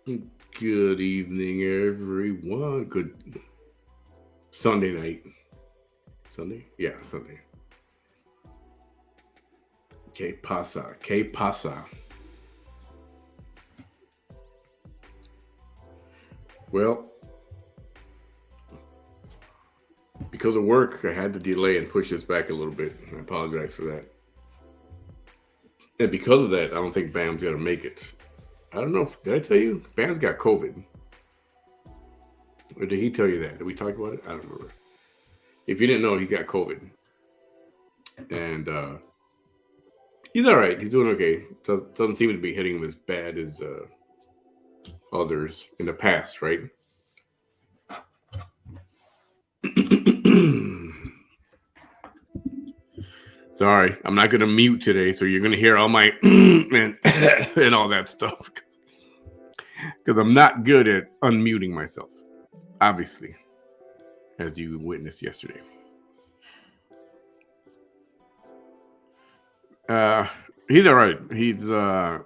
Good evening, everyone. Good Sunday night. Sunday? Yeah, Sunday. Que pasa? Que pasa? Well, because of work, I had to delay and push this back a little bit. I apologize for that. And because of that, I don't think Bam's going to make it. I don't know. Did I tell you? Bam's got COVID. Or did he tell you that? Did we talk about it? I don't remember. If you didn't know, he's got COVID. And he's all right. He's doing okay. Doesn't seem to be hitting him as bad as others in the past, right? Sorry, I'm not going to mute today, so you're going to hear all my and all that stuff because I'm not good at unmuting myself, obviously, as you witnessed yesterday. He's all right. He's not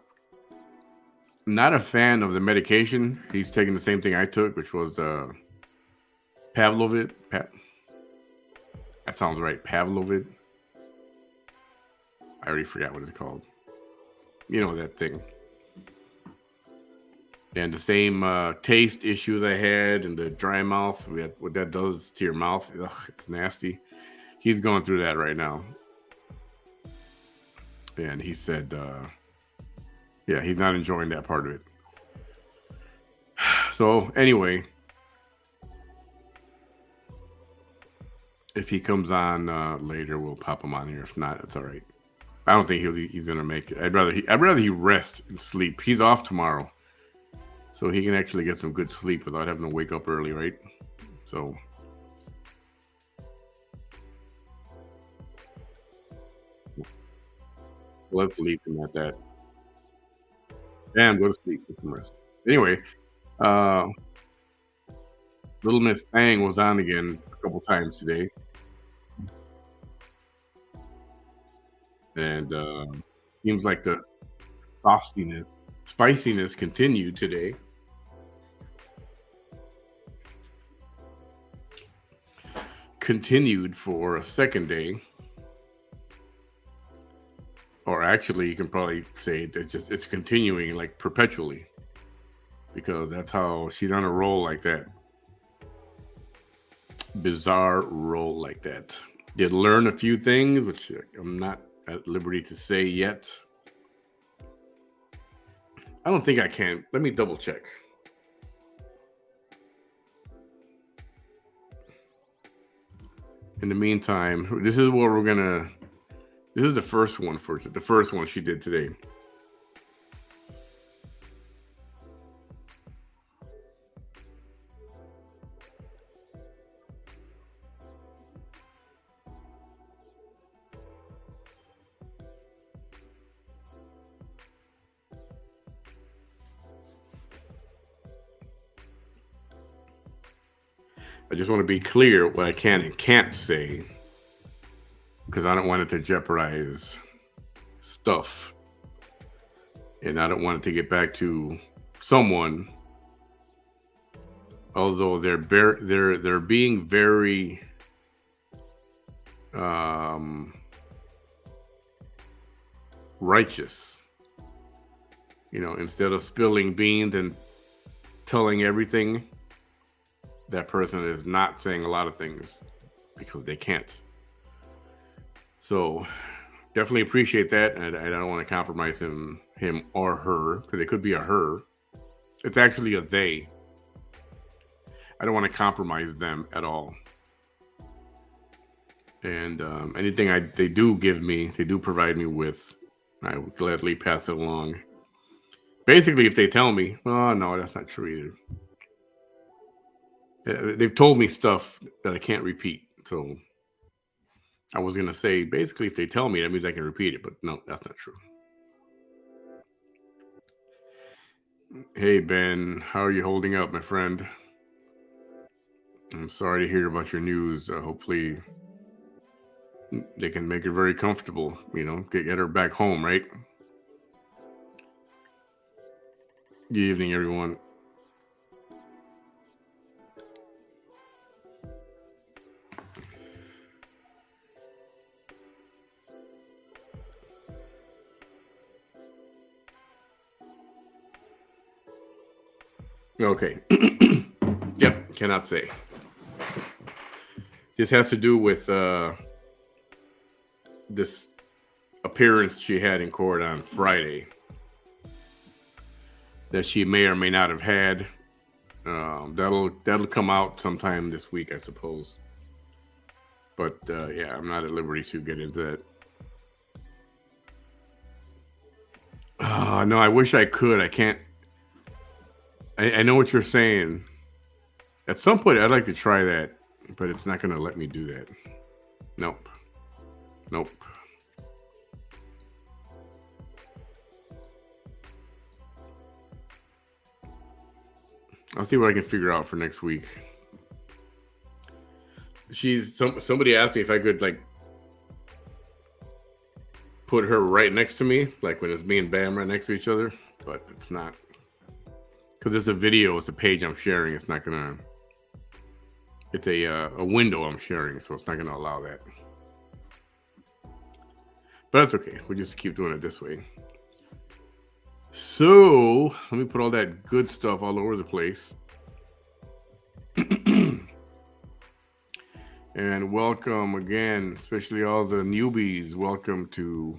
a fan of the medication. He's taking the same thing I took, which was Pavlovid. That sounds right, Pavlovid. I already forgot what it's called. You know that thing. And the same taste issues I had and the dry mouth, what that does to your mouth, ugh, it's nasty. He's going through that right now. And he said, yeah, he's not enjoying that part of it. So anyway, if he comes on later, we'll pop him on here. If not, it's all right. I don't think he's gonna make it. I'd rather he rest and sleep. He's off tomorrow, so he can actually get some good sleep without having to wake up early, right? So let's leave him at that. And go to sleep, get some rest. Anyway, uh, Little Miss Thang was on again a couple times today, and seems like the frostiness, spiciness continued today. Continued for a second day, or actually, you can probably say it's continuing like perpetually, because that's how she's on a roll like that. Bizarre roll like that. Did learn a few things, which I'm not at liberty to say yet. I don't think I can. Let me double check. In the meantime, this is what we're gonna. This is the first one for the first one she did today. I just want to be clear what I can and can't say because I don't want it to jeopardize stuff, and I don't want it to get back to someone. Although they're being very um, righteous, instead of spilling beans and telling everything, that person is not saying a lot of things because they can't. So definitely appreciate that, and I don't want to compromise him or her, because it could be a her. It's actually a they. I don't want to compromise them at all. And anything they do give me, they do provide me with, I would gladly pass it along. Basically, if they tell me, oh no, that's not true either. They've told me stuff that I can't repeat. So I was gonna say, basically, if they tell me, that means I can repeat it. But no, that's not true. Hey Ben, how are you holding up, my friend? I'm sorry to hear about your news. Hopefully, they can make her very comfortable. Get her back home, right? Good evening, everyone. Okay. Yep, cannot say. This has to do with this appearance she had in court on Friday that she may or may not have had. That'll come out sometime this week, I suppose. But yeah, I'm not at liberty to get into that. No, I wish I could. I can't. I know what you're saying. At some point, I'd like to try that, but it's not going to let me do that. Nope. Nope. I'll see what I can figure out for next week. Somebody asked me if I could like put her right next to me, like when it's me and Bam right next to each other, but it's not. Because it's a video, it's a page I'm sharing. It's not gonna. It's a window I'm sharing, so it's not gonna allow that. But that's okay. We'll just keep doing it this way. So let me put all that good stuff all over the place. And welcome again, especially all the newbies. Welcome to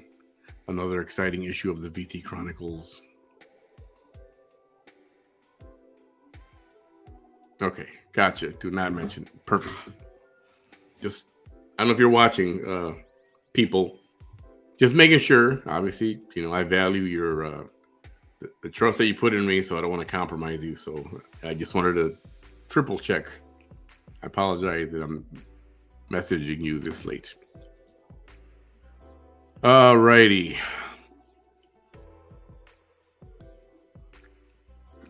another exciting issue of the VT Chronicles. Okay, gotcha. Do not mention. Perfect. Just, I don't know if you're watching, people. Just making sure. Obviously, I value your the trust that you put in me, so I don't want to compromise you. So I just wanted to triple check. I apologize that I'm messaging you this late. Alrighty.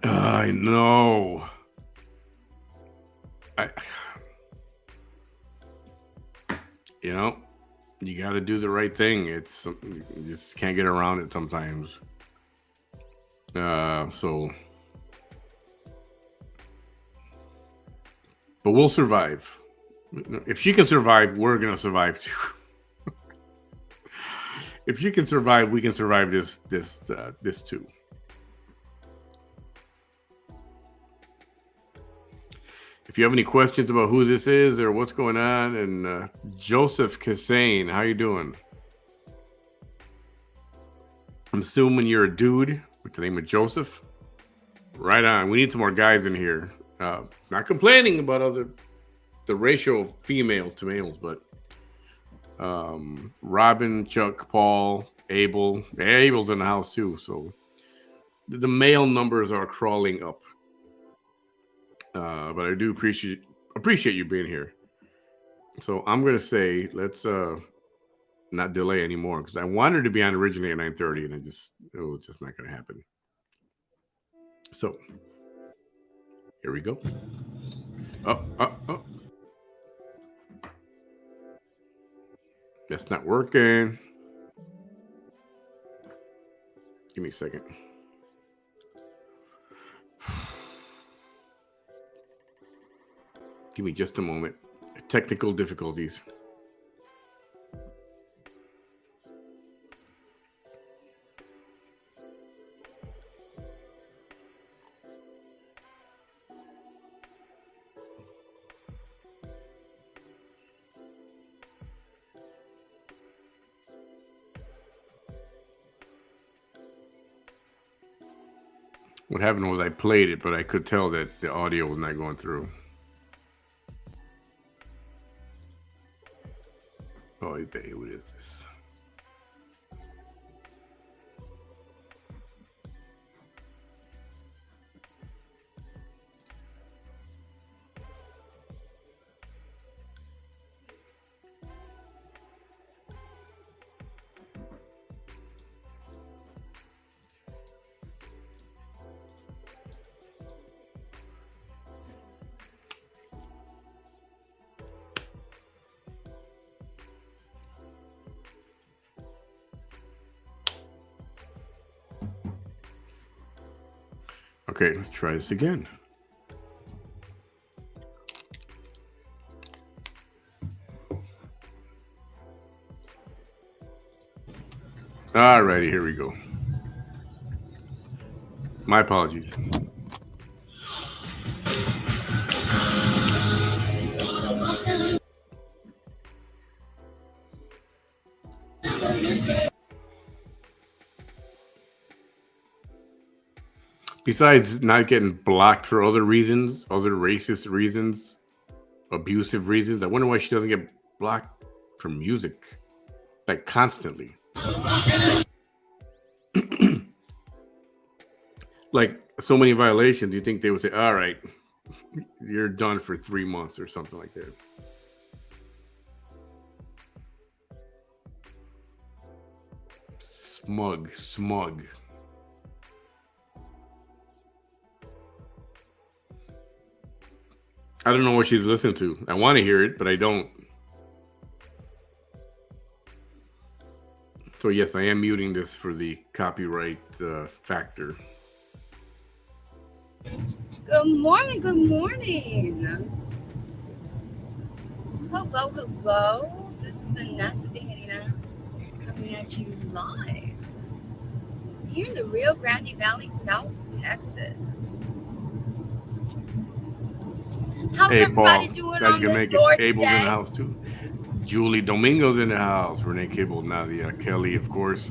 I know. You got to do the right thing. You just can't get around it sometimes. So, but we'll survive. If she can survive, we're gonna survive too. If she can survive, we can survive this too. If you have any questions about who this is or what's going on, and Joseph Kassane, how you doing? I'm assuming you're a dude with the name of Joseph. Right on. We need some more guys in here. Not complaining about the ratio of females to males, but Robin, Chuck, Paul, Abel. Abel's in the house too, so the male numbers are crawling up. But I do appreciate you being here. So I'm gonna say let's not delay anymore, because I wanted to be on originally at 9:30, and it was just not gonna happen. So here we go. Oh. That's not working. Give me a second. Give me just a moment. Technical difficulties. What happened was I played it, but I could tell that the audio was not going through. Oh, what is this? Okay, let's try this again. Alrighty, here we go. My apologies. Besides not getting blocked for other reasons, other racist reasons, abusive reasons, I wonder why she doesn't get blocked from music like constantly. Like so many violations, you think they would say, all right, you're done for 3 months or something like that. Smug. I don't know what she's listening to. I want to hear it, but I don't. So yes, I am muting this for the copyright factor. Good morning. Hello. This is Vanessa Dehanina coming at you live here in the Rio Grande Valley, South Texas. How's everybody doing on this Lord's Day? Abel's in the house too. Julie Domingo's in the house. Renee Cable, Nadia, Kelly, of course.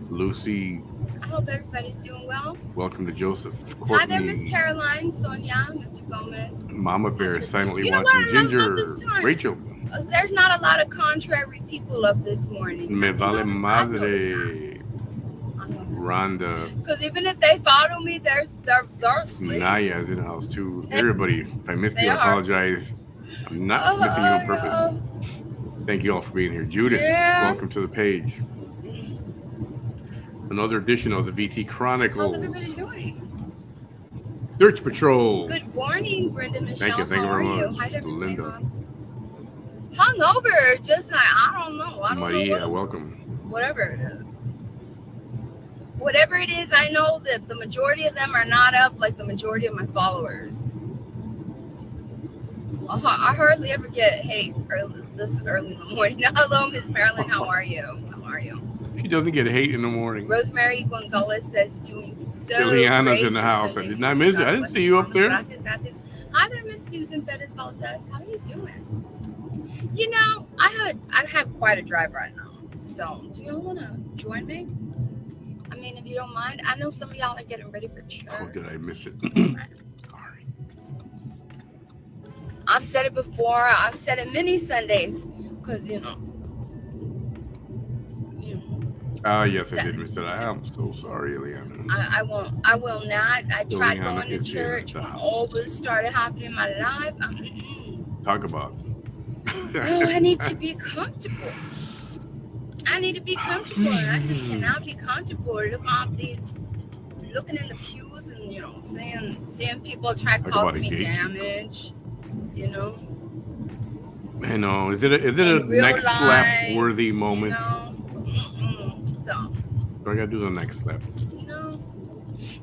Lucy. I hope everybody's doing well. Welcome to Joseph. Courtney. Hi there, Miss Caroline, Sonia, Mr. Gomez. Mama Bear silently watching. Ginger. Rachel. There's not a lot of contrary people up this morning. Me vale madre. Rhonda. Because even if they follow me, they're asleep. Naya's in the house too. Everybody, if I missed you, I apologize. I'm not missing you on purpose. Thank you all for being here. Judith, welcome to the page. Another edition of the VT Chronicles. How's everybody doing? Search Patrol. Good morning, Brenda Michelle. Thank you very much. Hi there, Miss Linda. Hungover, just like, I don't know. Maria, welcome. Whatever it is. Whatever it is, I know that the majority of them are not up like the majority of my followers. I hardly ever get hate this early in the morning. Hello, Miss Marilyn. How are you? She doesn't get hate in the morning. Rosemary Gonzalez says doing so Liliana's great. In the house. I did not miss it. I didn't see you up there. Gracias. Hi there, Miss Susan Bettis Valdez. How are you doing? You know, I have quite a drive right now. So, do y'all want to join me? I mean, if you don't mind, I know some of y'all are getting ready for church. Oh, did I miss it? Sorry. I've said it before. I've said it many Sundays. Because, you know. Yes, I did miss it. I am so sorry, Eliana. I will not. I tried going to church when all this started happening in my life. Talk about No, I need to be comfortable. And I just cannot be comfortable. Looking in the pews and, you know, seeing people try causing me damage, you know. I know. Is it a next slap worthy moment? So I gotta do the next slap.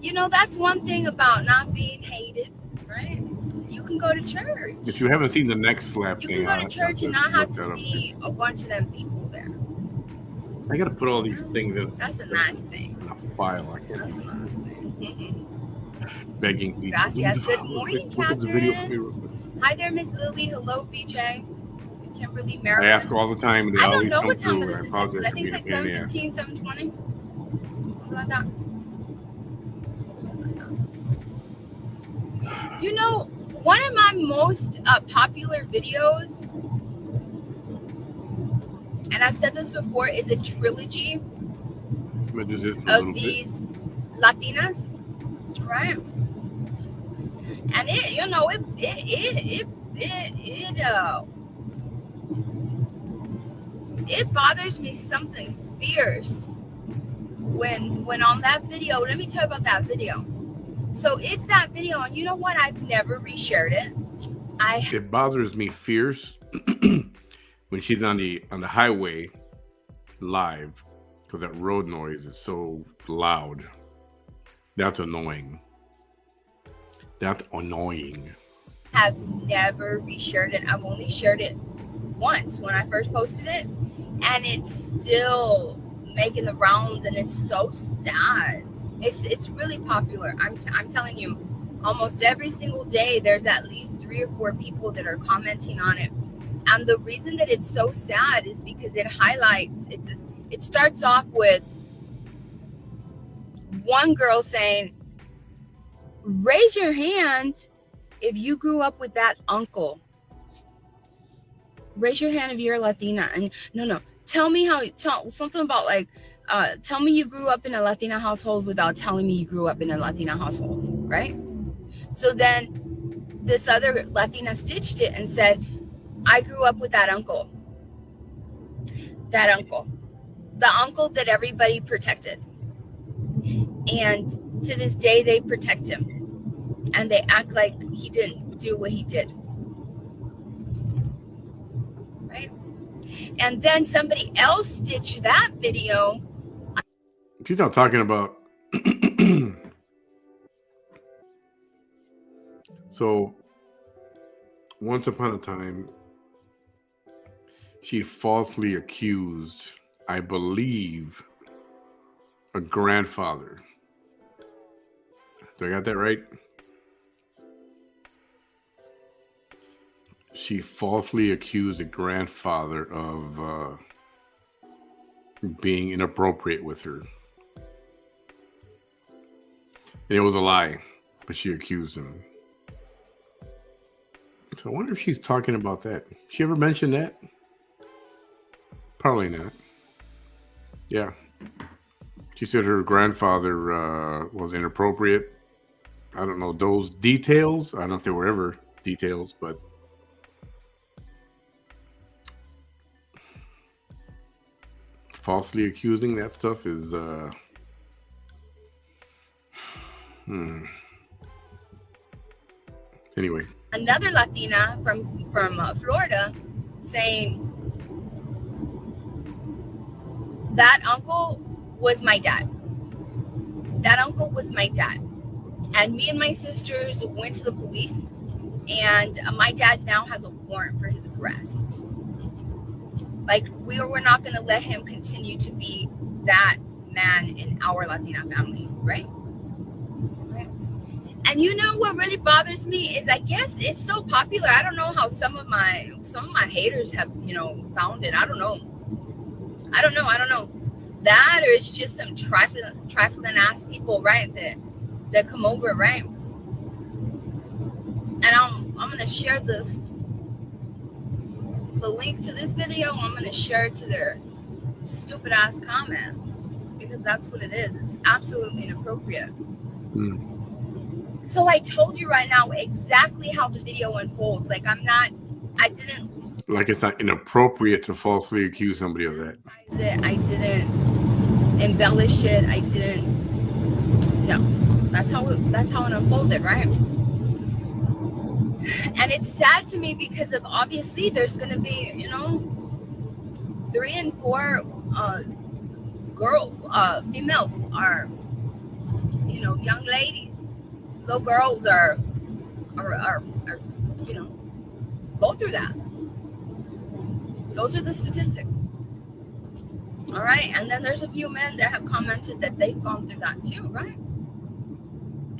You know, that's one thing about not being hated, right? You can go to church. If you haven't seen the next slap you can go to church and not have to see a bunch of them people there. I gotta put all these things in. That's a nice thing. In a file. I can't. That's a nice thing. Begging people. Gracias. Good morning, Catherine. Hi there, Miss Lily. Hello, BJ. Kimberly, Maryland. I ask all the time. And I don't know what time it is in Texas. I think it's like 7:15, 7:20. Something like that. You know, one of my most popular videos, and I've said this before, is a trilogy of these Latinas, right? And it bothers me something fierce when on that video. Let me tell you about that video. So it's that video, and you know what? I've never reshared it. It bothers me fierce when she's on the highway live, because that road noise is so loud. That's annoying. I've never reshared it. I've only shared it once when I first posted it, and it's still making the rounds, and it's so sad. It's really popular. I'm telling you, almost every single day there's at least 3 or 4 people that are commenting on it. And the reason that it's so sad is because it highlights, it starts off with one girl saying, Raise your hand if you grew up with that uncle. Raise your hand if you're Latina. And no. Tell me something about like, tell me you grew up in a Latina household without telling me you grew up in a Latina household, right? So then this other Latina stitched it and said, I grew up with that uncle. That uncle. The uncle that everybody protected. And to this day, they protect him. And they act like he didn't do what he did. Right? And then somebody else stitched that video. She's not talking about. So, once upon a time, she falsely accused, I believe, a grandfather. Do I got that right? She falsely accused a grandfather of being inappropriate with her. And it was a lie, but she accused him. So I wonder if she's talking about that. She ever mentioned that? Probably not. Yeah. She said her grandfather was inappropriate. I don't know those details. I don't know if they were ever details, but falsely accusing that stuff is Anyway. Another Latina from Florida saying that uncle was my dad. That uncle was my dad. And me and my sisters went to the police, and my dad now has a warrant for his arrest. Like, we were not going to let him continue to be that man in our Latina family, right? And you know what really bothers me is, I guess it's so popular. I don't know how some of my haters have, found it. I don't know. That, or it's just some trifling ass people, right? That come over, right? And I'm gonna share the link to this video. I'm gonna share it to their stupid ass comments, because that's what it is. It's absolutely inappropriate. So I told you right now exactly how the video unfolds. Like, it's not inappropriate to falsely accuse somebody of that. I didn't embellish it. No, that's how it unfolded, right? And it's sad to me because of, obviously, there's going to be, 3 and 4 females are, young ladies, little girls are go through that. Those are the statistics. All right. And then there's a few men that have commented that they've gone through that too, right?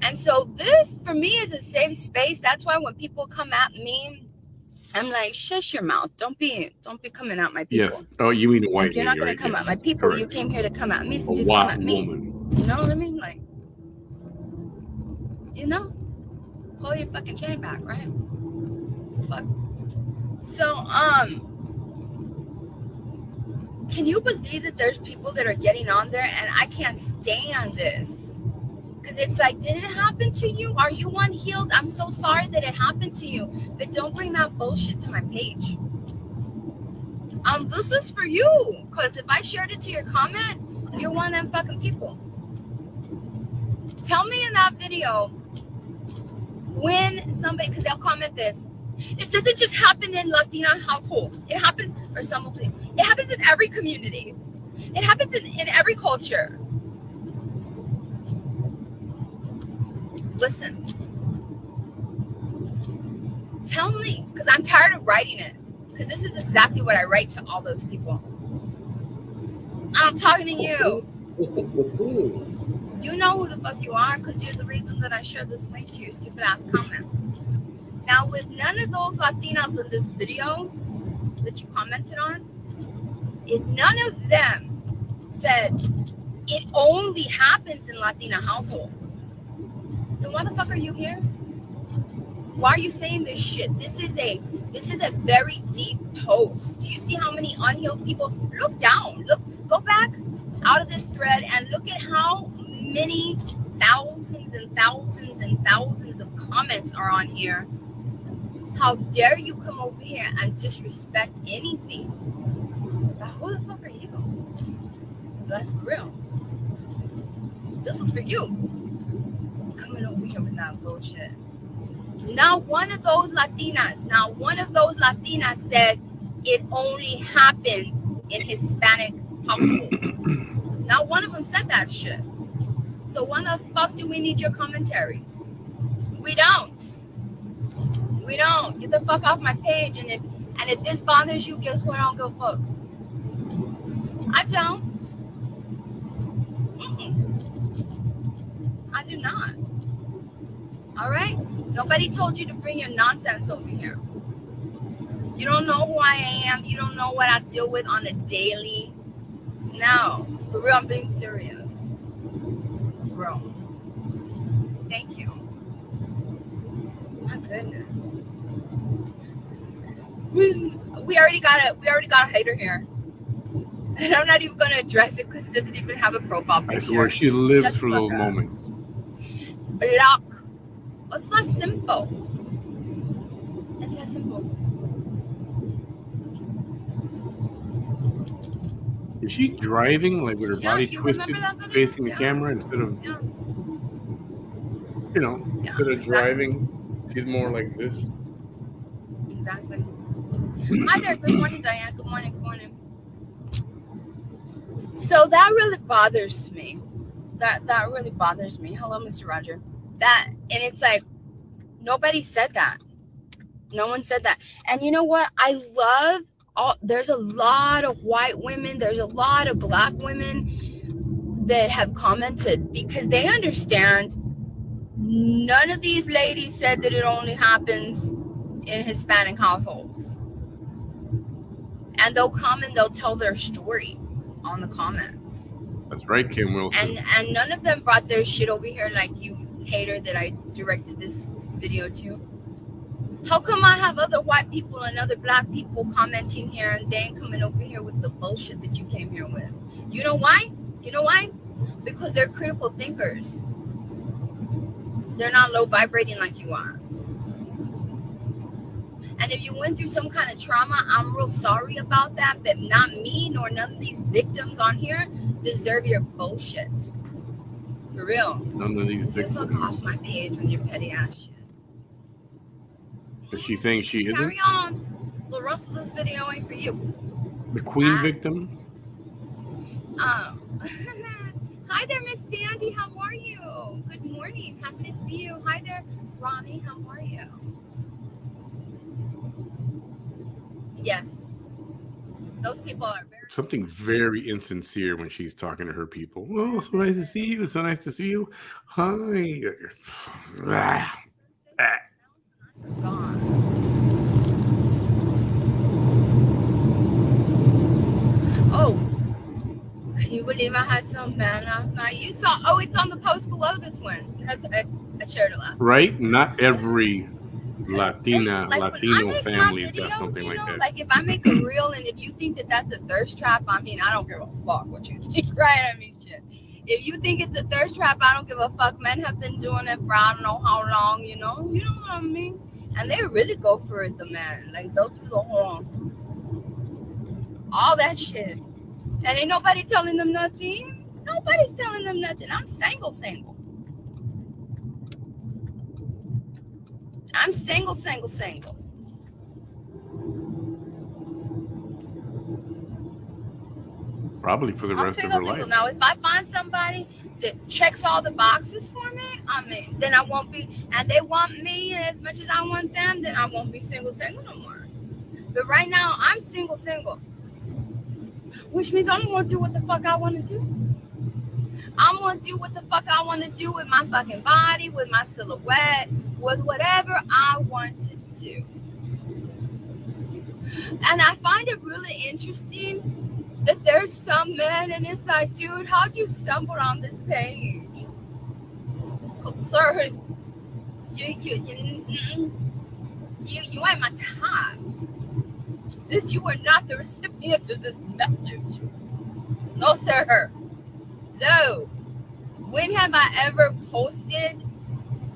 And so this, for me, is a safe space. That's why when people come at me, I'm like, shush your mouth. Don't be coming at my people. Yes. Oh, you mean a white lady, you're not going right? to come at my people. Correct. You came here to come at me, so just come at me. Woman. You know what I mean? Like, pull your fucking chain back, right? Fuck. So, can you believe that there's people that are getting on there, and I can't stand this? Because it's like, did it happen to you? Are you unhealed? I'm so sorry that it happened to you, but don't bring that bullshit to my page. This is for you, because if I shared it to your comment, you're one of them fucking people. Tell me in that video when somebody, because they'll comment this, it doesn't just happen in Latina households. It happens, or some will, it happens in every community. It happens in every culture. Listen. Tell me, because I'm tired of writing it. Because this is exactly what I write to all those people. I'm talking to you. You know who the fuck you are, because you're the reason that I shared this link to your stupid ass comment. Now, with none of those Latinas in this video that you commented on, if none of them said it only happens in Latina households, Then why the fuck are you here? Why are you saying this shit? This is a very deep post. Do you see how many unhealed people? Look down. Go back out of this thread and look at how many thousands and thousands and thousands of comments are on here. How dare you come over here and disrespect anything? Now, who the fuck are you? Like, for real. This is for you. Coming over here with that bullshit. Now one of those Latinas said it only happens in Hispanic households. Now one of them said that shit. So why the fuck do we need your commentary? We don't. Get the fuck off my page. And if this bothers you, guess what? I don't give a fuck. I don't. I do not. All right? Nobody told you to bring your nonsense over here. You don't know who I am. You don't know what I deal with on a daily. No. For real, I'm being serious. For real. Thank you. My goodness. We already got a hater here. And I'm not even gonna address it because it doesn't even have a profile picture. I swear she lives for those moments. Block. It's not simple. It's that simple. Is she driving like with her body twisted facing the camera instead of instead of driving? She's more like this. Exactly. Hi there. Good morning, Diane. Good morning. So that really bothers me. That really bothers me. Hello, Mr. Roger. And it's like, nobody said that. No one said that. And you know what? I love there's a lot of white women. There's a lot of black women that have commented because they understand none of these ladies said that it only happens in Hispanic households. And they'll come and they'll tell their story on the comments. That's right, Kim Wilson. And none of them brought their shit over here like you hater that I directed this video to. How come I have other white people and other black people commenting here and they ain't coming over here with the bullshit that you came here with? You know why? Because they're critical thinkers. They're not low vibrating like you are. And if you went through some kind of trauma, I'm real sorry about that, but not me nor none of these victims on here deserve your bullshit. For real. None of these victims. Fuck off my page with your petty ass shit. Is she saying she isn't? Carry on. The rest of this video ain't for you. The queen victim? Hi there, Miss Sandy. How are you? Good morning. Happy to see you. Hi there, Ronnie. How are you? Yes. Those people are something very insincere when she's talking to her people. Oh, so nice to see you. So nice to see you. Hi. Gone. Oh, can you believe I had some man last night? You saw? Oh, it's on the post below this one. I shared it last. Right? Not every Latino family does something like that. Like if I make a reel and if you think that that's a thirst trap, I mean, I don't give a fuck what you think, right? I mean, shit. If you think it's a thirst trap, I don't give a fuck. Men have been doing it for I don't know how long, you know what I mean? And they really go for it, the man. Like they'll do the whole, all that shit. And ain't nobody telling them nothing. Nobody's telling them nothing. I'm single. I'm single. Probably for the rest of her life. Now, if I find somebody that checks all the boxes for me, I mean, then I won't be, and they want me as much as I want them, then I won't be single no more. But right now, I'm single. Which means I'm going to do what the fuck I want to do. I'm going to do what the fuck I want to do with my fucking body, with my silhouette, with whatever I want to do. And I find it really interesting that there's some men and it's like, dude, how'd you stumble on this page? Sir, You ain't my type. You are not the recipient of this message. No, sir. No. When have I ever posted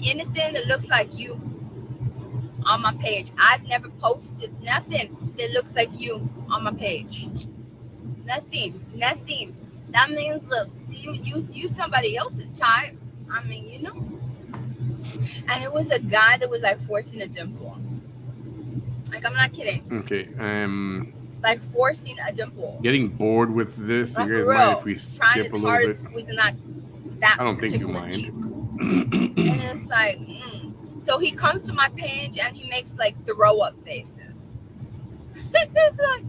anything that looks like you on my page? I've never posted nothing that looks like you on my page. Nothing. That means, look, you somebody else's type. I mean, you know. And it was a guy that was like forcing a dimple. Like, I'm not kidding. Okay. Like forcing a dimple. Getting bored with this. Like, You guys for mind real. if we Trying skip a as little hard bit? as squeezing that I don't think you particular mind. cheek. And it's like, So he comes to my page and he makes like throw up faces. It's like,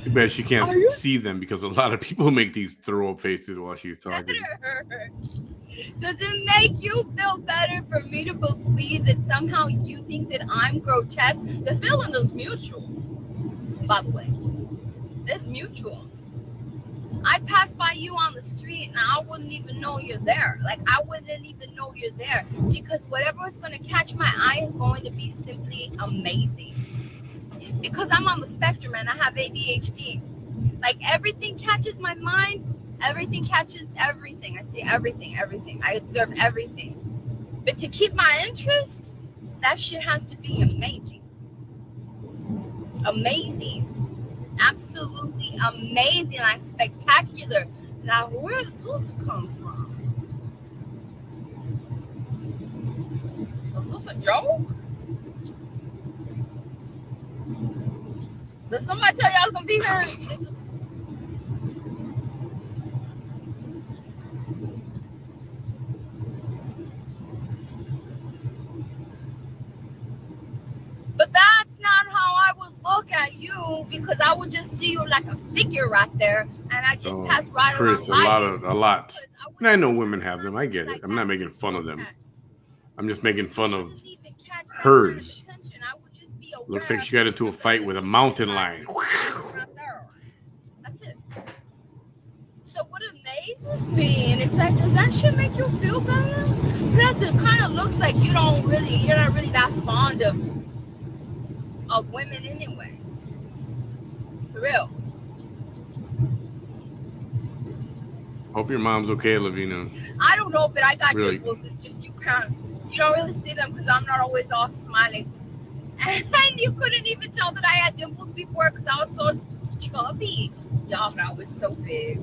Too bad she can't see them because a lot of people make these throw up faces while she's talking. Does it make you feel better for me to believe that somehow you think that I'm grotesque? The feeling is mutual, by the way. It's mutual. I pass by you on the street and I wouldn't even know you're there. Like, I wouldn't even know you're there because whatever is going to catch my eye is going to be simply amazing. Because I'm on the spectrum and I have ADHD. Like, everything catches my mind. Everything catches everything. I see everything. I observe everything. But to keep my interest, that shit has to be amazing. Amazing. Absolutely amazing. Like, spectacular. Now, where did this come from? Was this a joke? Did somebody tell you I was gonna be here? But that's not how I would look at you, because I would just see you like a figure right there, and I just pass right Chris, around. a lot. And I know women have them. I get it. I'm not making fun of them. I'm just making fun of hers. Looks like she got into a fight with a mountain lion. That's it. So what amazes me, and it's like, does that shit make you feel better? Plus, it kind of looks like you're not really that fond of women anyways. For real. Hope your mom's okay, Lavina. I don't know, but I got dimples. It's just you don't really see them because I'm not always all smiling. And you couldn't even tell that I had dimples before because I was so chubby. Y'all, but I was so big.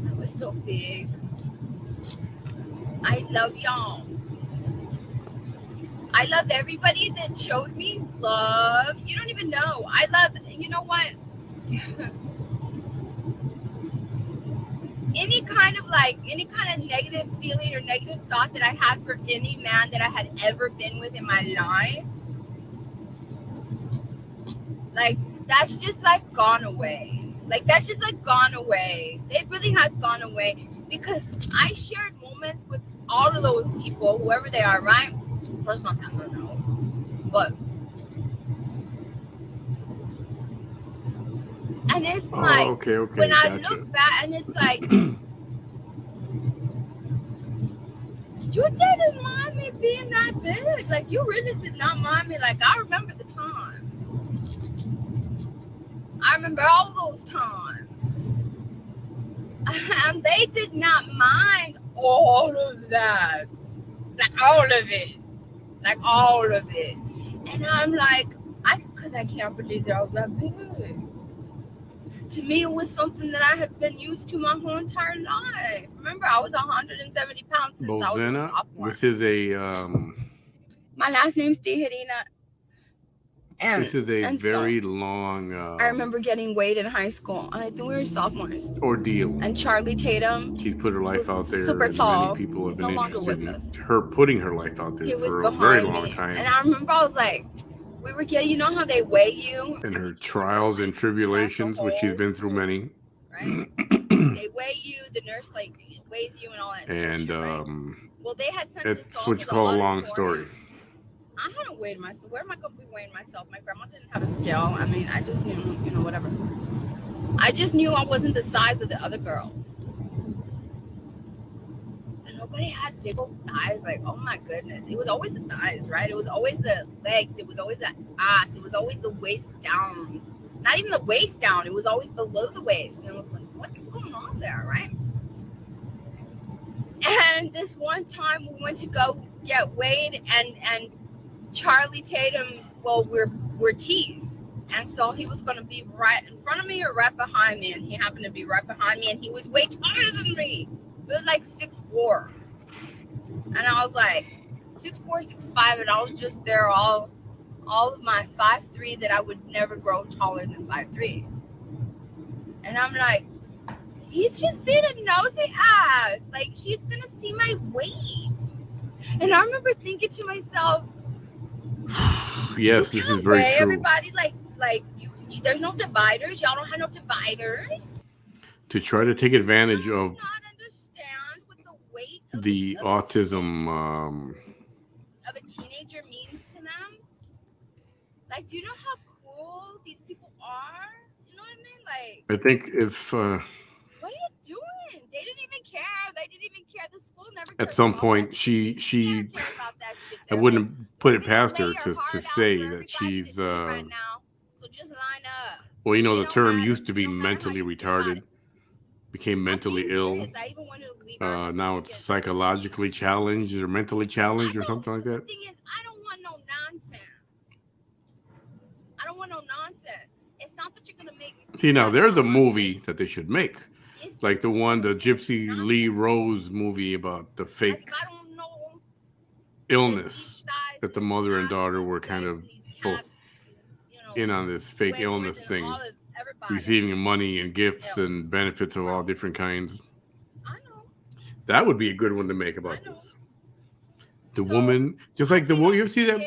I was so big. I love y'all. I love everybody that showed me love. You don't even know. I love, you know what? Any kind of negative feeling or negative thought that I had for any man that I had ever been with in my life, like, that's just like gone away. Like, that's just like gone away. It really has gone away because I shared moments with all of those people, whoever they are, right? First off, I don't know, but and it's like, okay, when I look back, and it's like, you didn't mind me being that big. Like, you really did not mind me. Like, I remember the times. I remember all those times. And they did not mind all of that. Like, all of it. Like, all of it. And I'm like, because I can't believe that I was that big. To me, it was something that I had been used to my whole entire life. Remember, I was 170 pounds since I was a sophomore. This is a... my last name's Tijerina. And this is a very long... I remember getting weighed in high school, and I think we were sophomores. Ordeal. And Charlie Tatum. She's put her life out there. Super tall. Many people have He's been no interested in us. her putting her life out there for a very long time. And I remember I was like, we were getting, you know how they weigh you? And her trials and tribulations, which she's been through many. Right? They weigh you, the nurse like weighs you and all that. And shit, right? Well, they had sent that's what you call a long story. I hadn't weighed myself. Where am I going to be weighing myself? My grandma didn't have a scale. I mean, I just, you know, whatever. I just knew I wasn't the size of the other girls. And nobody had big old thighs. Like, oh my goodness. It was always the thighs, right? It was always the legs. It was always the ass. It was always the waist down. Not even the waist down. It was always below the waist. And I was like, what's going on there, right? And this one time we went to go get weighed, and Charlie Tatum, well, we're teased. And so he was going to be right in front of me or right behind me. And he happened to be right behind me. And he was way taller than me. He was like 6'4". And I was like 6'4", 6'5". And I was just there all of my 5'3" that I would never grow taller than 5'3". And I'm like, he's just being a nosy ass. Like, he's going to see my weight. And I remember thinking to myself, yes, this is very true. Everybody, there's no dividers. Y'all don't have no dividers. To try to take advantage of not understand what the weight of the autism of a teenager means to them. Like, do you know how cruel these people are? You know what I mean? Like, I think if what are you doing? They didn't even care. They didn't even care. The school never. At some point, she I wouldn't put it past her to say that she's right now. So just line up. Well, you know, the term used to be mentally retarded, became mentally ill. Now it's psychologically challenged or mentally challenged or something like that. The thing is, I don't want no nonsense. I don't want no nonsense. It's not that you're gonna make. See, now there's a movie that they should make, like the Gypsy Lee Rose movie about the fake illness that the mother and daughter were kind of both in on this fake illness thing, receiving money and gifts and benefits of all different kinds. I know. That would be a good one to make about this. The woman, just like the woman, you ever see that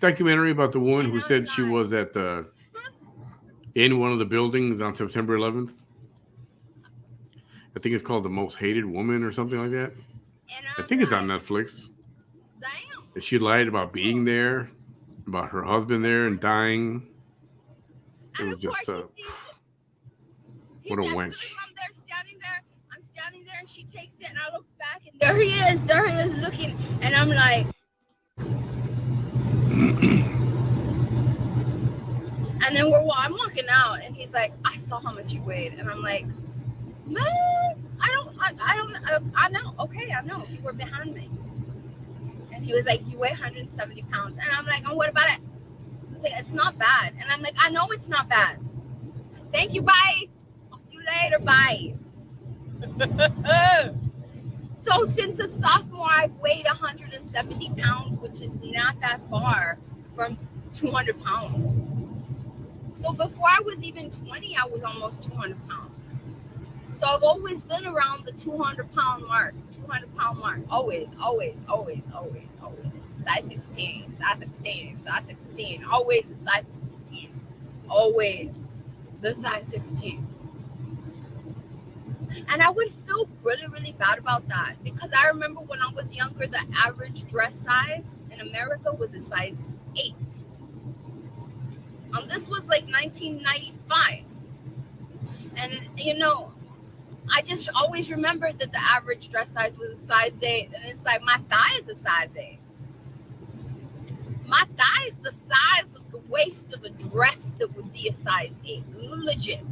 documentary about the woman who said she was at in one of the buildings on September 11th? I think it's called The Most Hated Woman or something like that. I think it's on Netflix. And she lied about being there, about her husband there and dying. It was just what a wench. I'm standing there, and she takes it, and I look back, and there he is looking, and I'm like, and then I'm walking out, and he's like, I saw how much you weighed, and I'm like, man, I know, okay, I know, you were behind me, and he was like, you weigh 170 pounds, and I'm like, oh, what about it? Like, it's not bad. And I'm like, I know it's not bad. Thank you, bye. I'll see you later, bye. So since a sophomore, I've weighed 170 pounds, which is not that far from 200 pounds. So before I was even 20, I was almost 200 pounds. So I've always been around the 200 pound mark. Always. Size 16, always the size 16, always the size 16. And I would feel really, really bad about that, because I remember when I was younger, the average dress size in America was a size 8. This was like 1995. And, you know, I just always remembered that the average dress size was a size 8. And it's like, my thigh is a size 8. My thigh is the size of the waist of a dress that would be a size 8. Legit.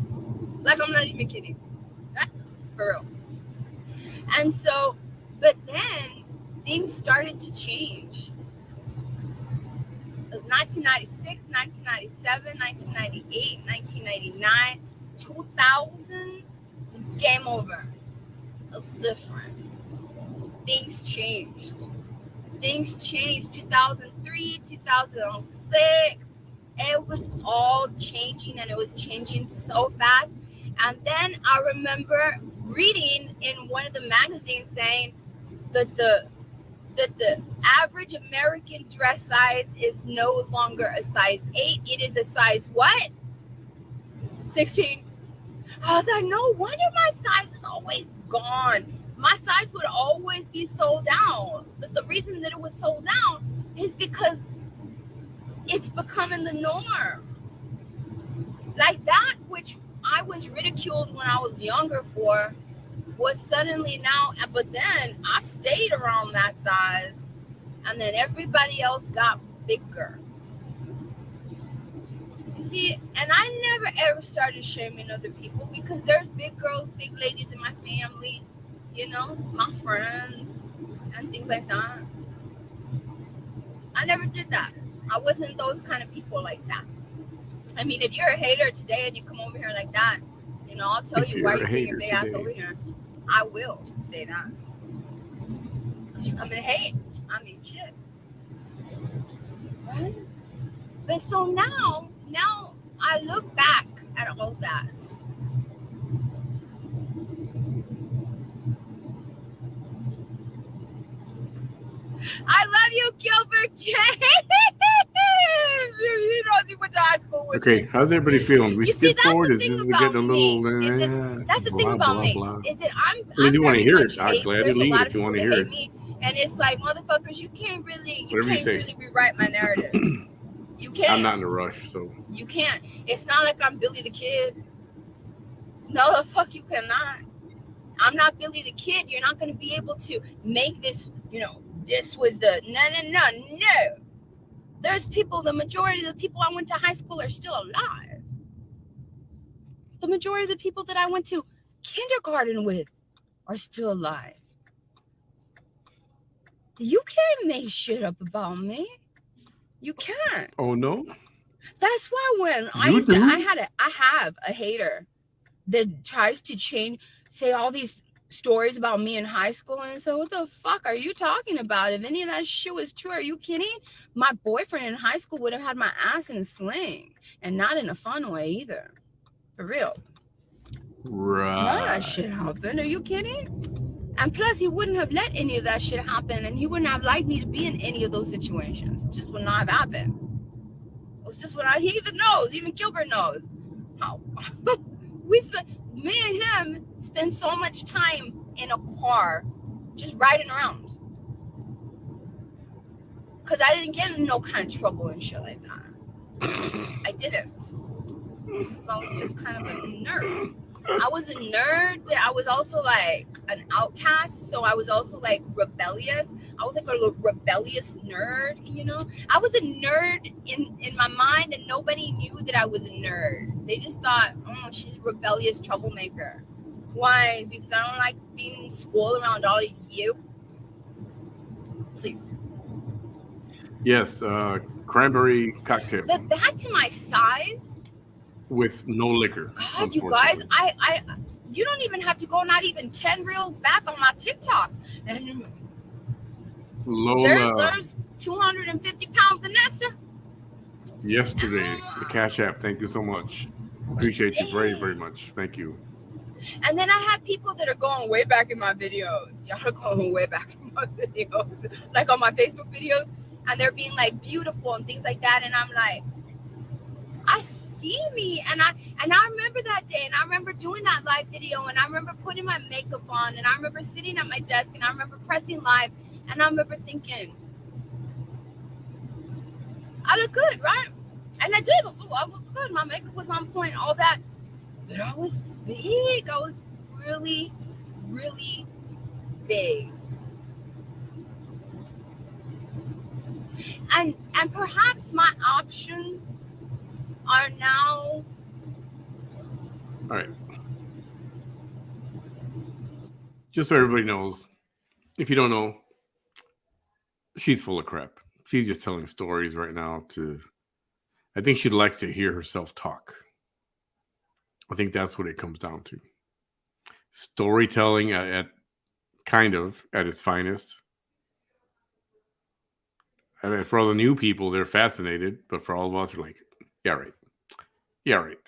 Like, I'm not even kidding. For real. And so, but then things started to change. 1996, 1997, 1998, 1999, 2000, game over. It's different. Things changed. 2003, 2006. It was all changing, and it was changing so fast. And then I remember reading in one of the magazines saying that the average American dress size is no longer a size 8. It is a size what? 16. I was like, no wonder my size is always gone. My size would always be sold out. But the reason that it was sold out is because it's becoming the norm. Like that which I was ridiculed when I was younger for was suddenly now, but then I stayed around that size, and then everybody else got bigger. You see, and I never ever started shaming other people because there's big girls, big ladies in my family, you know, my friends and things like that. I never did that. I wasn't those kind of people like that. I mean, if you're a hater today and you come over here like that, you know, I'll tell you why you bring your big ass over here. I will say that. Because you come and hate. I mean, shit. Right? But so now I look back at all that. I love you, Gilbert James. You know, he went to high school with me. Okay, how's everybody feeling? We skip forward. Is this getting a little? That's the thing about me. Is that I'm you want to hear it? I'd gladly leave if you want to hear it. Me, and it's like, motherfuckers, you can't really rewrite my narrative. You can't. I'm not in a rush, so you can't. It's not like I'm Billy the Kid. No, the fuck you cannot. I'm not Billy the Kid. You're not going to be able to make this. You know, this was the no. There's people. The majority of the people I went to high school are still alive. The majority of the people that I went to kindergarten with are still alive. You can't make shit up about me. You can't. Oh no. That's why when I have a hater that tries to say all these stories about me in high school, and so what the fuck are you talking about? If any of that shit was true, are you kidding? My boyfriend in high school would have had my ass in a sling, and not in a fun way either. For real. Right. None of that shit happened. Are you kidding? And plus, he wouldn't have let any of that shit happen, and he wouldn't have liked me to be in any of those situations. It just would not have happened. It's just he even knows, even Gilbert knows how me and him spend so much time in a car just riding around. Because I didn't get in no kind of trouble and shit like that. I didn't. So I was just kind of a nerd. I was a nerd, but I was also like an outcast. So I was also like rebellious. I was like a rebellious nerd, you know? I was a nerd in my mind, and nobody knew that I was a nerd. They just thought, oh, she's a rebellious troublemaker. Why? Because I don't like being in school around all of you. Please. Yes, cranberry cocktail. But back to my size. With no liquor. God, you guys, you don't even have to go not even 10 reels back on my TikTok. And there's 250-pound Vanessa. Yesterday, the CashApp. Thank you so much. Appreciate you very, very much. Thank you. And then I have people that are going way back in my videos. Y'all are going way back in my videos, like on my Facebook videos, and they're being like beautiful and things like that. And I'm like, I see me, and I remember that day, and I remember doing that live video, and I remember putting my makeup on, and I remember sitting at my desk, and I remember pressing live, and I remember thinking, I look good, right? And I did. I looked good. My makeup was on point, all that. But I was big. I was really, really big. And perhaps my options are now. All right. Just so everybody knows, if you don't know, she's full of crap. She's just telling stories right now I think she likes to hear herself talk. I think that's what it comes down to. Storytelling at its finest. I mean, for all the new people, they're fascinated, but for all of us, we're like, yeah, right. Yeah, right.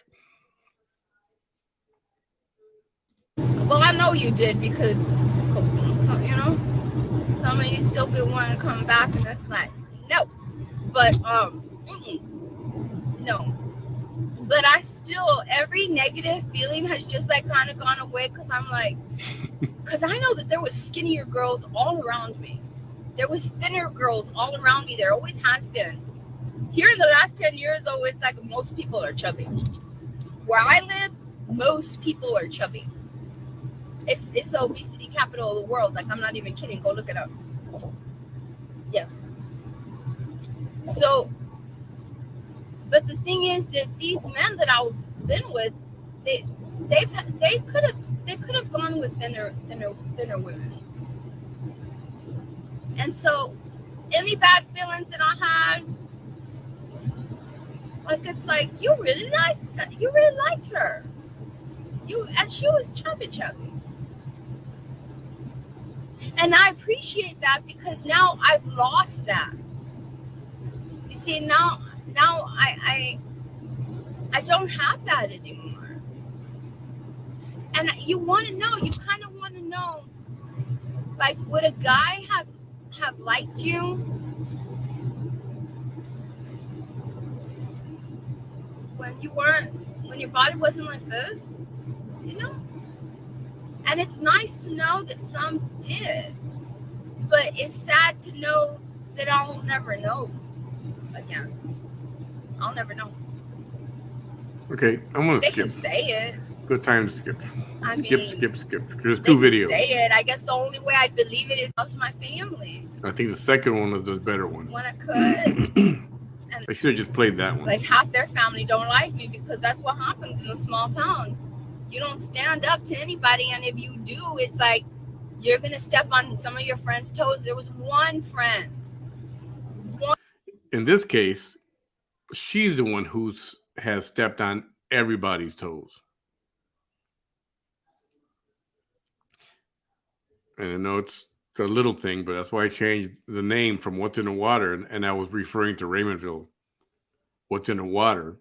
Well, I know you did because you know, some of you still been wanting to come back, and it's like, no. But no. But I still, every negative feeling has just like kind of gone away, because I'm like, because I know that there was skinnier girls all around me. There was thinner girls all around me. There always has been. Here in the last 10 years, though, it's like most people are chubby. Where I live, most people are chubby. It's the obesity capital of the world. Like, I'm not even kidding. Go look it up. Yeah. So, but the thing is that these men that I was been with, they could have gone with thinner women. And so, any bad feelings that I had, like, it's like, you really liked her. And she was chubby. And I appreciate that, because now I've lost that. You see, now I don't have that anymore. And you want to know, you kind of want to know, like, would a guy have liked you when your body wasn't like this, you know? And it's nice to know that some did, but it's sad to know that I'll never know again. I'll never know. Okay, I'm gonna skip. They can say it. Good time to skip. Skip. There's They 2 videos. Say it. I guess the only way I believe it is of my family. I think the second one was the better one. When I could. And I should have just played that one. Like, half their family don't like me, because that's what happens in a small town. You don't stand up to anybody, and if you do, it's like you're gonna step on some of your friends' toes. There was one friend. In this case, she's the one who has stepped on everybody's toes. And I know it's a little thing, but that's why I changed the name from What's in the Water, and I was referring to Raymondville, What's in the Water.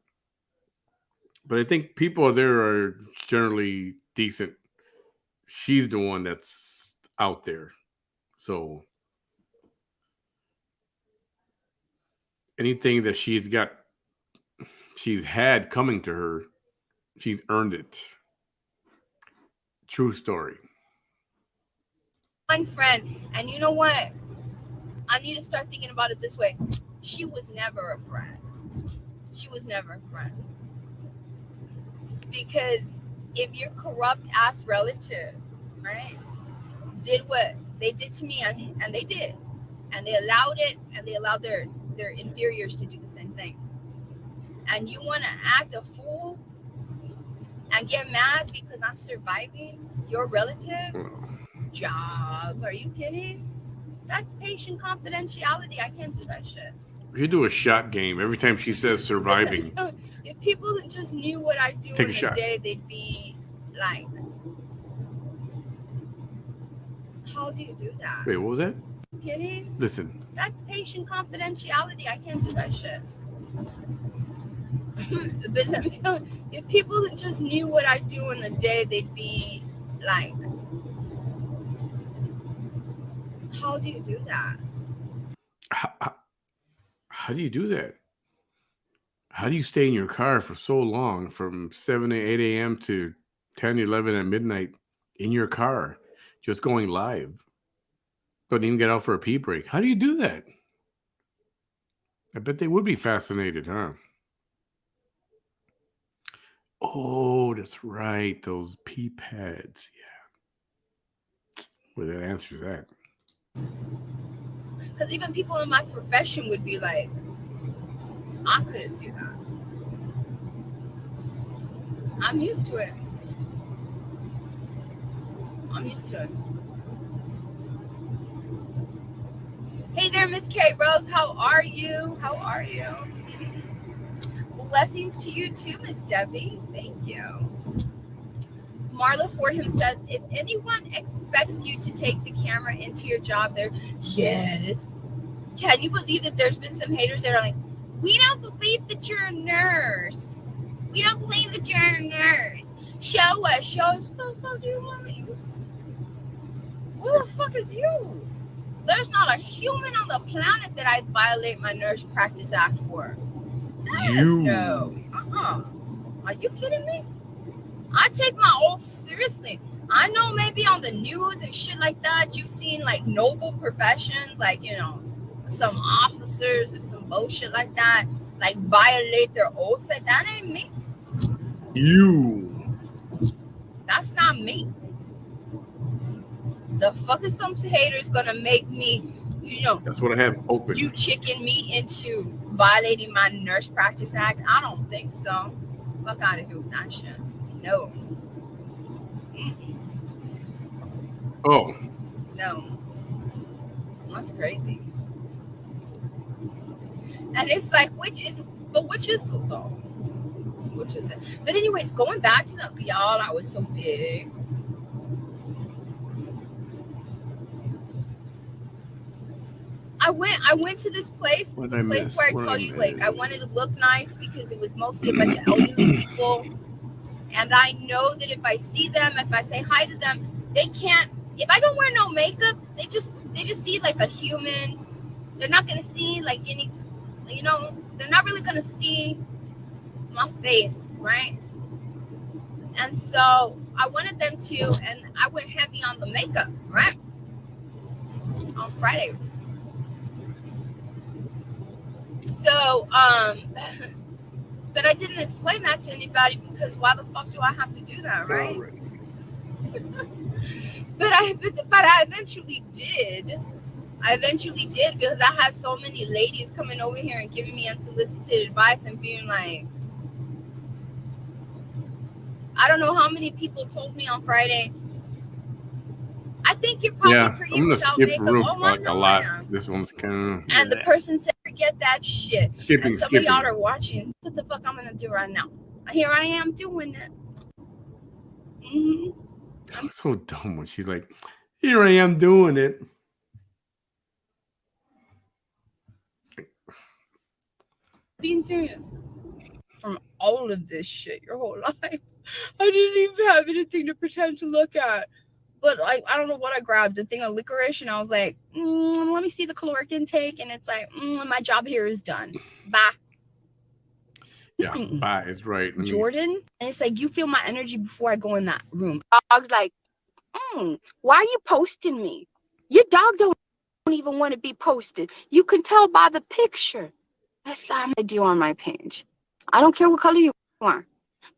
But I think people there are generally decent. She's the one that's out there. So anything that she's had coming to her, she's earned it. True story. One friend, and you know what? I need to start thinking about it this way. She was never a friend. Because if your corrupt ass relative, right, did what they did to me, and they did, and they allowed it, and they allowed their inferiors to do the same thing, and you want to act a fool and get mad because I'm surviving your relative job? Are you kidding? That's patient confidentiality. I can't do that shit. You do a shot game every time she says surviving. If people just knew what I do in a day, they'd be like, how do you do that? Wait, what was that? Are you kidding? Listen. That's patient confidentiality. I can't do that shit. But let me tell you, if people just knew what I do in a day, they'd be like, how do you do that? How do you do that? How do you stay in your car for so long, from 7 to 8 a.m. to 10, 11 at midnight in your car, just going live? Don't even get out for a pee break. How do you do that? I bet they would be fascinated, huh? Oh, that's right. Those pee pads. Yeah. Well, that answers that. Because even people in my profession would be like, I couldn't do that. I'm used to it. Hey there, Miss Kate Rose. How are you? Blessings to you too, Miss Debbie. Thank you. Marla Fordham says, if anyone expects you to take the camera into your job, yes. Can you believe that there's been some haters that are like, we don't believe that you're a nurse. Show us. What the fuck do you want me? Who the fuck is you? There's not a human on the planet that I'd violate my Nurse Practice Act for. No. Are you kidding me? I take my oath seriously. I know maybe on the news and shit like that, you've seen like noble professions, like, you know, some officers or some bullshit like that, like violate their oaths. Like, that ain't me. You. That's not me. The fuck is some haters gonna make me, That's what I have open. You chicken me into violating my nurse practice act? I don't think so. Fuck out of here with that shit. No. Mm-mm. Oh. No. That's crazy. And it's like, which is it? But anyways, going back to the, y'all, I was so big. I went to this place, where I told you, like, I wanted to look nice because it was mostly a bunch of elderly people. And I know that if I see them, if I say hi to them, they can't, if I don't wear no makeup, they just see like a human. They're not going to see like any, they're not really going to see my face, right? And so I wanted them to, and I went heavy on the makeup, right? On Friday. So, but I didn't explain that to anybody because why the fuck do I have to do that, right? But I eventually did. Because I had so many ladies coming over here and giving me unsolicited advice and being like, I don't know how many people told me on Friday, I think you're probably pretty without makeup. Oh, I know I am. This one's kind of... And the person said, forget that shit. And some of y'all are watching. What the fuck I'm going to do right now? Here I am doing it. I'm so dumb when she's like, here I am doing it. Being serious. From all of this shit your whole life, I didn't even have anything to pretend to look at. But I don't know what I grabbed, the thing of licorice, and I was like, let me see the caloric intake, and it's like, my job here is done. Bye. Yeah, bye is right. Jordan, and it's like, you feel my energy before I go in that room. Dog's like, why are you posting me? Your dog don't even want to be posted. You can tell by the picture. That's what I'm gonna do on my page. I don't care what color you are.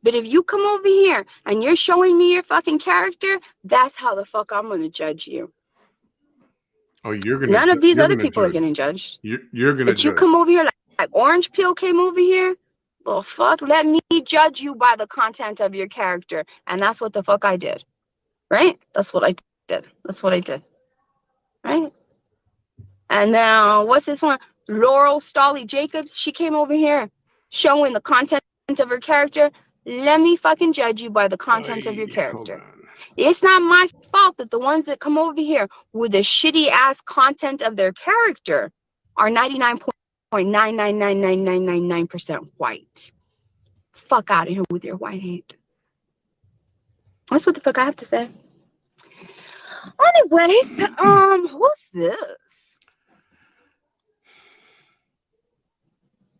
But if you come over here and you're showing me your fucking character, that's how the fuck I'm going to judge you. Oh, you're going to None of these other people are getting judged. You're going to judge. But you come over here like Orange Peel came over here. Well, fuck, let me judge you by the content of your character. And that's what the fuck I did. Right? That's what I did. Right? And now, what's this one? Laurel Stolly Jacobs. She came over here showing the content of her character. Let me fucking judge you by the content of your character. It's not my fault that the ones that come over here with the shitty ass content of their character are 99.9999999% white. Fuck out of here with your white hate. That's what the fuck I have to say. Anyways, who's this?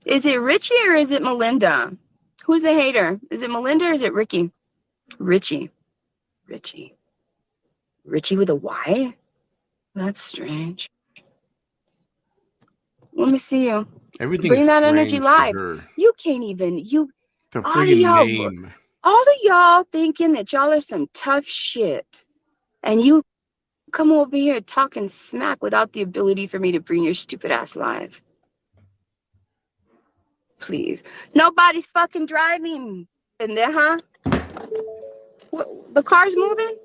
Is it Richie or is it Melinda? Who's the hater? Is it Melinda or is it Ricky? Richie with a Y? That's strange. Let me see you. Bring that energy live. You can't even, all of y'all thinking that y'all are some tough shit. And you come over here talking smack without the ability for me to bring your stupid ass live. Please. Nobody's fucking driving in there, huh? What, the car's moving?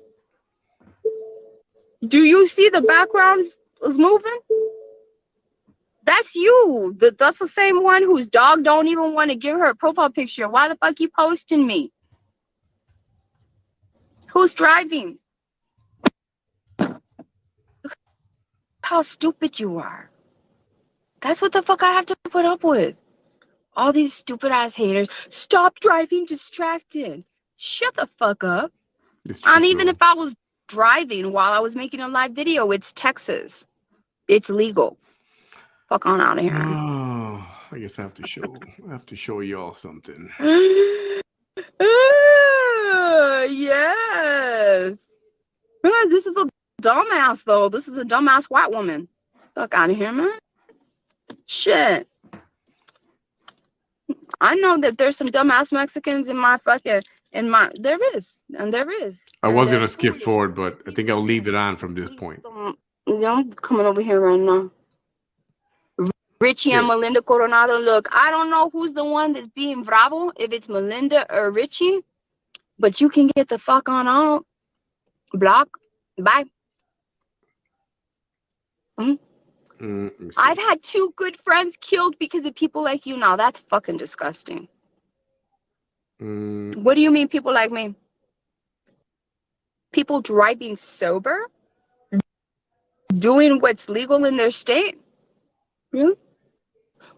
Do you see the background is moving? That's you. That's the same one whose dog don't even want to give her a profile picture. Why the fuck you posting me? Who's driving? Look how stupid you are. That's what the fuck I have to put up with. All these stupid ass haters. Stop driving distracted. Shut the fuck up. And even if I was driving while I was making a live video, it's Texas. It's legal. Fuck on out of here. Oh, I guess I have to show y'all something. Yes. This is a dumbass though. This is a dumbass white woman. Fuck out of here, man. Shit. I know that there's some dumbass Mexicans in my There is, and there is. I And was there gonna skip truly is. forward, but I think I'll leave it on from this point. I'm coming over here right now. Richie and Okay. Melinda Coronado. Look, I don't know who's the one that's being bravo, if it's Melinda or Richie, but you can get the fuck on out. Block. Bye. Let me see. I've had 2 good friends killed because of people like you now. That's fucking disgusting. What do you mean people like me? People driving sober? Doing what's legal in their state? Really?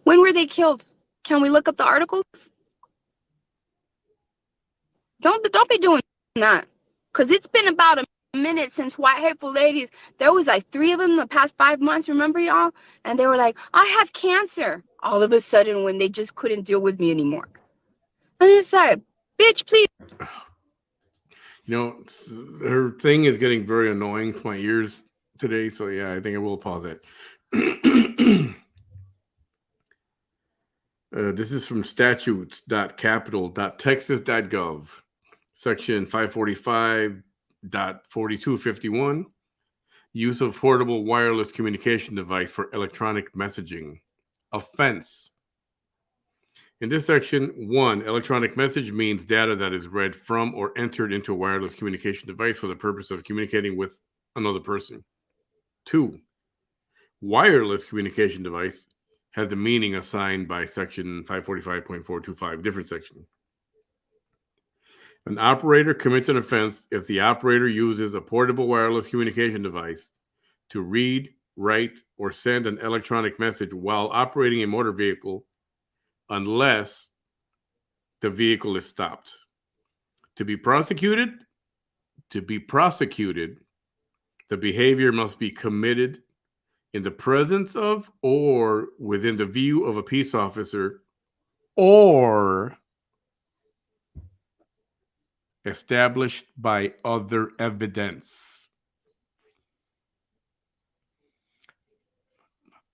When were they killed? Can we look up the articles? Don't be doing that. Because it's been about a minute since White Hateful Ladies. There was like 3 of them in the past 5 months, remember y'all? And they were like, I have cancer. All of a sudden when they just couldn't deal with me anymore. And it's like, bitch, please. You know, her thing is getting very annoying to my ears today. So yeah, I think I will pause it. This is from statutes.capital.texas.gov, section 545.4251, use of portable wireless communication device for electronic messaging. Offense. In this section, 1, electronic message means data that is read from or entered into a wireless communication device for the purpose of communicating with another person. 2, wireless communication device has the meaning assigned by section 545.425, different section. An operator commits an offense if the operator uses a portable wireless communication device to read, write, or send an electronic message while operating a motor vehicle unless the vehicle is stopped. To be prosecuted, the behavior must be committed in the presence of or within the view of a peace officer or established by other evidence.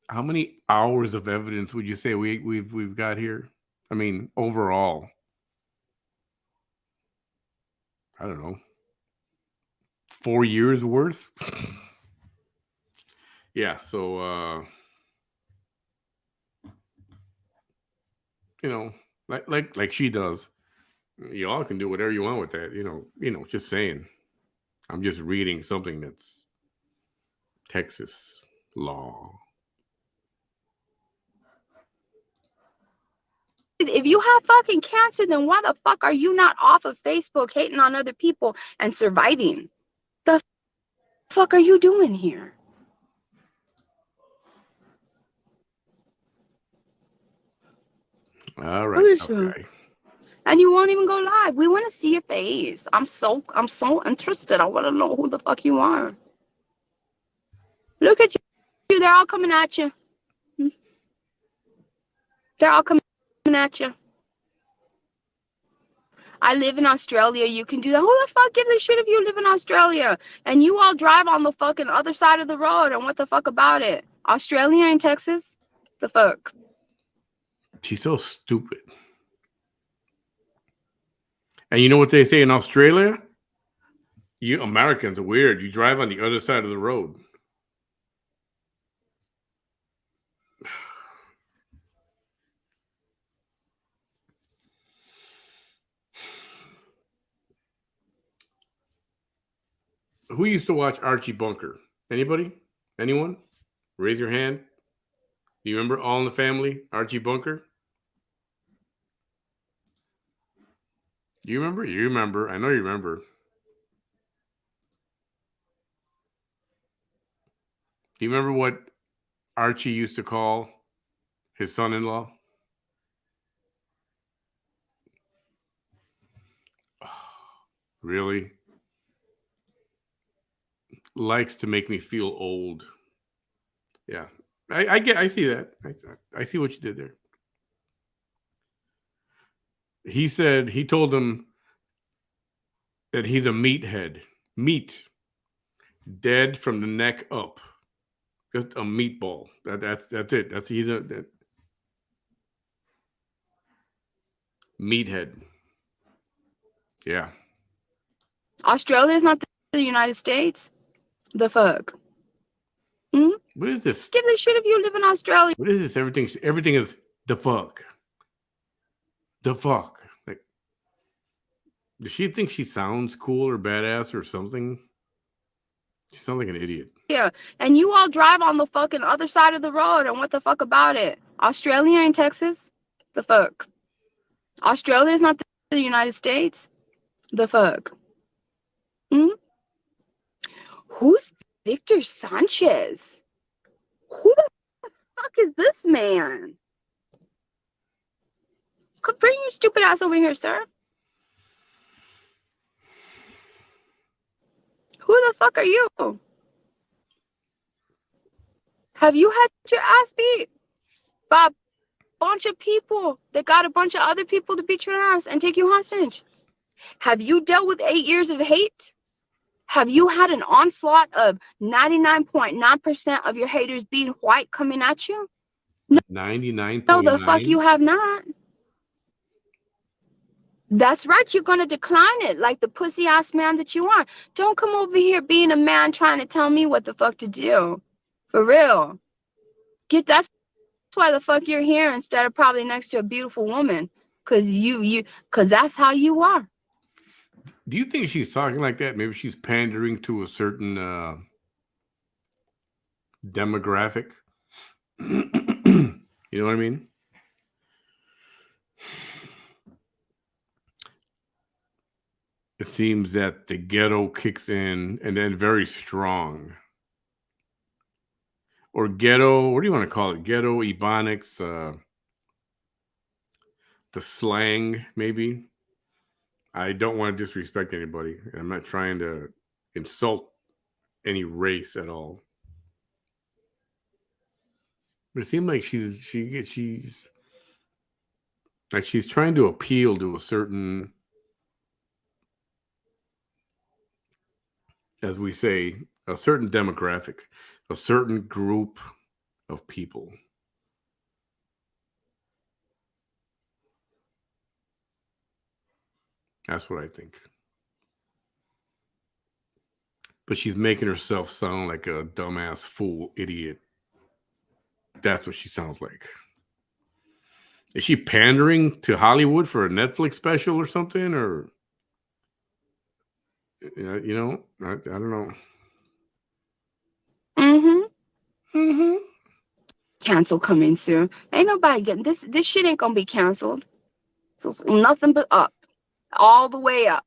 How many hours of evidence would you say we've got here? I mean, overall, I don't know, 4 years worth. Yeah, so you know, like she does. Y'all can do whatever you want with that. Just saying. I'm just reading something that's Texas law. If you have fucking cancer, then why the fuck are you not off of Facebook hating on other people and surviving? The fuck are you doing here? All right, okay. And you won't even go live. We want to see your face. I'm so interested. I want to know who the fuck you are. Look at you. They're all coming at you. They're all coming at you. I live in Australia. You can do that. Who the fuck gives a shit if you live in Australia? And you all drive on the fucking other side of the road. And what the fuck about it? Australia and Texas? The fuck? She's so stupid. And you know what they say in Australia? You Americans are weird. You drive on the other side of the road. Who used to watch Archie Bunker? Anybody? Anyone? Raise your hand. Do you remember All in the Family? Archie Bunker? You remember? You remember. I know you remember. Do you remember what Archie used to call his son-in-law? Really? Likes to make me feel old. Yeah. I see that. I see what you did there. He told him that he's a meathead. Meat. Dead from the neck up. Just a meatball. That's it. He's a meathead. Yeah. Australia is not the United States. The fuck? Hmm? What is this? Give a shit if you live in Australia. What is this? Everything is the fuck. The fuck. Like, does she think she sounds cool or badass or something? She sounds like an idiot. Yeah, and you all drive on the fucking other side of the road, and what the fuck about it? Australia ain't Texas. The fuck? Australia is not the United States. The fuck? Hmm? Who's Victor Sanchez? Who the fuck is this man? Come bring your stupid ass over here, sir. Who the fuck are you? Have you had your ass beat by a bunch of people that got a bunch of other people to beat your ass and take you hostage? Have you dealt with 8 years of hate? Have you had an onslaught of 99.9% of your haters being white coming at you? No, the fuck you 99.9. have not. That's right, you're gonna decline it like the pussy ass man that you are. Don't come over here being a man trying to tell me what the fuck to do. For real. That's why the fuck you're here instead of probably next to a beautiful woman. Cause that's how you are. Do you think she's talking like that? Maybe she's pandering to a certain demographic. You know what I mean? It seems that the ghetto kicks in and then very strong. Or ghetto, what do you want to call it? Ghetto, ebonics, the slang, maybe. I don't want to disrespect anybody. I'm not trying to insult any race at all. But it seems like she's like she's trying to appeal to a certain, as we say, a certain demographic, a certain group of people. That's what I think. But she's making herself sound like a dumbass fool idiot. That's what she sounds like. Is she pandering to Hollywood for a Netflix special or something? Or, I don't know. Mm-hmm. Cancel coming soon. Ain't nobody getting this shit ain't gonna be canceled. So it's nothing but up. All the way up.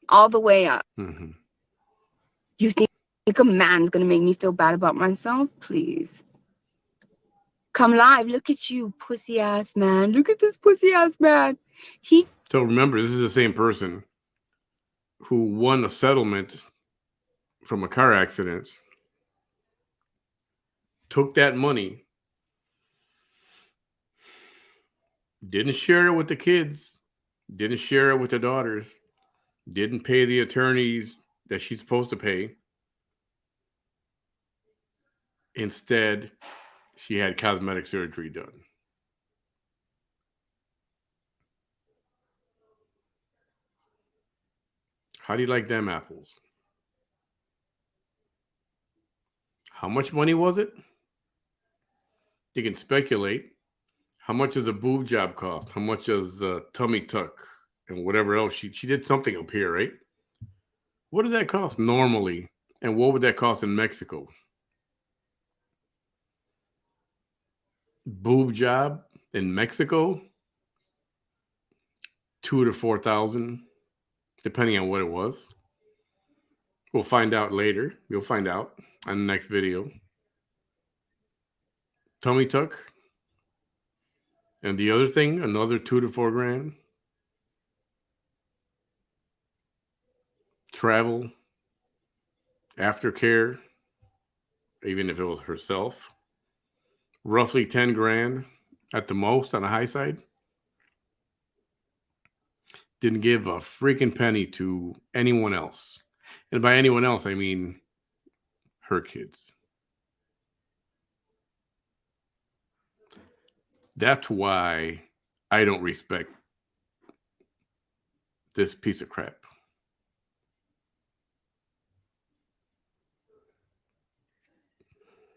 All the way up. Mm-hmm. You think a man's gonna make me feel bad about myself? Please. Come live. Look at you, pussy ass man. Look at this pussy ass man. So remember, this is the same person who won a settlement from a car accident, took that money, didn't share it with the kids, didn't share it with the daughters, didn't pay the attorneys that she's supposed to pay. Instead, she had cosmetic surgery done. How do you like them apples? How much money was it? You can speculate. How much does a boob job cost? How much does a tummy tuck and whatever else? She did something up here, right? What does that cost normally? And what would that cost in Mexico? Boob job in Mexico, 2,000 to 4,000, depending on what it was. We'll find out later. You'll find out on the next video. Tummy tuck. And the other thing, another 2 to 4 grand. Travel, aftercare, even if it was herself. Roughly 10 grand at the most on the high side. Didn't give a freaking penny to anyone else. And by anyone else, I mean her kids. That's why I don't respect this piece of crap.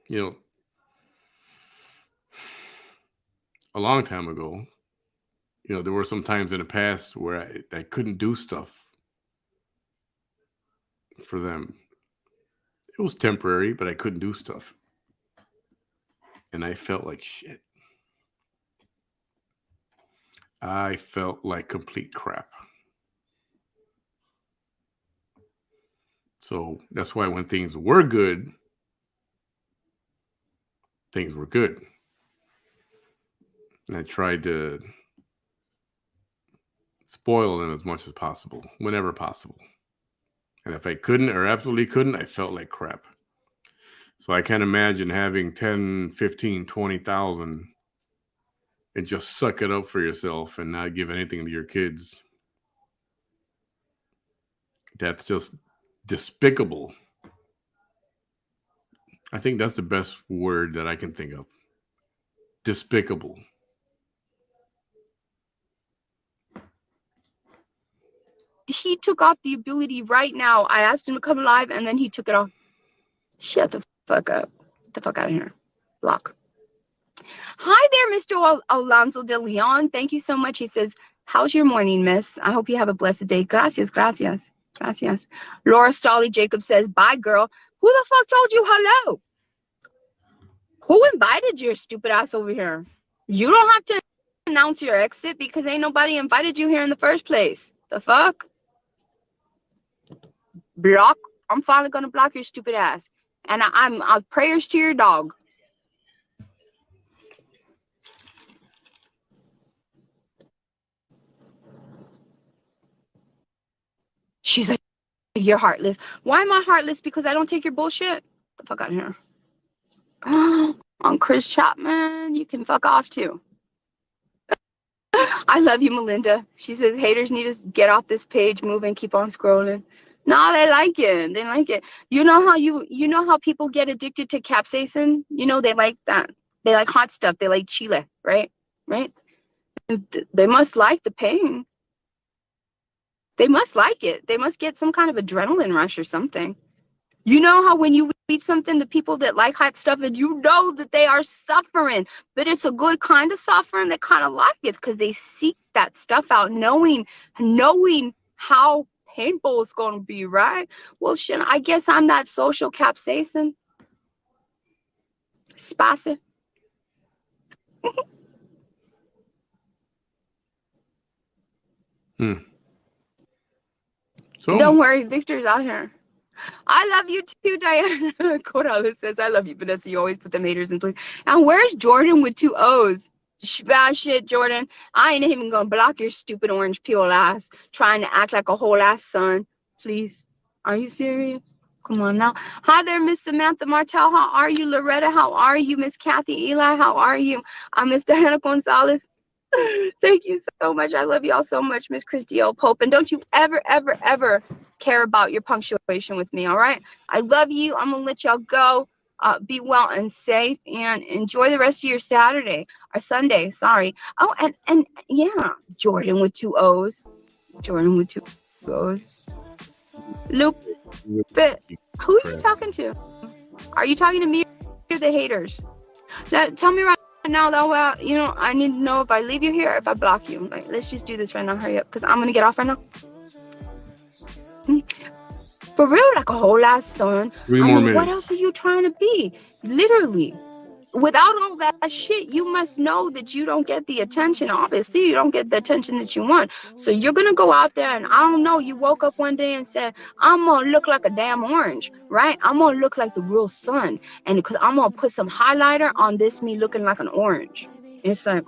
You know, a long time ago, you know, there were some times in the past where I couldn't do stuff for them. It was temporary, but I couldn't do stuff. And I felt like shit. I felt like complete crap. So that's why when things were good, things were good. And I tried to spoil them as much as possible, whenever possible. And if I couldn't or absolutely couldn't, I felt like crap. So I can't imagine having 10, 15, 20,000 and just suck it up for yourself and not give anything to your kids. That's just despicable. I think that's the best word that I can think of. Despicable. He took off the ability right now. I asked him to come live, and then he took it off. Shut the fuck up. Get the fuck out of here. Block. Hi there, Mr. Alonso de Leon. Thank you so much. He says, how's your morning, miss? I hope you have a blessed day. Gracias, gracias, gracias. Laura Stolly Jacob says, bye, girl. Who the fuck told you hello? Who invited your stupid ass over here? You don't have to announce your exit because ain't nobody invited you here in the first place. The fuck? Block. I'm finally gonna block your stupid ass. And I'm prayers to your dog. She's like, you're heartless. Why am I heartless? Because I don't take your bullshit. Get the fuck out of here. On Chris Chapman, you can fuck off too. I love you, Melinda. She says haters need to get off this page, move and keep on scrolling. No, they like it. They like it. You know how people get addicted to capsaicin? You know, they like that. They like hot stuff. They like chile, right? Right? They must like the pain. They must like it. They must get some kind of adrenaline rush or something. You know how when you eat something, the people that like hot stuff, and you know that they are suffering, but it's a good kind of suffering. They kind of like it because they seek that stuff out, knowing how painful it's going to be, right? Well, shit, I guess I'm that social capsaicin. Spicy. So don't worry, Victor's out here. I love you too, Diana. Corales says, I love you, Vanessa. You always put them haters in place. And where's Jordan with 2 O's? Bad shit, Jordan. I ain't even gonna block your stupid orange peel ass, trying to act like a whole ass son. Please. Are you serious? Come on now. Hi there, Miss Samantha Martel. How are you? Loretta, how are you? Miss Kathy Eli, how are you? I'm Miss Diana Gonzalez. Thank you so much. I love y'all so much, Miss Christy O. Pope. And don't you ever, ever, ever care about your punctuation with me, all right? I love you. I'm gonna let y'all go. Be well and safe, and enjoy the rest of your Saturday or Sunday. Sorry. Oh, and yeah, Jordan with 2 O's. Jordan with 2 O's. Loop. But who are you talking to? Are you talking to me or the haters? Now, tell me right now, though. You know, I need to know if I leave you here or if I block you. Like, let's just do this right now. Hurry up, because I'm gonna get off right now. For real, like a whole lot, son. 3 more minutes. What else are you trying to be? Literally. Without all that shit, you must know that you don't get the attention. Obviously, you don't get the attention that you want. So you're going to go out there and, I don't know, you woke up one day and said, I'm going to look like a damn orange, right? I'm going to look like the real sun. And because I'm going to put some highlighter on this me looking like an orange. It's like,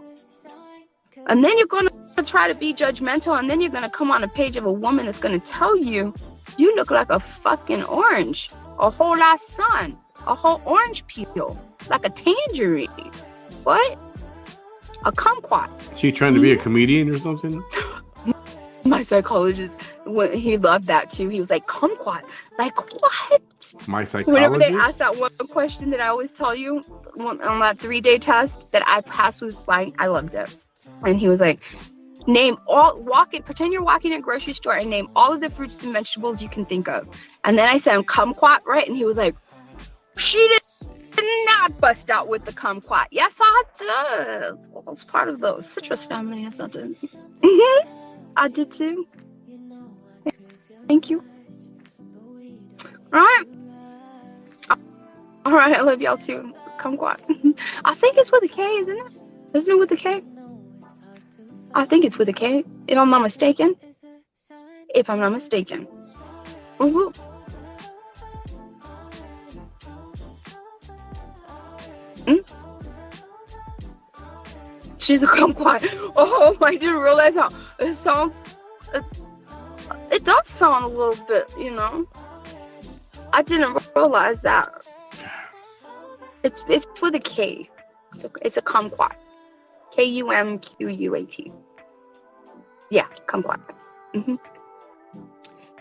and then you're going to try to be judgmental, and then you're going to come on a page of a woman that's going to tell you, you look like a fucking orange, a whole lot sun, a whole orange peel, like a tangerine. What? A kumquat. She trying to be a comedian or something? My psychologist, he loved that too. He was like, kumquat? Like what? My psychologist? Whenever they ask that one question that I always tell you on that 3-day test that I passed with flying, I loved it. And he was like, Pretend you're walking in a grocery store and name all of the fruits and vegetables you can think of. And then I said kumquat, right? And he was like, she did not bust out with the kumquat. Yes, I did. Well, it's part of the citrus family. Yes, I did. I did too. Thank you. All right. All right, I love y'all too. Kumquat. I think it's with a K, isn't it? Isn't it with a K? I think it's with a K, if I'm not mistaken. Ooh. She's a kumquat. Oh, I didn't realize how it sounds. It does sound a little bit, you know. I didn't realize that. It's with a K. It's a kumquat. Kumquat. Yeah, kumquat.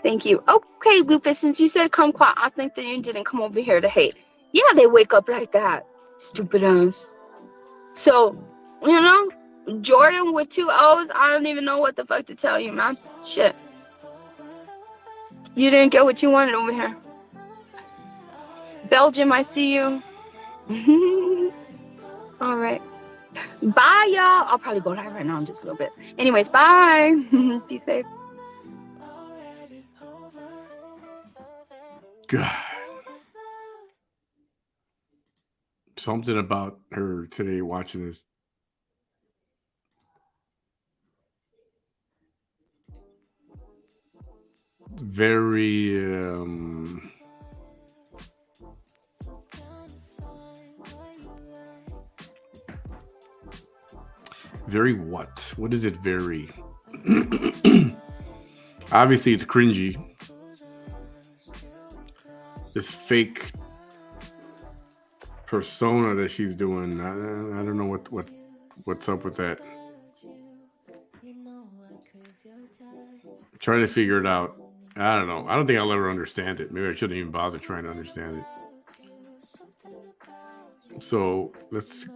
Thank you. Okay, Lupus, since you said kumquat, I think that you didn't come over here to hate. Yeah, they wake up like that. Stupid ass. So, you know, Jordan with 2 O's, I don't even know what the fuck to tell you, man. Shit. You didn't get what you wanted over here. Belgium, I see you. All right. Bye, y'all. I'll probably go live right now in just a little bit. Anyways, bye. Be safe. God. Something about her today watching this. Very very what? What is it very? Obviously it's cringy. This fake persona that she's doing. I don't know what's up with that. I'm trying to figure it out. I don't know. I don't think I'll ever understand it. Maybe I shouldn't even bother trying to understand it. So let's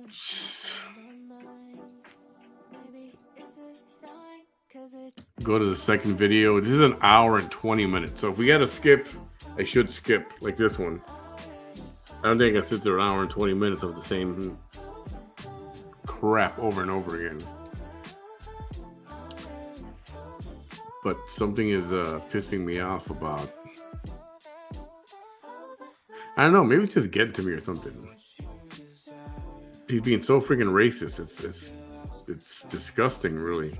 go to the second video. This is an hour and 20 minutes. So if we got to skip, I should skip like this one. I don't think I sit there an hour and 20 minutes of the same crap over and over again. But something is pissing me off about. I don't know. Maybe it's just getting to me or something. He's being so freaking racist. It's disgusting, really.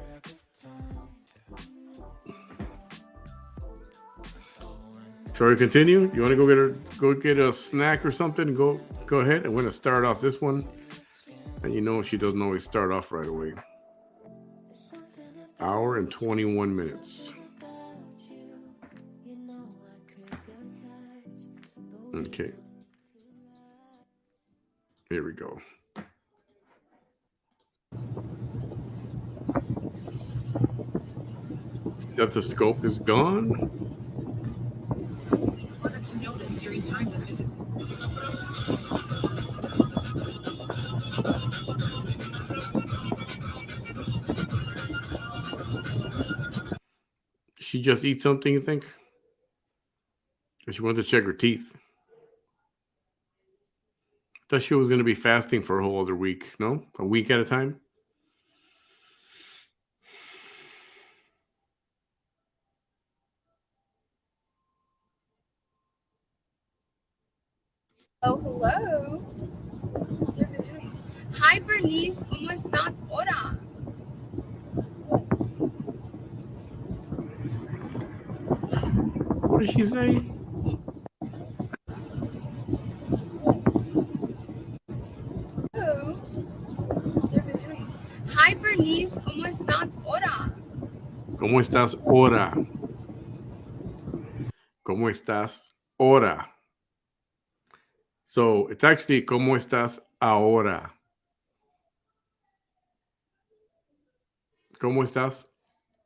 Shall we continue? You want to go get a snack or something? Go ahead. I'm going to start off this one, and you know she doesn't always start off right away. Hour and 21 minutes. Okay. Here we go. Stethoscope is gone. Order to notice during times of visit. She just eat something, you think? Or she wanted to check her teeth. I thought she was going to be fasting for a whole other week. No? A week at a time? Oh, hello. Hi, Bernice. ¿Cómo estás ahora? What did she say? Hello. Hi, Bernice. ¿Cómo estás ahora? ¿Cómo estás ahora? ¿Cómo estás ahora? So it's actually ¿Cómo estás ahora? ¿Cómo estás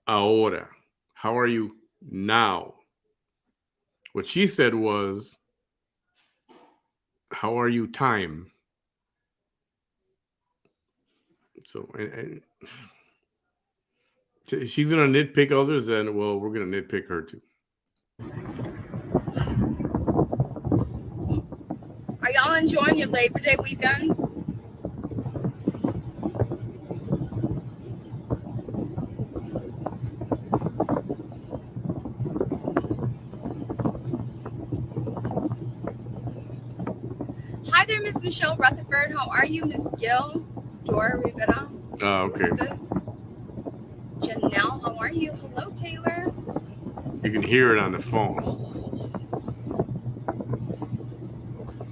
ahora? How are you now? What she said was, how are you time? So, and She's gonna nitpick others, and well, we're gonna nitpick her too. Are y'all enjoying your Labor Day weekend? Hi there, Miss Michelle Rutherford. How are you, Miss Gill? Dora Rivera. Oh, okay. Elizabeth. Janelle, how are you? Hello, Taylor. You can hear it on the phone.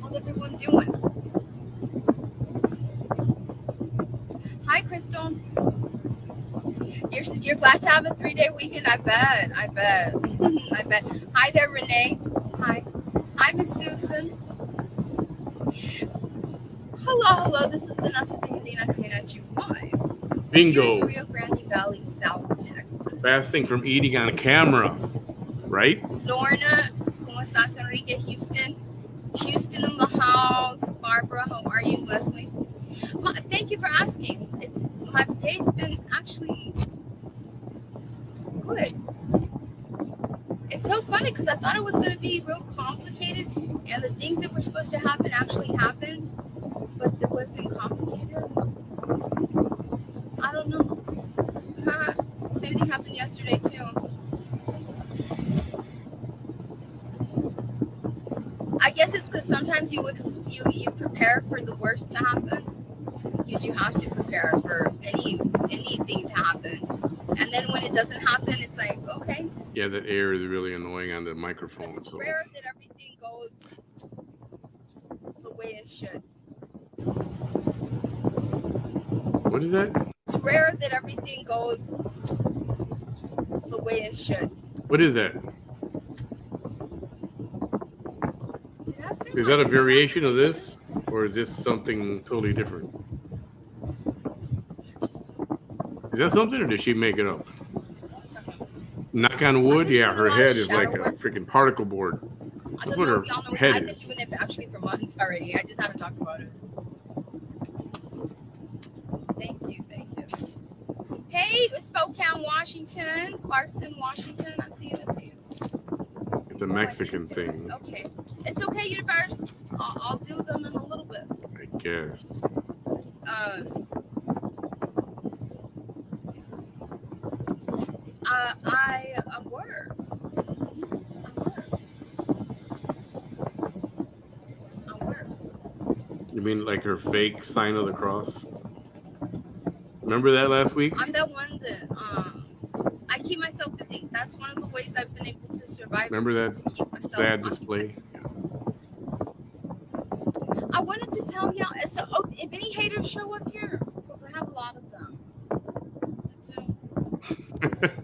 How's everyone doing? Hi, Crystal. You're glad to have a 3-day weekend. I bet. I bet. Hi there, Renee. Hi. Hi, Miss Susan. Hello. This is Vanessa Tejerina coming at you live. Bingo. Here in Rio Grande Valley, South Texas. Fasting from eating on camera, right? Lorna, ¿cómo estás, Enrique? Houston in the house. Barbara, how are you? Leslie, thank you for asking. My day's been actually good. It's so funny because I thought it was going to be real complicated, and the things that were supposed to happen actually happened, but it wasn't complicated. I don't know. Same thing happened yesterday too. I guess it's because sometimes you prepare for the worst to happen. You have to prepare for anything to happen, and then when it doesn't happen, it's like, okay. Yeah, that air is really annoying on the microphone. It's rare that everything goes the way it should. What is that? It's rare that everything goes the way it should. What is that? Did I say Is that a variation of this, or is this something totally different? Is that something, or did she make it up? Knock on wood? Yeah, her head is like a freaking particle board. That's what her head I've been is. doing it actually for months already. I just haven't talked about it. Thank you. Hey, Spokane, Washington. Clarkson, Washington. I see you. It's a Mexican thing. Okay. It's okay, Universe. I'll do them in a little bit. I guess. I work. You mean like her fake sign of the cross? Remember that last week? I'm that one that I keep myself busy. That's one of the ways I've been able to survive. Remember that sad display? Yeah. I wanted to tell y'all. So, if any haters show up here, because I have a lot of them.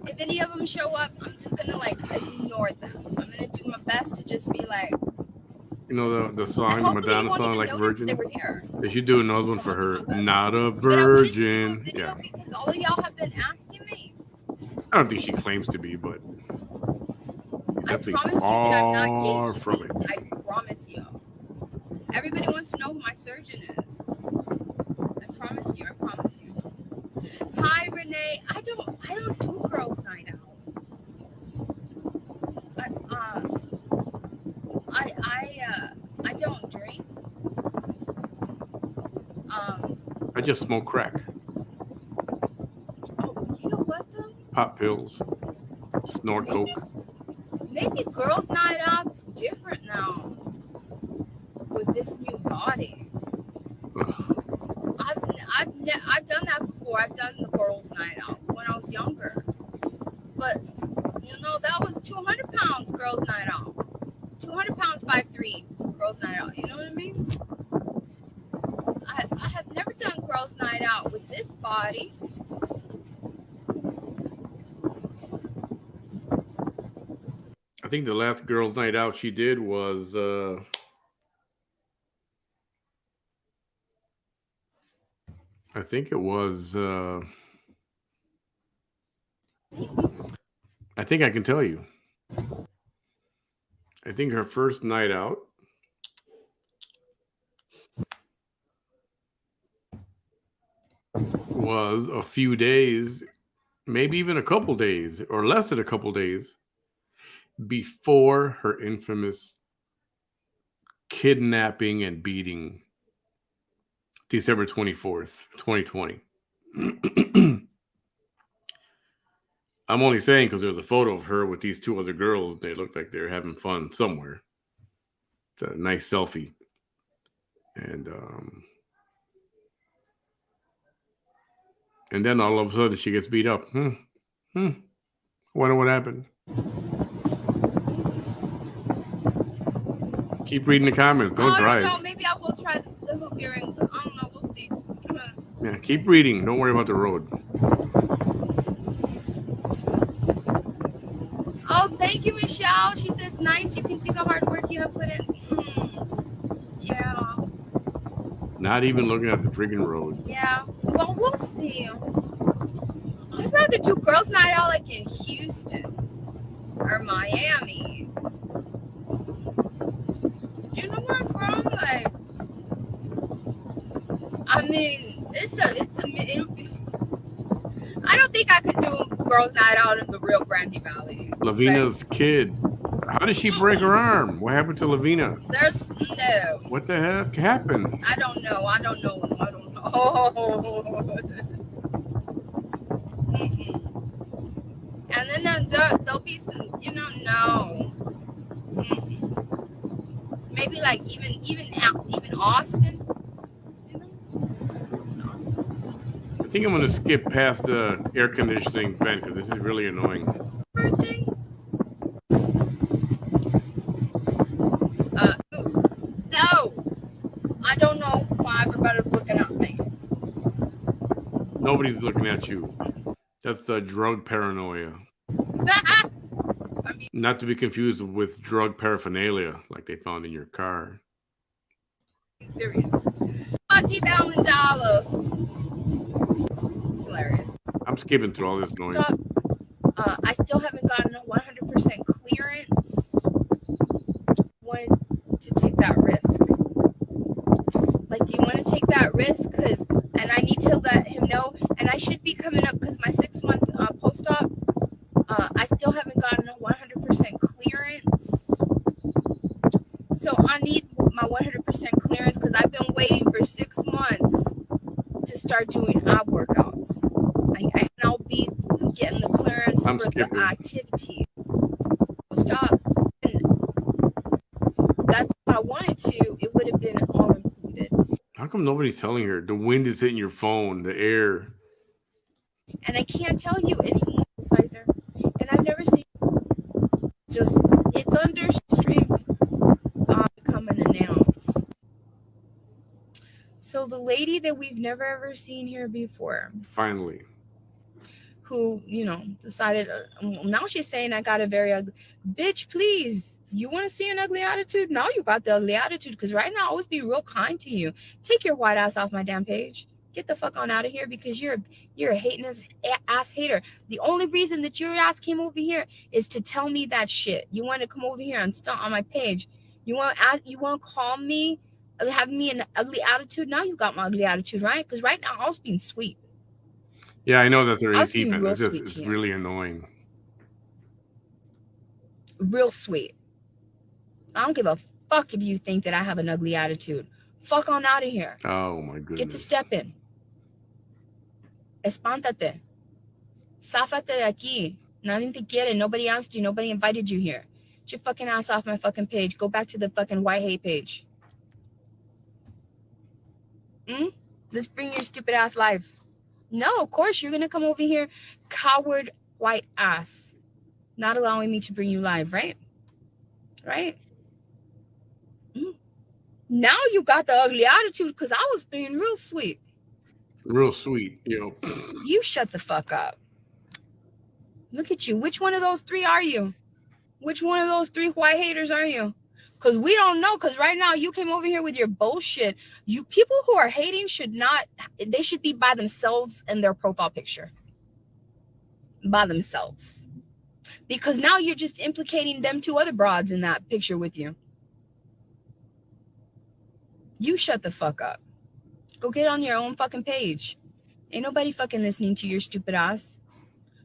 If any of them show up, I'm just gonna ignore them. I'm gonna do my best to just be like. You know the song, the Madonna song, like Virgin? They were here. They should do another one for her. Not a virgin. Yeah. Because all of y'all have been asking me. I don't think she claims to be, but I promise you that I'm not gay. From it. I promise you. Everybody wants to know who my surgeon is. I promise you. Hi, Renee. I don't do girls' night out. I don't drink. I just smoke crack. Oh, you know what though? Pop pills. Snort coke. Maybe girls' night out's different now with this new body. I've done that before. I've done the girls' night out when I was younger, but that was 200 pounds girls' night out. 200 pounds, 5'3", girls' night out. You know what I mean? I have never done girls' night out with this body. I think the last girls' night out she did was I think it was I think I can tell you. I think her first night out was a few days maybe even a couple days or less than a couple days before her infamous kidnapping and beating, December 24th, 2020. I'm only saying because there's a photo of her with these two other girls. They look like they're having fun somewhere. It's a nice selfie. And then all of a sudden she gets beat up. Wonder what happened. Keep reading the comments. Don't drive. I don't know. Maybe I will try the hoop earrings. I don't know. We'll see. Yeah, keep reading. Don't worry about the road. Oh, thank you, Michelle. She says, nice. You can see the hard work you have put in. Yeah. Not even looking at the freaking road. Yeah. Well, we'll see. I'd rather do girls' night out like in Houston or Miami. Do you know where I'm from? Like, I mean, I don't think I could do girls' night out in the real Grande Valley. Lavina's kid. How did she break her arm? What happened to Lavina? There's no. What the heck happened? I don't know. And then there'll be some, no. Maybe like even Austin. I think I'm going to skip past the air conditioning vent because this is really annoying. Birthday? No. I don't know why everybody's looking at me. Nobody's looking at you. That's the drug paranoia. Not to be confused with drug paraphernalia like they found in your car. Serious. $20,000. It's hilarious. I'm skipping through all this noise. I still haven't gotten a 100% clearance. Wanted to take that risk. Like, do you want to take that risk? And I need to let him know. And I should be coming up because my 6-month post-op, I still haven't gotten a 100% clearance. So I need my 100% clearance because I've been waiting for 6 months to start doing ab workouts. And I'll be getting the clearance for the activity. Post-op. And that's what I wanted to. It would have been all included. How come nobody's telling her? The wind is hitting your phone, the air. And I can't tell you anymore, Sizer. And I've never seen it's under streamed come and announce. So the lady that we've never ever seen here before. Finally. Who, decided, now she's saying I got a very ugly, bitch, please. You want to see an ugly attitude? Now you got the ugly attitude because right now I always be real kind to you. Take your white ass off my damn page. Get the fuck on out of here because you're a hating ass hater. The only reason that your ass came over here is to tell me that shit. You want to come over here and stunt on my page. You want to call me, have me an ugly attitude? Now you got my ugly attitude, right? Because right now I was being sweet. Yeah, I know that there is even. It's really annoying. Real sweet. I don't give a fuck if you think that I have an ugly attitude. Fuck on out of here. Oh my goodness. Get to stepping. Espántate. Záfate de aquí. Nothing to get it. Nobody asked you. Nobody invited you here. Get your fucking ass off my fucking page. Go back to the fucking white hate page. Let's bring your stupid ass live. No, of course you're gonna come over here, coward white ass, not allowing me to bring you live, right? Right? Now you got the ugly attitude because I was being real sweet. Real sweet, You shut the fuck up. Look at you. Which one of those three are you? Which one of those three white haters are you? Because we don't know. Because right now you came over here with your bullshit. You people who are hating should be by themselves in their profile picture. By themselves. Because now you're just implicating them two other broads in that picture with you. You shut the fuck up. Go get on your own fucking page. Ain't nobody fucking listening to your stupid ass.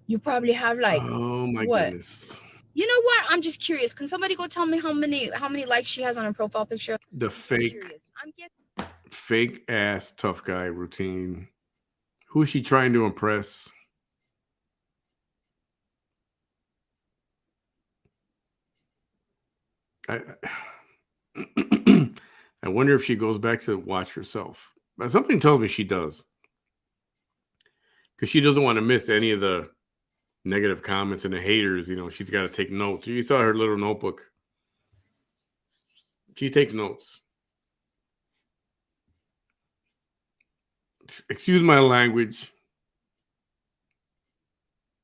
You probably have like, oh my what? goodness. You know what? I'm just curious. Can somebody go tell me how many likes she has on her profile picture? The fake ass tough guy routine. Who's she trying to impress? I I wonder if she goes back to watch herself. But something tells me she does. Because she doesn't want to miss any of the negative comments and the haters. You know, she's got to take notes. You saw her little notebook. She takes notes. Excuse my language.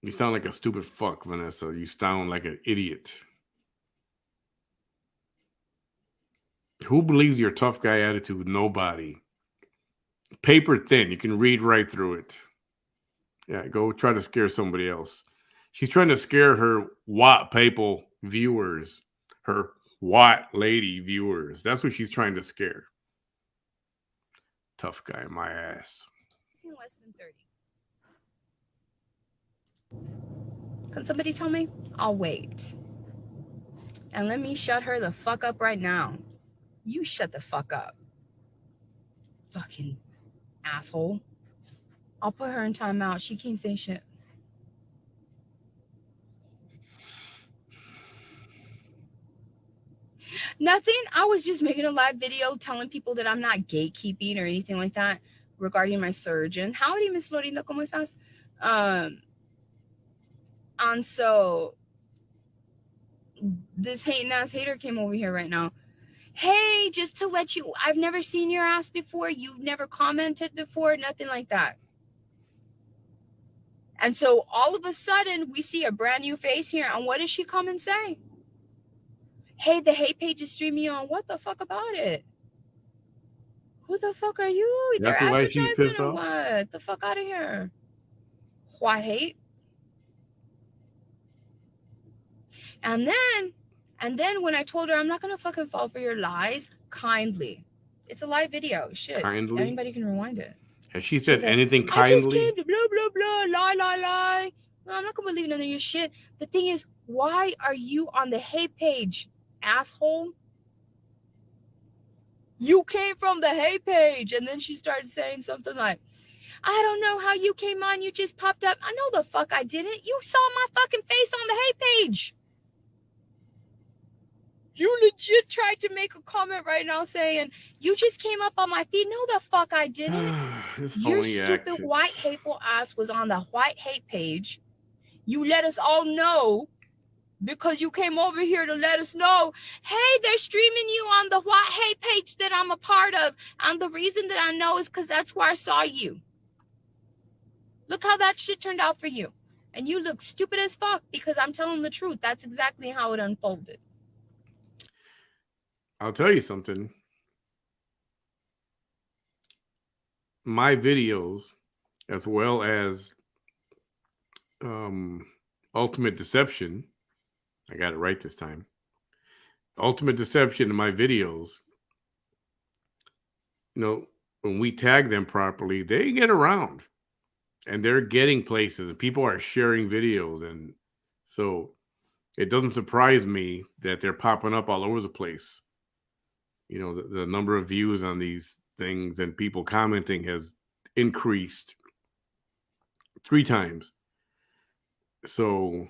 You sound like a stupid fuck, Vanessa. You sound like an idiot. Who believes your tough guy attitude? Nobody. Paper thin. You can read right through it. Yeah, go try to scare somebody else. She's trying to scare her Watt people viewers. Her Watt lady viewers. That's what she's trying to scare. Tough guy, my ass. Less than 30. Can somebody tell me? I'll wait. And let me shut her the fuck up right now. You shut the fuck up. Fucking asshole. I'll put her in timeout. She can't say shit. Nothing. I was just making a live video telling people that I'm not gatekeeping or anything like that regarding my surgeon. Howdy, Miss Florinda, ¿cómo estás? And so this hating ass hater came over here right now. Hey, just to let you, I've never seen your ass before. You've never commented before, nothing like that. And so all of a sudden we see a brand new face here. And what does she come and say? Hey, the hate page is streaming you on. What the fuck about it? Who the fuck are you? That's why she's pissed off. What? The fuck out of here. What hate? And then when I told her I'm not gonna fucking fall for your lies, kindly. It's a live video. Shit. Kindly? Anybody can rewind it. Has she said anything kindly? I just came to blah blah blah, lie. No, I'm not gonna believe none of your shit. The thing is, why are you on the hate page, asshole? You came from the hate page. And then she started saying something like, I don't know how you came on. You just popped up. I know the fuck I didn't. You saw my fucking face on the hate page. You legit tried to make a comment right now saying, you just came up on my feed. No, the fuck I didn't. Your stupid white hateful ass was on the white hate page. You let us all know because you came over here to let us know, hey, they're streaming you on the white hate page that I'm a part of. And the reason that I know is because that's where I saw you. Look how that shit turned out for you. And you look stupid as fuck because I'm telling the truth. That's exactly how it unfolded. I'll tell you something. My videos, as well as Ultimate Deception, I got it right this time. Ultimate Deception in my videos, you know, when we tag them properly, they get around and they're getting places and people are sharing videos. And so it doesn't surprise me that they're popping up all over the place. You know, the number of views on these things and people commenting has increased 3 times. So,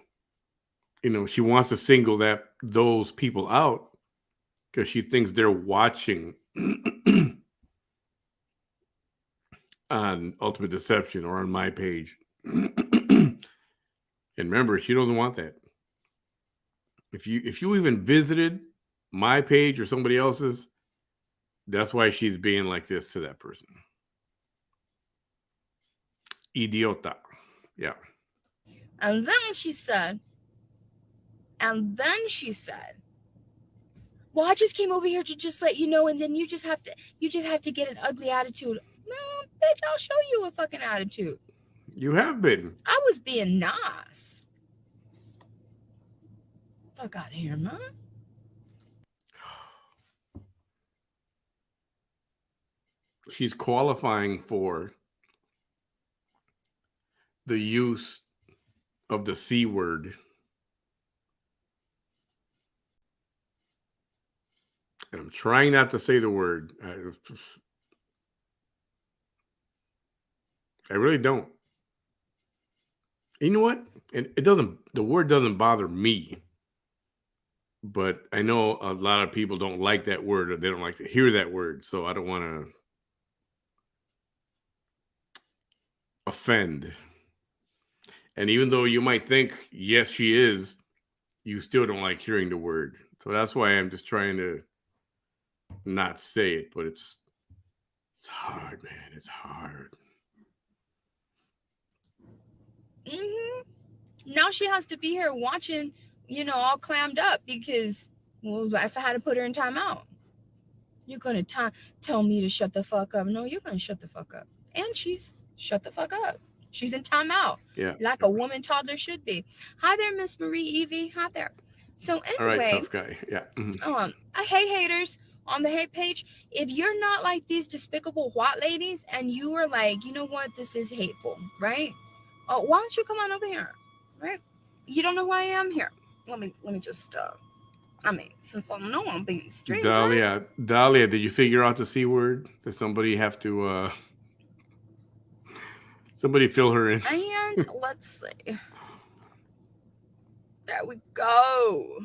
you know, she wants to single those people out because she thinks they're watching on Ultimate Deception or on my page. And remember, she doesn't want that. If you even visited my page or somebody else's, that's why she's being like this to that person. Idiota. Yeah. And then she said, well, I just came over here to just let you know, and then you just have to get an ugly attitude. No, bitch, I'll show you a fucking attitude. You have been. I was being nice. Fuck out of here, man. She's qualifying for the use of the C word. And I'm trying not to say the word. I really don't. You know what? And the word doesn't bother me. But I know a lot of people don't like that word, or they don't like to hear that word. So I don't want to offend. And even though you might think, yes, she is, you still don't like hearing the word. So that's why I'm just trying to not say it. But it's hard, man. It's hard. Now she has to be here watching, all clammed up because, well, if I had to put her in timeout, you're going to tell me to shut the fuck up. No, you're going to shut the fuck up. And she's shut the fuck up. She's in timeout. Yeah. Like a woman toddler should be. Hi there, Miss Marie Evie. Hi there. So anyway. All right, tough guy. Yeah. Hey, haters on the hate page. If you're not like these despicable white ladies and you are like, you know what, this is hateful, right? Why don't you come on over here, right? You don't know who I am? Here. Let me just, since I know I'm being streamed, Dahlia, right? Dahlia, did you figure out the C word? Does somebody have to, somebody fill her in? And let's see. There we go.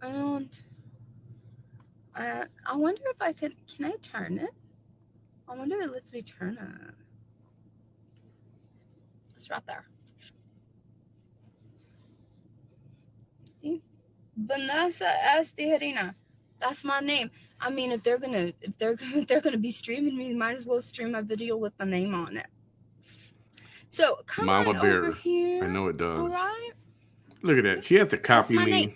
And I wonder if I can I turn it? I wonder if it lets me turn it. It's right there. See? Vanessa S. Tijerina. That's my name. I mean, if they're gonna be streaming me, might as well stream a video with my name on it. So come Mama on Bear. over here. I know it does. All right. Look at that. She has to copy me. Name.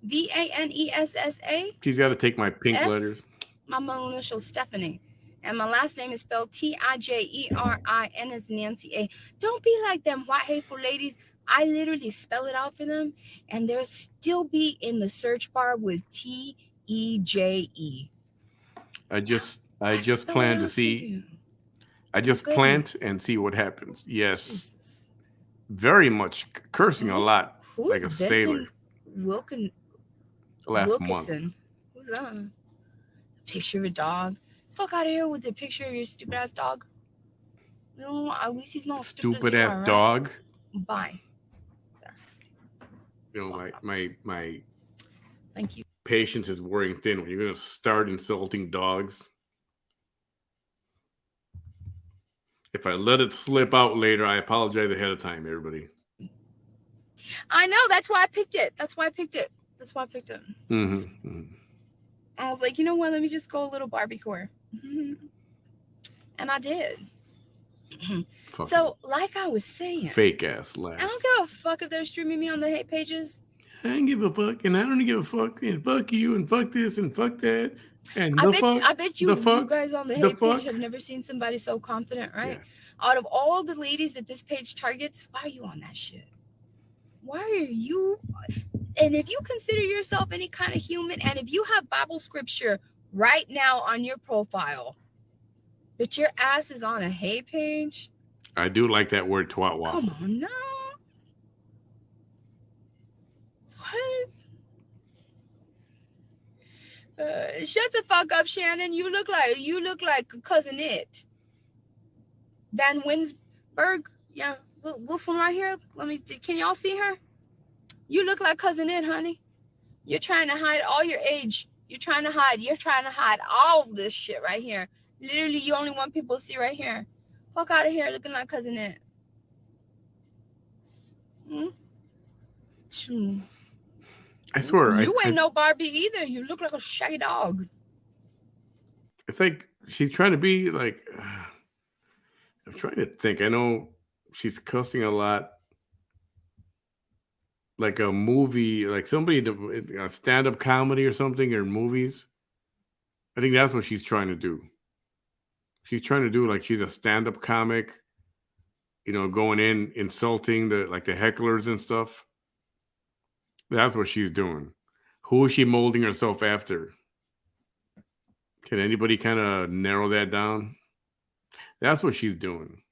VANESSA. She's got to take my pink letters. My middle initial Stephanie. And my last name is spelled TIJERIN as Nancy A. Don't be like them white hateful ladies. I literally spell it out for them, and they'll still be in the search bar with TEJE. I just plan to see. I just plant and see what happens. Yes. Jesus. Very much cursing a lot. Who's like a sailor. Last month. Who's that? Picture of a dog. Fuck out of here with the picture of your stupid ass dog. No, at least he's not stupid ass right? Dog. Bye. There. You know, my thank you. Patience is wearing thin. When you're gonna start insulting dogs. If I let it slip out later, I apologize ahead of time, everybody. I know. That's why I picked it. Mm-hmm. I was like, you know what? Let me just go a little Barbie-core. And I did. So, like I was saying. Fake ass laugh. I don't give a fuck if they're streaming me on the hate pages. I don't give a fuck. And I don't give a fuck. And fuck you. And fuck this. And fuck that. And I bet you guys on the hate page have never seen somebody so confident, right? Yeah. Out of all the ladies that this page targets, why are you on that shit? Why are you? And if you consider yourself any kind of human, and if you have Bible scripture right now on your profile, but your ass is on a hate page. I do like that word twat waffle. Come on now. What? Shut the fuck up, Shannon. You look like cousin It. Van Winsberg. Yeah, Wolfman right here. Can y'all see her? You look like cousin It, honey. You're trying to hide all your age. You're trying to hide all of this shit right here. Literally, you only want people to see right here. Fuck out of here looking like cousin It. I swear. You ain't no Barbie either. You look like a shaggy dog. It's like she's trying to be like... I'm trying to think. I know she's cussing a lot. Like a movie, like somebody, a stand-up comedy or something, or movies. I think that's what she's trying to do. She's trying to do like she's a stand-up comic, going in, insulting the hecklers and stuff. That's what she's doing. Who is she molding herself after? Can anybody kind of narrow that down? That's what she's doing.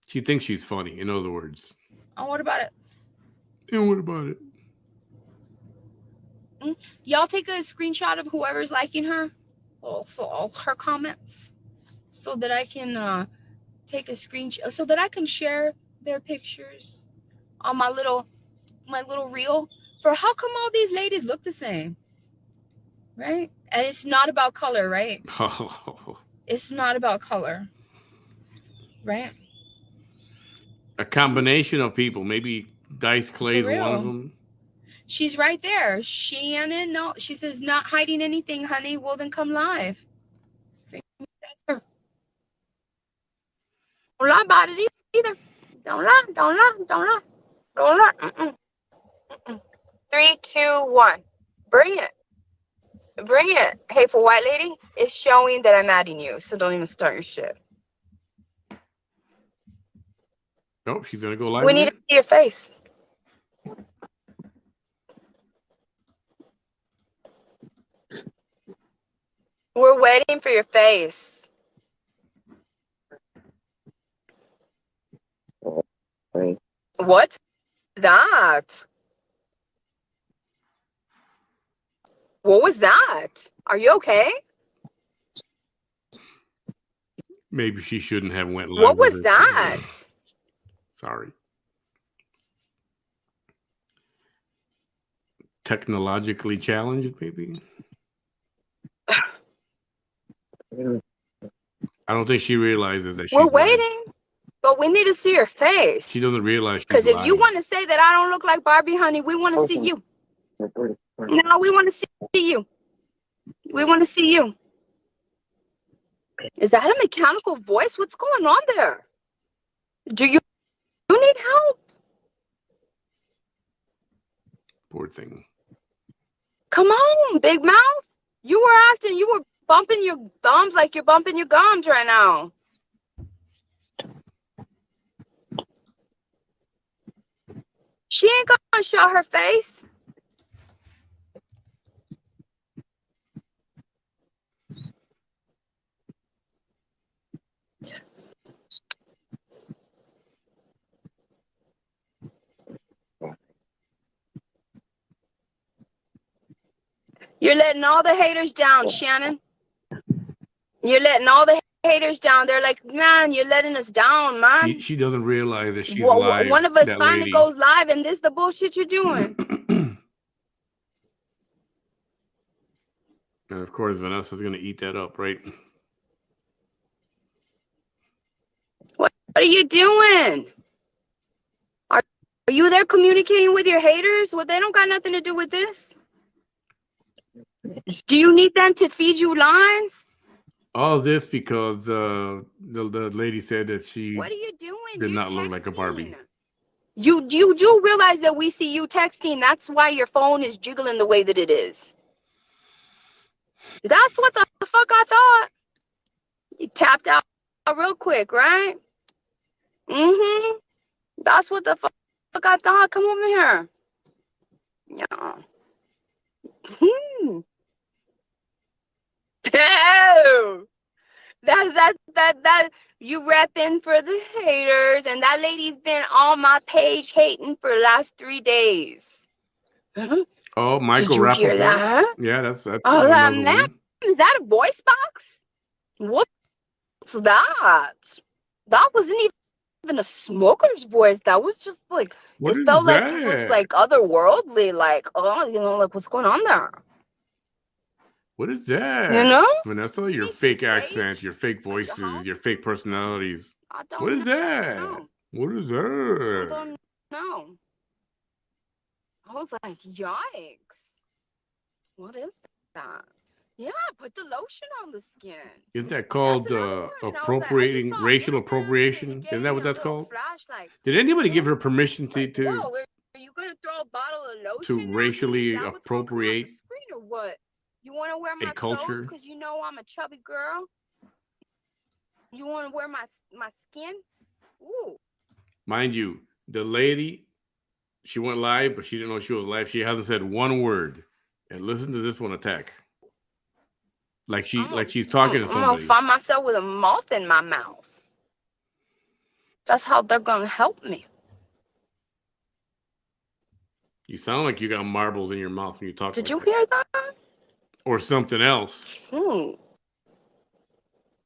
She thinks she's funny, in other words. Oh, what about it? And what about it? Y'all take a screenshot of whoever's liking her, also all her comments, so that I can take a screenshot, so that I can share their pictures on my little reel. For how come all these ladies look the same, right? And it's not about color, right? It's not about color, right? A combination of people. Maybe Dice Clay's For one of real. them. She's right there. Shannon, no, she says not hiding anything, honey. Well, then come live. That's her. Don't lie about it either. Don't lie. Don't lie. Don't lie. Don't lie. 3, 2, 1. Bring it. Bring it. Hateful white lady, it's showing that I'm adding you, so don't even start your shit. Oh, she's gonna go live. We need to see your face. We're waiting for your face. What's that? What was that? Are you okay? Maybe she shouldn't have went live. What was with it. that? Sorry. Technologically challenged, maybe. I don't think she realizes that she's We're live. waiting, but we need to see your face. She doesn't realize she's Because if you live. want to say that I don't look like Barbie, honey, we want to see you. No, we want to see you. We want to see you. Is that a mechanical voice? What's going on there? Do you need help? Poor thing. Come on, big mouth. You were bumping your thumbs like you're bumping your gums right now. She ain't gonna show her face. You're letting all the haters down, Shannon. You're letting all the haters down. They're like, man, you're letting us down, man. She doesn't realize that she's live. One of us that finally lady. goes live, and this is the bullshit you're doing. And of course, Vanessa's gonna eat that up, right? What are you doing? Are you there communicating with your haters? Well, they don't got nothing to do with this. Do you need them to feed you lines? All this because the lady said that she What are you doing? did You're not look like a Barbie. You do realize that we see you texting. That's why your phone is jiggling the way that it is. That's what the fuck I thought. You tapped out real quick, right? Mm-hmm. That's what the fuck I thought. Come over here. Yeah. Oh. That you repping for the haters, and that lady's been on my page hating for the last 3 days. Oh, Michael Did you hear Rappaport. that? Yeah, that's Oh, that another man, one. is that a voice box? What's that? That wasn't even a smoker's voice. That was just like, What it is felt that? like it was like otherworldly, like, oh, like what's going on there? What is that? You know? Vanessa, your Anything fake sage? accent, your fake voices, your fake personalities. I don't What is that? know. What is I that? don't know. I was like, yikes. What is that? Yeah, put the lotion on the skin. Isn't that called That's another one. And I was like, I appropriating, just saw racial Instagram, and it appropriation? gave Isn't that me what a that's little called? flash, like, Did anybody what? give her permission Like, to whoa, are you gonna throw a bottle of lotion to at me? racially Is that what's gonna come off the appropriate screen or what? You want to wear my culture? clothes because you know I'm a chubby girl? You want to wear my skin? Ooh. Mind you, the lady, she went live, but she didn't know she was live. She hasn't said one word. And listen to this one attack. Like she's talking to I'm somebody. gonna find myself with a moth in my mouth. That's how they're gonna help me. You sound like you got marbles in your mouth when you talk. Did like you that. hear that? Or something else.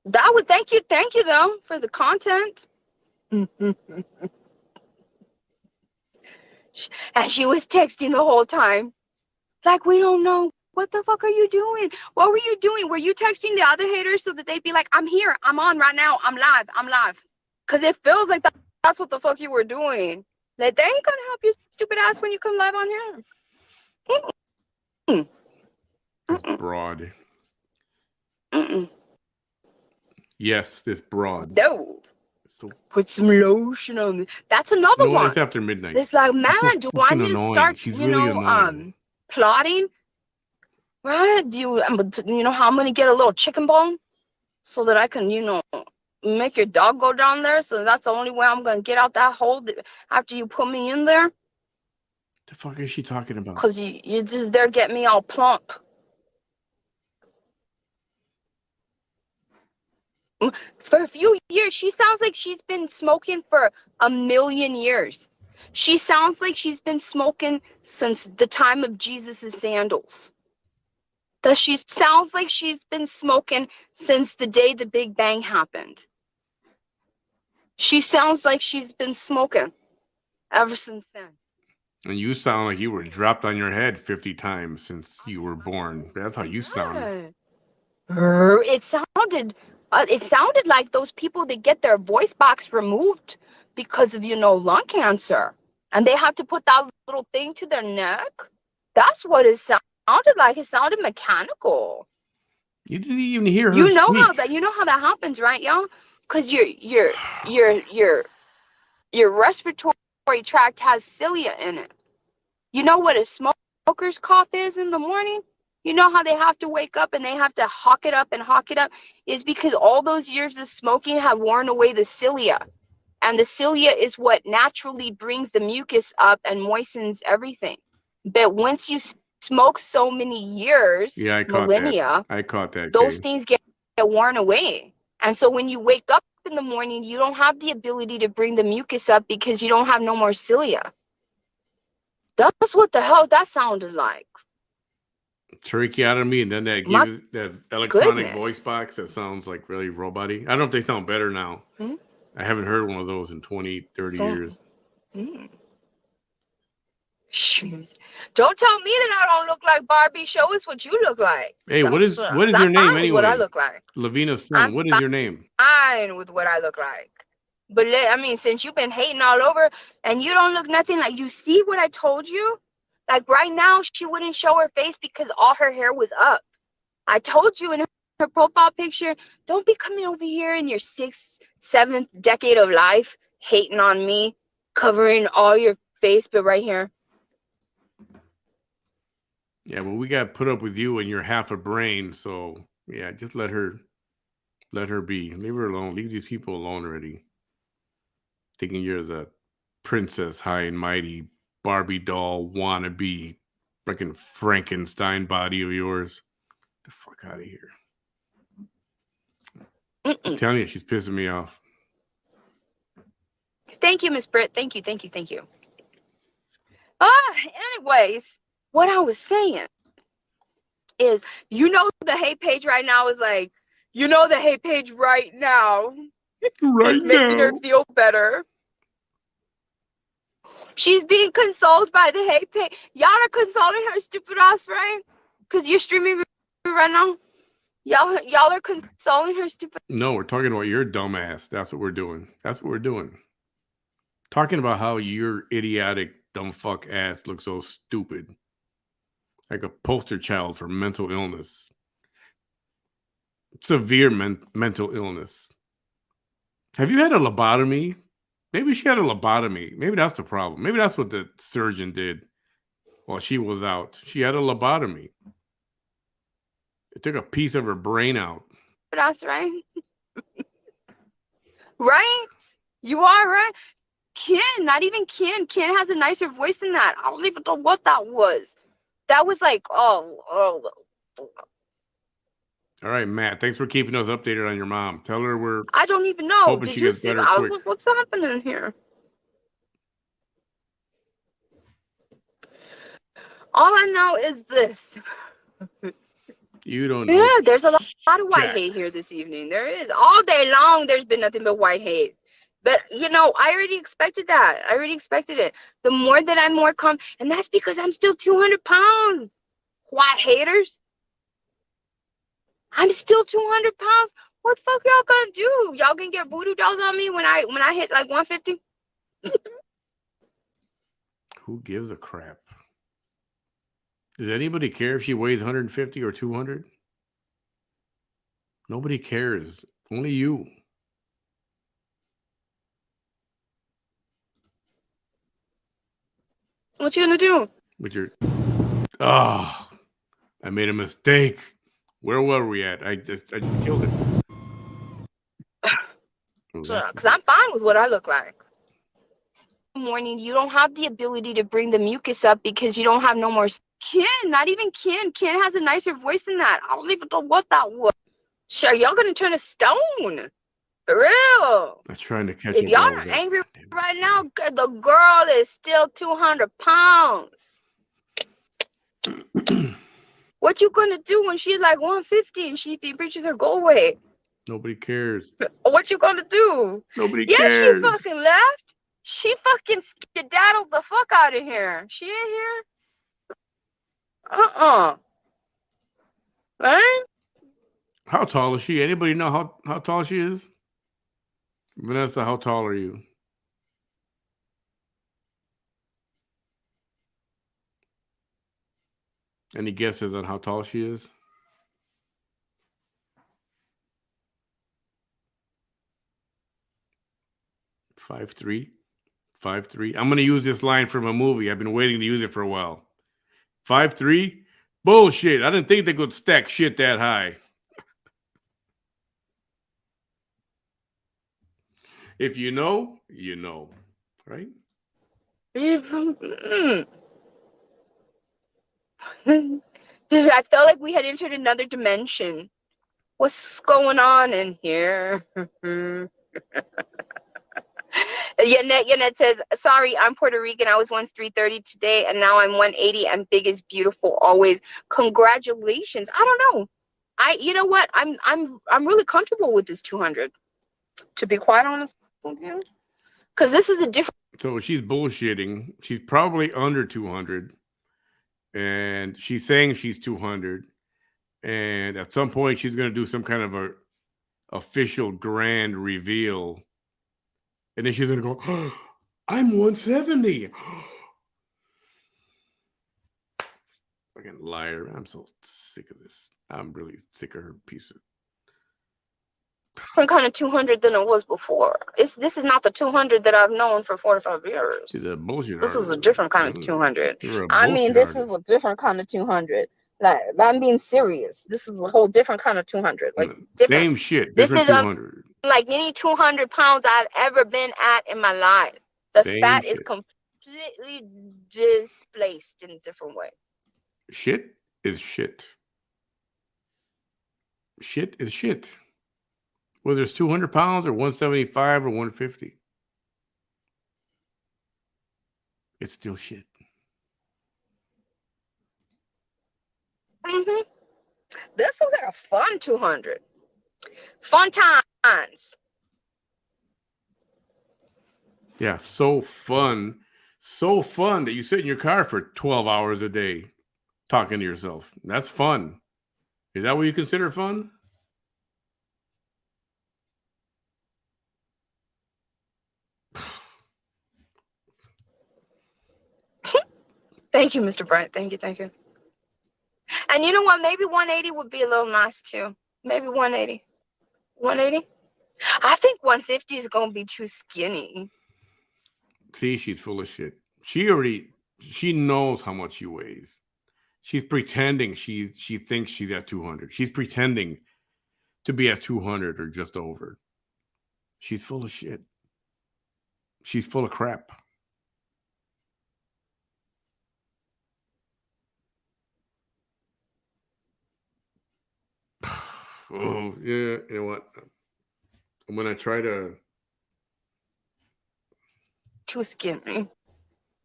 That would thank you though for the content. And she was texting the whole time. Like, we don't know. What the fuck are you doing? What were you doing? Were you texting the other haters so that they'd be like, I'm here, I'm on right now, I'm live. Because it feels like that's what the fuck you were doing. Like, they ain't gonna help you stupid ass when you come live on here. This broad. Mm-mm. Yes, this broad. No. So, put some lotion on me. That's another one. It's after midnight. It's like, man, so do I need to start, She's really annoying. plotting? Right? Do you know how I'm gonna get a little chicken bone so that I can, make your dog go down there? So that's the only way I'm gonna get out that hole after you put me in there. The fuck is she talking about? Cause you just there get me all plump. For a few years, she sounds like she's been smoking for 1,000,000 years. She sounds like she's been smoking since the time of Jesus' sandals. That she sounds like she's been smoking since the day the Big Bang happened. She sounds like she's been smoking ever since then. And you sound like you were dropped on your head 50 times since you were born. That's how you sound. It sounded like those people that get their voice box removed because of, lung cancer. And they have to put that little thing to their neck. That's what it sounded like. It sounded mechanical. You didn't even hear her You know speak. how that happens, right, y'all? Because your respiratory tract has cilia in it. You know what a smoker's cough is in the morning? You know how they have to wake up and they have to hawk it up? Is because all those years of smoking have worn away the cilia. And the cilia is what naturally brings the mucus up and moistens everything. But once you smoke so many years, millennia, I caught that. Those things get worn away. And so when you wake up in the morning, you don't have the ability to bring the mucus up because you don't have no more cilia. That's what the hell that sounded like. Tracheotomy, and then that gives that electronic voice box that sounds like really robot-y. I don't know if they sound better now. Hmm? I haven't heard one of those in 20, 30 years. Don't tell me that I don't look like Barbie. Show us what you look like. Hey, what is your name anyway? What I look like. Lavina's son. What is your name? Fine with what I look like. But since you've been hating all over and you don't look nothing like, you see what I told you? Like right now, she wouldn't show her face because all her hair was up. I told you in her profile picture, don't be coming over here in your 6th, 7th decade of life, hating on me, covering all your face, but right here. Yeah, well, we got to put up with you and you're half a brain. So yeah, just let her be. Leave her alone. Leave these people alone already. Thinking you're the princess, high and mighty, Barbie doll wannabe, freaking Frankenstein body of yours. Get the fuck out of here. I'm telling you, she's pissing me off. Thank you, Miss Britt. Thank you. Anyways, what I was saying is, the hate page right now is like, the hate page right now. It's making her feel better. She's being consoled by the hate page. Y'all are consoling her stupid ass, right? Because you're streaming right now. Y'all are consoling her stupid. No, we're talking about your dumbass. That's what we're doing. Talking about how your idiotic, dumb fuck ass looks so stupid. Like a poster child for mental illness. Severe mental illness. Have you had a lobotomy? Maybe she had a lobotomy. Maybe that's the problem. Maybe that's what the surgeon did while she was out. She had a lobotomy. It took a piece of her brain out. That's right. Right? You are right. Ken, not even Ken. Ken has a nicer voice than that. I don't even know what that was. That was like, oh. All right, Matt. Thanks for keeping us updated on your mom. Tell her we're I don't even know. hoping Did she you gets see? better I was quick. like, what's happening here? All I know is this. You don't know. Yeah, there's a lot of white Jack. hate here this evening. There is. All day long, there's been nothing but white hate. But, you know, I already expected that. I already expected it. The more that I'm more calm, and that's because I'm still 200 pounds. White haters. I'm still 200 pounds. What the fuck y'all gonna do? Y'all gonna get voodoo dolls on me when I hit like 150? Who gives a crap? Does anybody care if she weighs 150 or 200? Nobody cares. Only you. What you gonna do? With your I made a mistake. Where were we at? I just killed it. Because I'm fine with what I look like. Morning, you don't have the ability to bring the mucus up because you don't have no more skin. Not even Ken. Ken has a nicer voice than that. I don't even know what that was. Sure, y'all gonna turn a stone. For real. I'm trying to catch If up. y'all are angry right now, the girl is still 200 pounds. What you gonna do when she's like 150 and she reaches her goal weight? Nobody cares. What you gonna do? Nobody Yeah, cares. she fucking left. She fucking skedaddled the fuck out of here. She ain't here. Right? How tall is she? Anybody know how tall she is? Vanessa, how tall are you? Any guesses on how tall she is? Five three. I'm going to use this line from a movie. I've been waiting to use it for a while. 5'3"? Bullshit. I didn't think they could stack shit that high. If you know, you know. Right? I felt like we had entered another dimension. What's going on in here? Yanet says, sorry, I'm Puerto Rican. I was once 330 today, and now I'm 180 and big is beautiful always. Congratulations. I don't know. You know what? I'm really comfortable with this 200, to be quite honest with you. Because this is a different. So she's bullshitting. She's probably under 200. And she's saying she's 200. And at some point, she's going to do some kind of a official grand reveal. And then she's going to go, oh, I'm 170. Fucking liar. I'm so sick of this. I'm really sick of her piece of. Different kind of 200 than it was before. This is not the 200 that I've known for 4 to 5 years. She's a bullshit This artist. is a different kind of 200. I mean, this is a different kind of 200. Like, I'm being serious. This is a whole different kind of 200. Like, different. Same shit. This is 200. Like any 200 pounds I've ever been at in my life. The fat is completely displaced in a different way. Shit is shit. Shit is shit. Whether it's 200 pounds or 175 or 150. It's still shit. Mm-hmm. This looks like a fun 200. Fun times. Yeah, so fun. So fun that you sit in your car for 12 hours a day talking to yourself. That's fun. Is that what you consider fun? Thank you, Mr. Bright. Thank you. And you know what? Maybe 180 would be a little nice too. Maybe 180. 180? I think 150 is going to be too skinny. See, she's full of shit. She knows how much she weighs. She's pretending she thinks she's at 200. She's pretending to be at 200 or just over. She's full of shit. She's full of crap. Oh, yeah. You know what? I'm going to try to. Too skinny.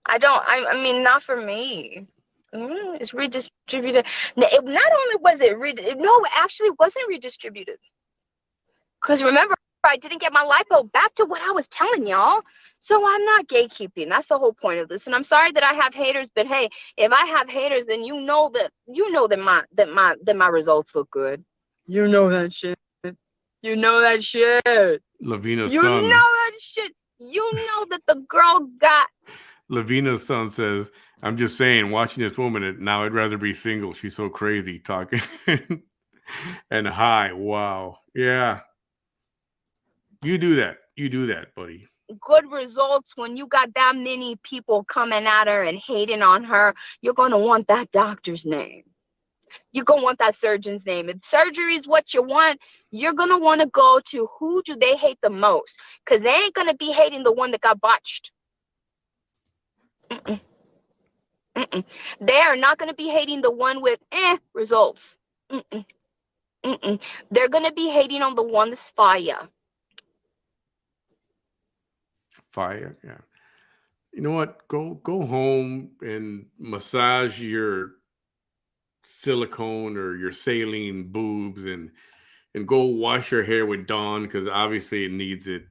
I mean, not for me. It's redistributed. Not only was it no, it actually wasn't redistributed. Because remember, I didn't get my lipo. Back to what I was telling y'all. So I'm not gatekeeping. That's the whole point of this. And I'm sorry that I have haters, but hey, if I have haters, then you know that my results look good. You know that shit. You know that shit. Lavina's You son. know that shit. You know that the girl got. Lavina's son says, I'm just saying, watching this woman, now I'd rather be single. She's so crazy talking and high. Wow. Yeah. You do that. You do that, buddy. Good results when you got that many people coming at her and hating on her. You're going to want that doctor's name. You're going to want that surgeon's name. If surgery is what you want, you're going to want to go to who do they hate the most, because they ain't going to be hating the one that got botched. They are not going to be hating the one with results. They're going to be hating on the one that's fire. Fire, yeah. You know what? Go home and massage your silicone or your saline boobs and go wash your hair with Dawn, because obviously it needs it.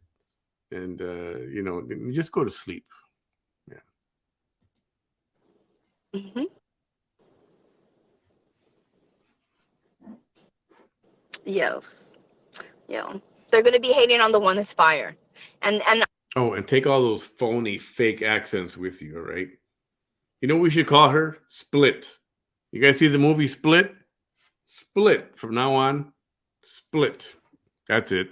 And just go to sleep. Yeah. Yes. Yeah. They're going to be hating on the one that's fire. And take all those phony fake accents with you, all right? You know what we should call her? Split. You guys see the movie Split? Split. From now on, Split. That's it.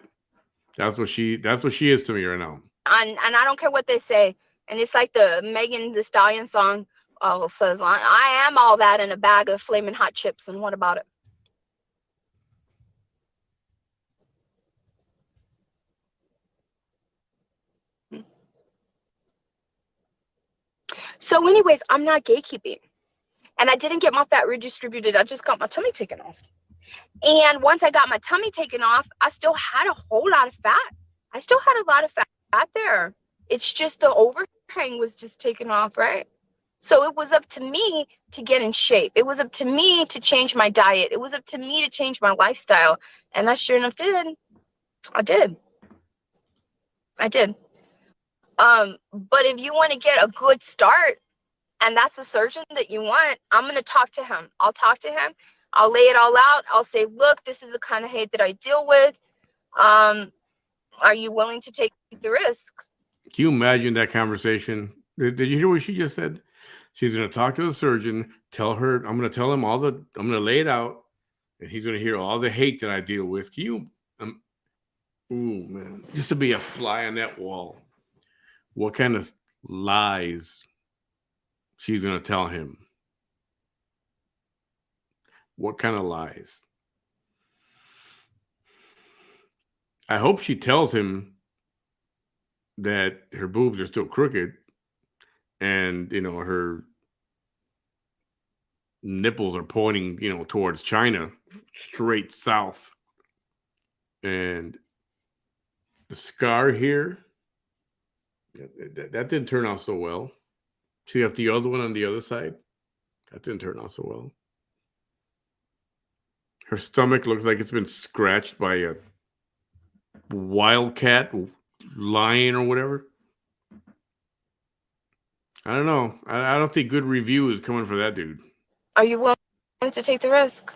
That's what she is to me right now. And I don't care what they say. And it's like the Megan Thee Stallion song says, I am all that in a bag of flaming hot chips. And what about it? So anyways, I'm not gatekeeping. And I didn't get my fat redistributed. I just got my tummy taken off. And once I got my tummy taken off, I still had a whole lot of fat. I still had a lot of fat there. It's just the overhang was just taken off, right? So it was up to me to get in shape. It was up to me to change my diet. It was up to me to change my lifestyle. And I sure enough did. I did. But if you want to get a good start, and that's a surgeon that you want, I'm going to talk to him. I'll talk to him. I'll lay it all out. I'll say, look, this is the kind of hate that I deal with. Are you willing to take the risk? Can you imagine that conversation? Did you hear what she just said? She's going to talk to the surgeon, I'm going to tell him I'm going to lay it out, and he's going to hear all the hate that I deal with. Can you, ooh, man, just to be a fly on that wall. What kind of lies she's going to tell him? What kind of lies? I hope she tells him that her boobs are still crooked and, her nipples are pointing, towards China, straight south. And the scar here, that didn't turn out so well. She got the other one on the other side. That didn't turn out so well. Her stomach looks like it's been scratched by a wildcat, lion, or whatever. I don't know. I don't think good review is coming for that dude. Are you willing to take the risk?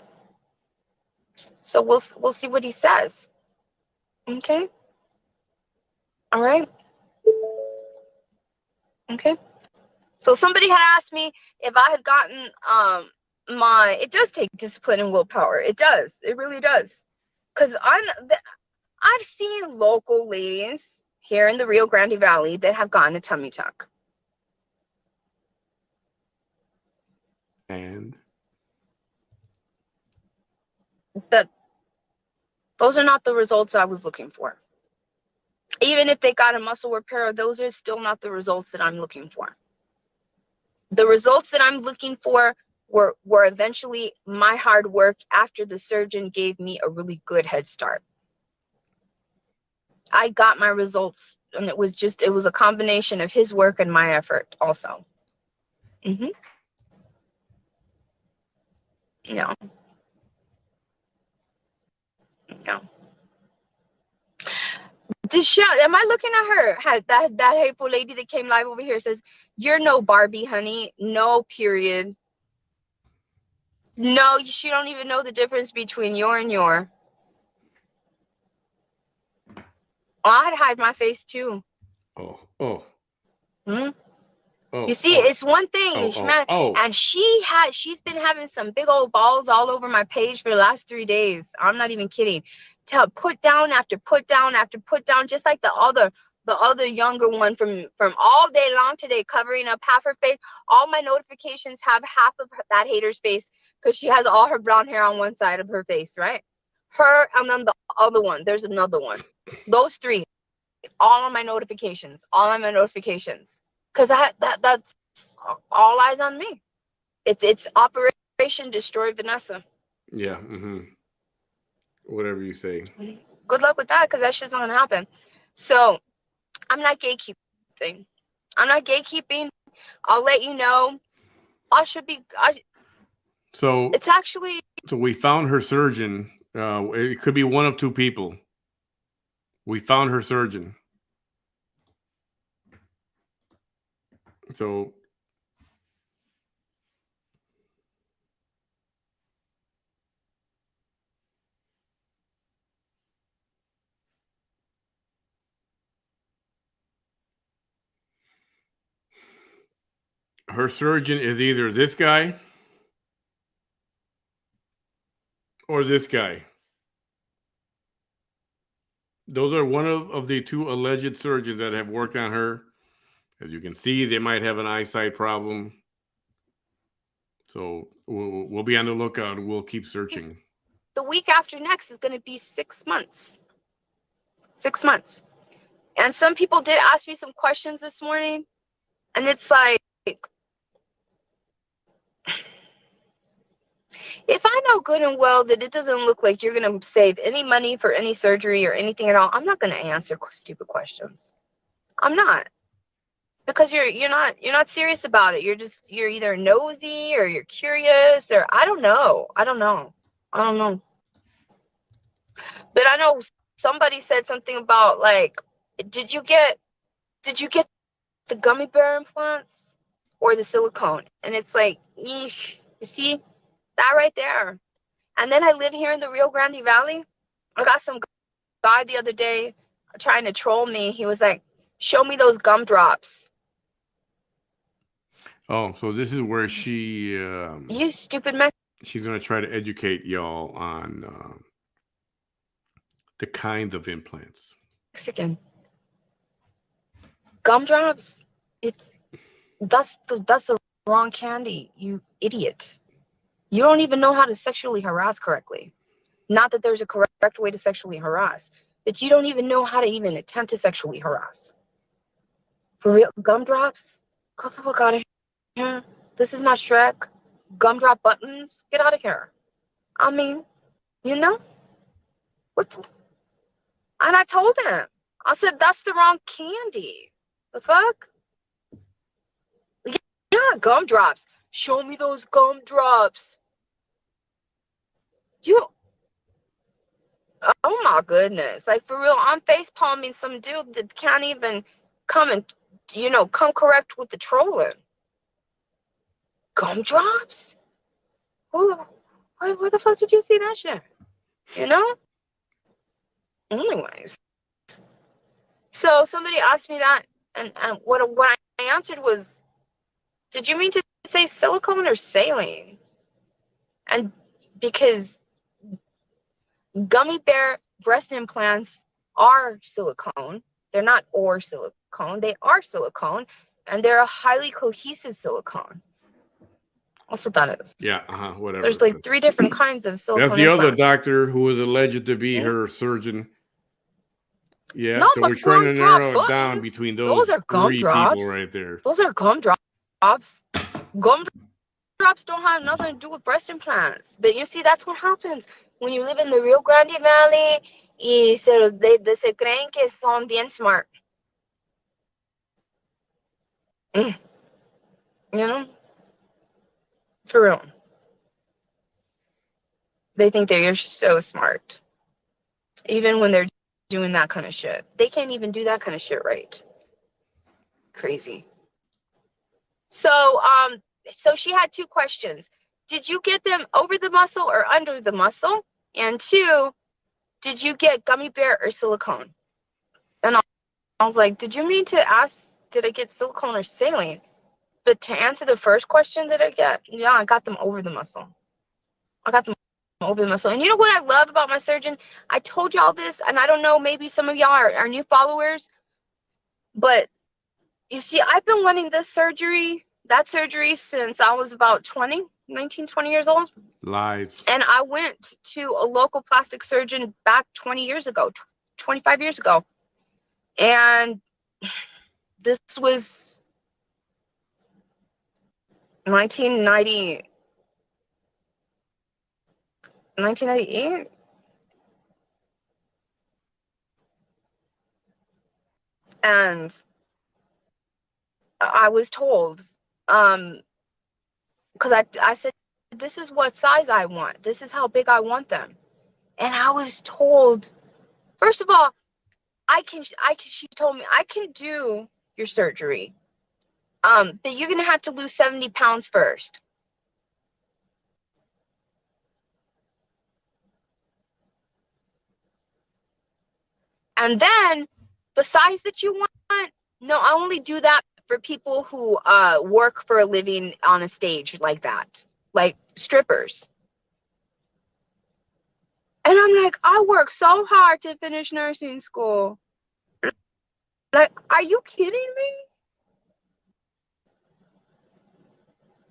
So we'll see what he says. Okay. All right. Okay. So somebody had asked me if I had gotten it does take discipline and willpower. It does. It really does. Because I've seen local ladies here in the Rio Grande Valley that have gotten a tummy tuck. And those are not the results I was looking for. Even if they got a muscle repair, those are still not the results that I'm looking for. The results that I'm looking for were eventually my hard work after the surgeon gave me a really good head start. I got my results, and it was a combination of his work and my effort also. No. No. Am I looking at her? That hateful lady that came live over here says, "You're no Barbie, honey. No, period. No, she don't even know the difference between your and your." I'd hide my face too. Oh. You see, it's one thing, and she's been having some big old balls all over my page for the last 3 days. I'm not even kidding. Put down after put down after put down, just like the other younger one from all day long today, covering up half her face. All my notifications have half of that hater's face because she has all her brown hair on one side of her face, right? Her, and then the other one. There's another one. Those three, all on my notifications. Because that's all eyes on me. It's Operation Destroy Vanessa. Yeah. Whatever you say. Good luck with that, because that shit's not gonna happen. So I'm not gatekeeping. I'll let you know. So it's actually. So we found her surgeon. It could be one of two people. We found her surgeon. So her surgeon is either this guy or this guy. Those are one of the two alleged surgeons that have worked on her. As you can see, they might have an eyesight problem. So we'll be on the lookout and we'll keep searching. The week after next is going to be 6 months. 6 months. And some people did ask me some questions this morning. And it's like, if I know good and well that it doesn't look like you're going to save any money for any surgery or anything at all, I'm not going to answer stupid questions. I'm not. Because you're not serious about it. You're either nosy or you're curious, or I don't know. But I know somebody said something about, like, did you get the gummy bear implants or the silicone? And it's like, eesh, you see that right there. And then I live here in the Rio Grande Valley. I got some guy the other day trying to troll me. He was like, "Show me those gumdrops." Oh, so this is where she... you stupid man. She's going to try to educate y'all on the kinds of implants. Mexican. Gumdrops? That's the wrong candy, you idiot. You don't even know how to sexually harass correctly. Not that there's a correct way to sexually harass, but you don't even know how to even attempt to sexually harass. For real, gumdrops? Get the fuck out of here. This is not Shrek. Gumdrop buttons? Get out of here. I mean, what the... And I told him. I said, that's the wrong candy. The fuck? Yeah, gumdrops. Show me those gumdrops. Oh my goodness. Like, for real, I'm face palming some dude that can't even come correct with the trolling. Gumdrops? Where the fuck did you see that shit? Anyways. So somebody asked me that, and what I answered was, did you mean to say silicone or saline? And because gummy bear breast implants are silicone, they're not or silicone, they are silicone, and they're a highly cohesive silicone. That's what that is. Yeah, whatever. There's like 3 different kinds of silicone. That's the implants. other doctor who was alleged to be her surgeon. Yeah, no, so we're trying to narrow it down between those 3 people right there. Those are gumdrops. teardrops don't have nothing to do with breast implants. But you see, that's what happens when you live in the Rio Grande Valley. Y se creen que son bien smart. You know? For real. They think they're so smart. Even when they're doing that kind of shit. They can't even do that kind of shit right. Crazy. So she had 2 questions. Did you get them over the muscle or under the muscle? And 2, did you get gummy bear or silicone? And I was like, did you mean to ask, did I get silicone or saline? But to answer the first question, did I get? Yeah, I got them over the muscle. I got them over the muscle. And you know what I love about my surgeon? I told y'all this, and I don't know, maybe some of y'all are new followers, but you see, I've been wanting that surgery since I was about 19, 20 years old. Lies. And I went to a local plastic surgeon back 20 years ago, 25 years ago. And this was 1998. And I was told, because I said, this is what size I want. This is how big I want them. And I was told, first of all, she told me, I can do your surgery. But you're going to have to lose 70 pounds first. And then the size that you want, no, I only do that for people who work for a living on a stage like that, like strippers. And I'm like, I work so hard to finish nursing school. Like, are you kidding me?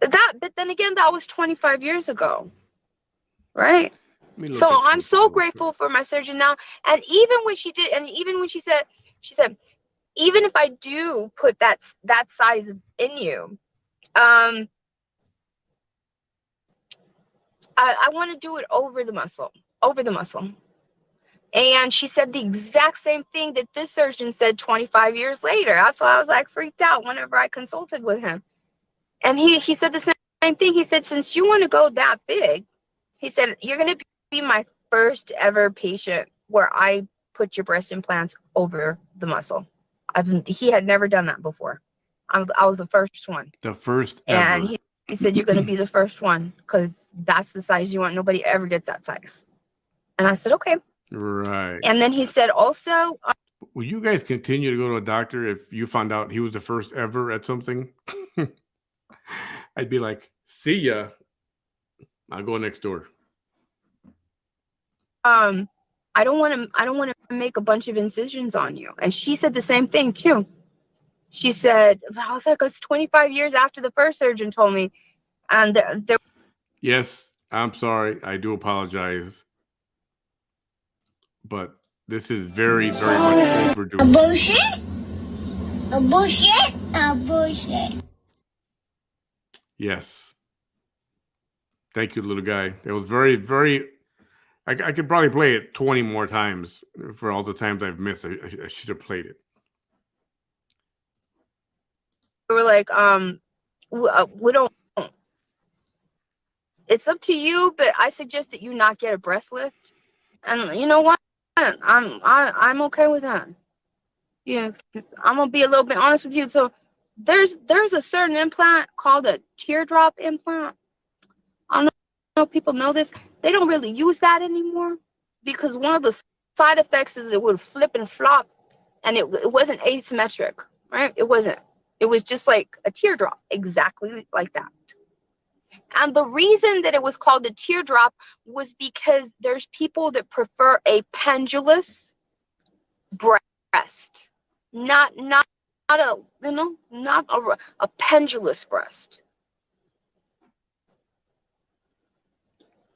But then again, that was 25 years ago, right? So I'm so grateful for my surgeon now. And even when she said, even if I do put that size in you, I want to do it over the muscle. And she said the exact same thing that this surgeon said 25 years later. That's why I was like freaked out whenever I consulted with him. And he said the same thing. He said, since you want to go that big, he said, you're going to be my first ever patient where I put your breast implants over the muscle. He had never done that before. I was the first one. The first ever. And he said, you're going to be the first one because that's the size you want. Nobody ever gets that size. And I said, okay. Right. And then he said also, will you guys continue to go to a doctor if you found out he was the first ever at something? I'd be like, see ya. I'll go next door. I don't want to make a bunch of incisions on you. And she said the same thing too. She said, I was like, it's 25 years after the first surgeon told me. And there. Yes, I'm sorry. I do apologize. But this is very, very much overdue. A bullshit? A bullshit? A bullshit. Yes. Thank you, little guy. It was very, very... I could probably play it 20 more times for all the times I've missed. I should have played it. We're like, we don't. It's up to you, but I suggest that you not get a breast lift. And you know what? I'm okay with that. Yeah, I'm gonna be a little bit honest with you. So there's a certain implant called a teardrop implant. I don't know if people know this. They don't really use that anymore because one of the side effects is it would flip and flop, and it wasn't asymmetric, right? It wasn't. It was just like a teardrop, exactly like that. And the reason that it was called a teardrop was because there's people that prefer a pendulous breast, not a pendulous breast.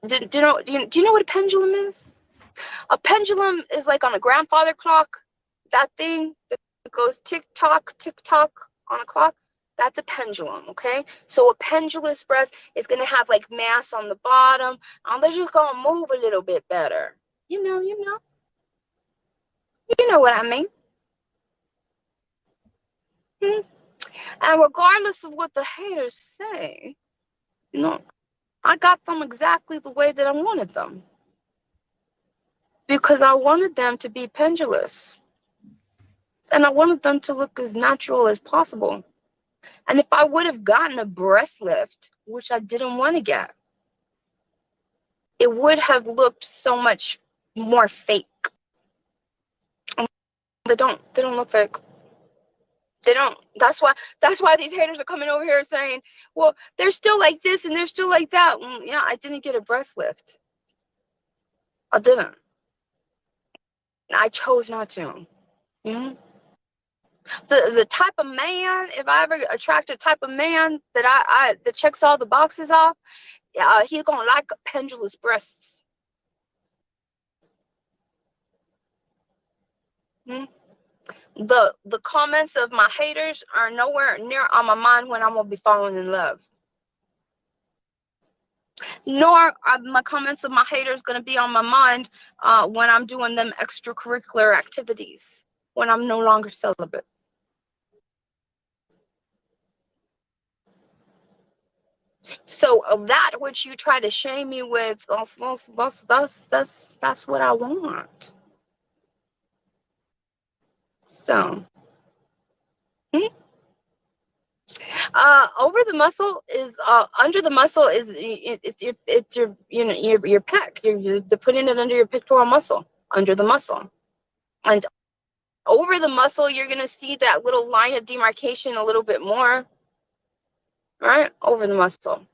Do you know what a pendulum is? A pendulum is like on a grandfather clock, that thing that goes tick tock on a clock. That's a pendulum, okay? So a pendulous breast is going to have like mass on the bottom. They're just going to move a little bit better. You know what I mean. And regardless of what the haters say, I got them exactly the way that I wanted them. Because I wanted them to be pendulous. And I wanted them to look as natural as possible. And if I would have gotten a breast lift, which I didn't want to get, it would have looked so much more fake. They don't look fake. They don't. That's why these haters are coming over here saying, well, they're still like this and they're still like that. Yeah, I didn't get a breast lift. I didn't. I chose not to. The type of man, if I ever attract a type of man that that checks all the boxes off, he's gonna like pendulous breasts. The comments of my haters are nowhere near on my mind when I'm gonna be falling in love. Nor are my comments of my haters gonna be on my mind when I'm doing them extracurricular activities, when I'm no longer celibate. So that which you try to shame me with, that's what I want. So, over the muscle is under the muscle is it's your your pec. You're putting it under your pectoral muscle, under the muscle, and over the muscle you're gonna see that little line of demarcation a little bit more, right? Over the muscle,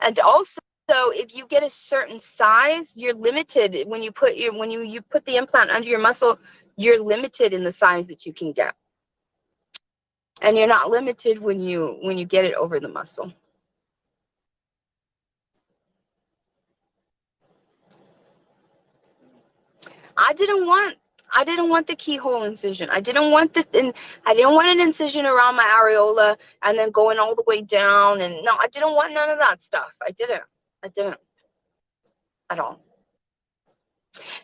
and also if you get a certain size, you're limited when you put you put the implant under your muscle. You're limited in the size that you can get. And you're not limited when you get it over the muscle. I didn't want the keyhole incision. I didn't want an incision around my areola and then going all the way down. And no, I didn't want none of that stuff. I didn't at all.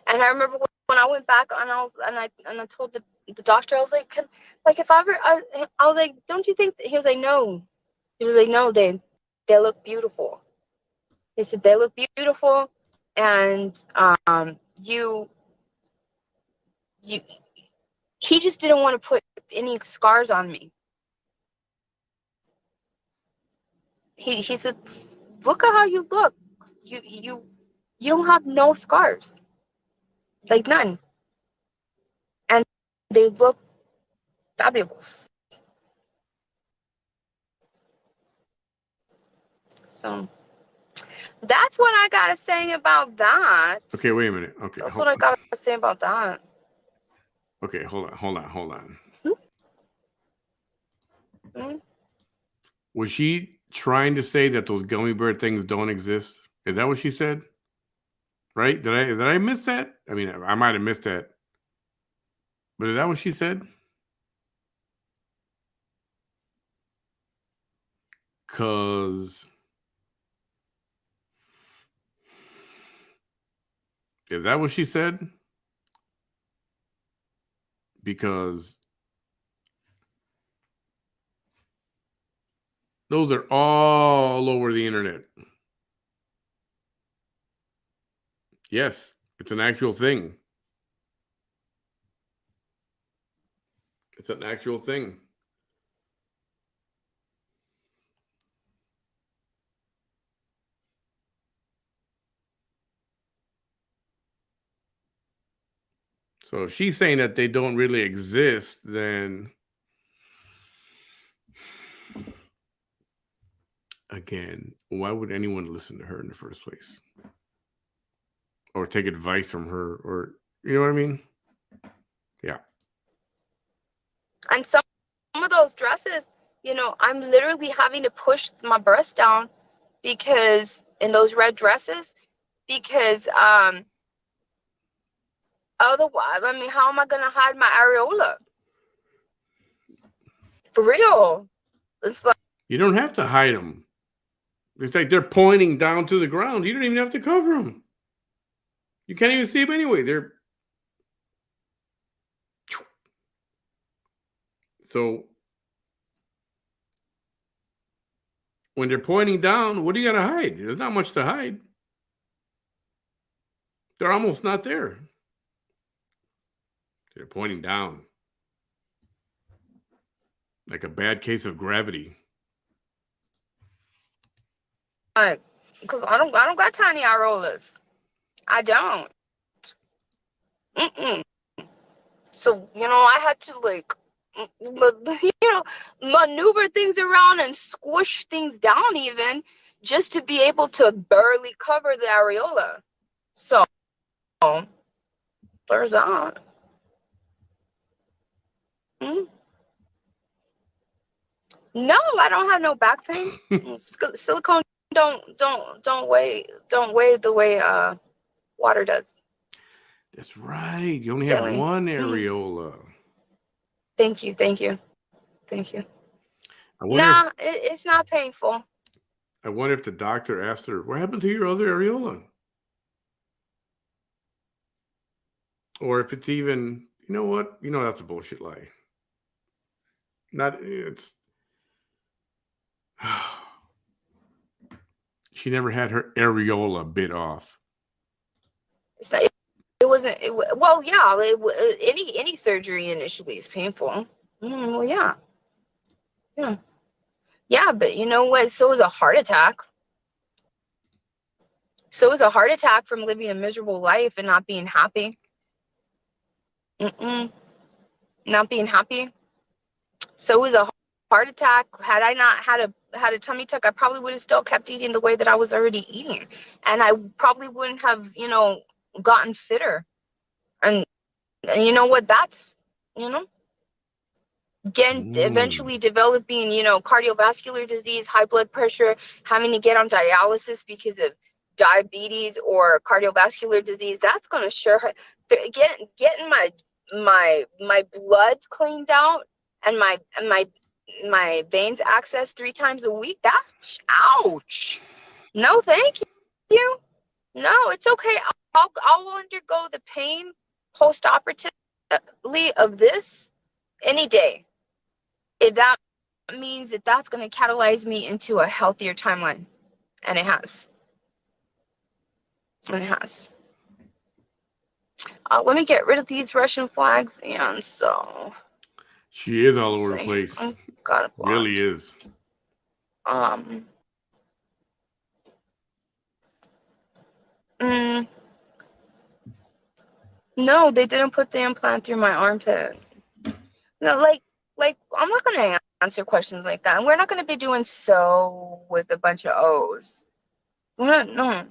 And I remember when I went back and I told the doctor, I was like, if I ever, I was like, don't you think? He was like, no. He was like, no, they look beautiful. He said they look beautiful, and he just didn't want to put any scars on me. He said, look at how you look. You don't have no scars, like none, and they look fabulous. So that's what I gotta say about that. Okay, wait a minute. Okay, that's what I gotta say about that. Okay, hold on. Was she trying to say that those gummy bear things don't exist? Is that what she said? Right? Did I miss that? I mean, I might have missed that. But is that what she said? Cause is that what she said? Because those are all over the internet. Yes, it's an actual thing. It's an actual thing. So if she's saying that they don't really exist, then again, why would anyone listen to her in the first place? Or take advice from her, or you know what I mean? Yeah. And some of those dresses, I'm literally having to push my breast down because in those red dresses, because otherwise, I mean, how am I gonna hide my areola? For real. It's like, You don't have to hide them. It's like they're pointing down to the ground. You don't even have to cover them. You can't even see them anyway. They're so when they're pointing down, what do you got to hide? There's not much to hide. They're almost not there. They're pointing down. Like a bad case of gravity. because I don't got tiny eye rollers. I don't. So, I had to like, maneuver things around and squish things down even just to be able to barely cover the areola. So, there's that. No, I don't have no back pain. Silicone don't weigh the way water does. That's right. You only Saline. have one areola. Thank you. It's not painful. I wonder if the doctor asked her, what happened to your other areola? Or if it's even, you know what? That's a bullshit lie. She never had her areola bit off. It wasn't. Well, yeah. Any surgery initially is painful. Well, yeah. But you know what? So is a heart attack. So is a heart attack from living a miserable life and not being happy. Not being happy. So is a heart attack. Had I not had a tummy tuck, I probably would have still kept eating the way that I was already eating, and I probably wouldn't have, gotten fitter. And you know what? That's, eventually developing, cardiovascular disease, high blood pressure, having to get on dialysis because of diabetes or cardiovascular disease. That's going to sure getting my blood cleaned out and my veins accessed 3 times a week. That's ouch. No, thank you. No, it's okay. I'll undergo the pain post-operatively of this any day, if that means that that's going to catalyze me into a healthier timeline. And it has. Let me get rid of these Russian flags. And so. She is all over the place. Got it blocked. Really is. No, they didn't put the implant through my armpit. No, like I'm not going to answer questions like that. And we're not going to be doing so with a bunch of O's. No.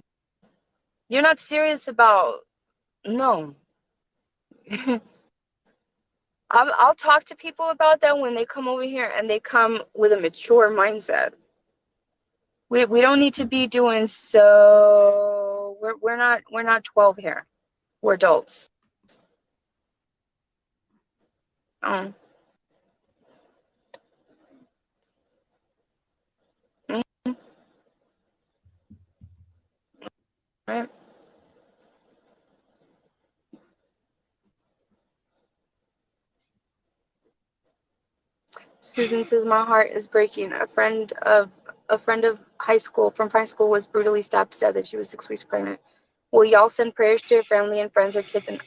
You're not serious about, no. I'll talk to people about that when they come over here and they come with a mature mindset. We don't need to be doing so. We're not 12 here. We're adults. Right. Susan says my heart is breaking. A friend of high school was brutally stabbed to death. She was 6 weeks pregnant. Will y'all send prayers to her family and friends, her kids and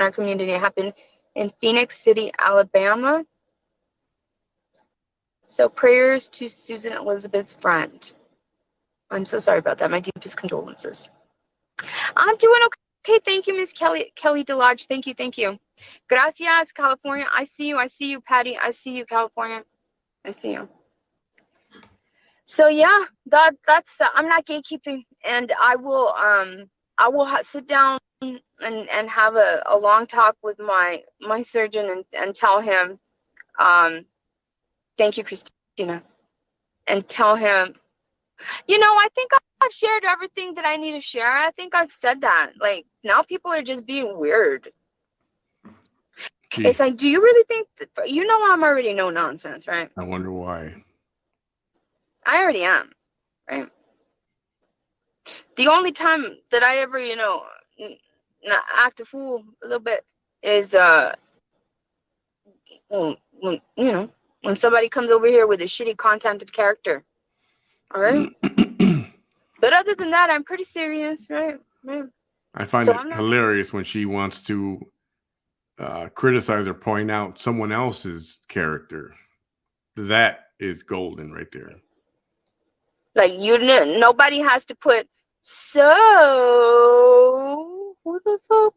our community? It happened in Phoenix City, Alabama. So prayers to Susan Elizabeth's friend. I'm so sorry about that. My deepest condolences. I'm doing okay. Thank you, Miss Kelly DeLodge. Thank you. Gracias, California. I see you, Patty. I see you, California. I see you. So yeah, that's I'm not gatekeeping, and I will sit down and have a long talk with my surgeon and tell him, thank you, Christina, and tell him, I think I've shared everything that I need to share. I think I've said that. Like, now people are just being weird. It's like, do you really think that, I'm already no nonsense, right? I wonder why. I already am, right? The only time that I ever, act a fool a little bit is when somebody comes over here with a shitty contented character. All right. But other than that, I'm pretty serious, right? I find it hilarious when she wants to criticize or point out someone else's character. That is golden right there. Like nobody has to put so. Who the fuck?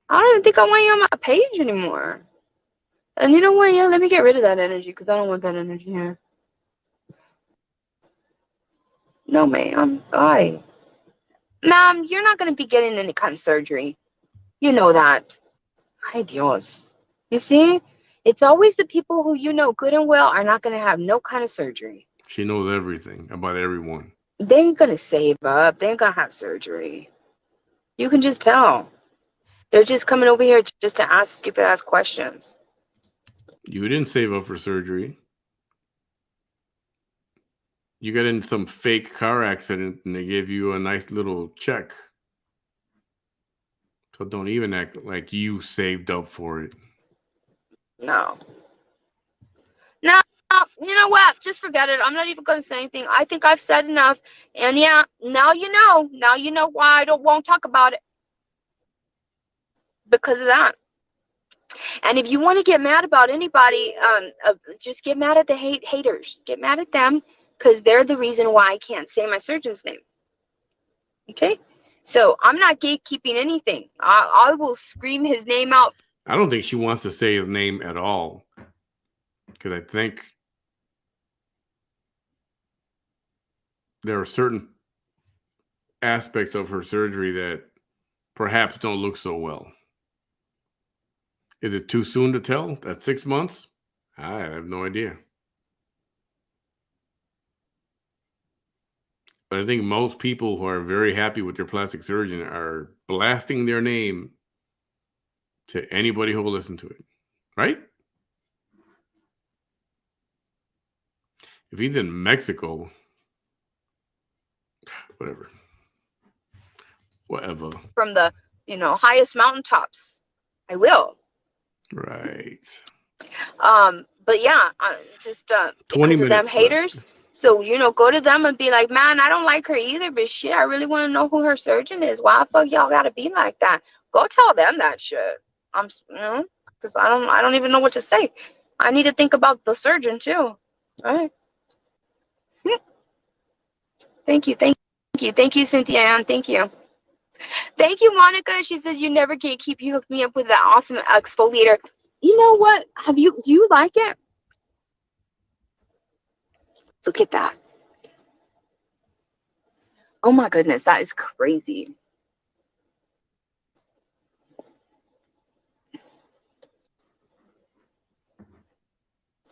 I don't even think I want you on my page anymore. And you know what? Yeah, let me get rid of that energy because I don't want that energy here. No, ma'am. Bye. Ma'am, you're not going to be getting any kind of surgery. You know that. Ay, Dios. You see? It's always the people who you know good and well are not going to have no kind of surgery. She knows everything about everyone. They ain't going to save up. They ain't going to have surgery. You can just tell. They're just coming over here just to ask stupid-ass questions. You didn't save up for surgery. You got in some fake car accident and they gave you a nice little check. So don't even act like you saved up for it. No. No, you know what? Just forget it. I'm not even going to say anything. I think I've said enough. And yeah, now you know. Now you know why I won't talk about it. Because of that. And if you want to get mad about anybody, just get mad at the haters. Get mad at them because they're the reason why I can't say my surgeon's name. Okay? So I'm not gatekeeping anything. I will scream his name out. I don't think she wants to say his name at all. Because I think there are certain aspects of her surgery that perhaps don't look so well. Is it too soon to tell? At 6 months? I have no idea. But I think most people who are very happy with their plastic surgeon are blasting their name to anybody who will listen to it. Right? If he's in Mexico, whatever. From the, highest mountaintops. I will. Right. But yeah, just because of them haters. Left. So, go to them and be like, man, I don't like her either, but shit, I really want to know who her surgeon is. Why the fuck y'all gotta be like that? Go tell them that shit. Because I don't even know what to say. I need to think about the surgeon too. All right. Thank you, Cynthia Ann. Thank you. Thank you, Monica. She says you never gatekeep. You hooked me up with that awesome exfoliator. You know what? Do you like it? Look at that. Oh my goodness, that is crazy.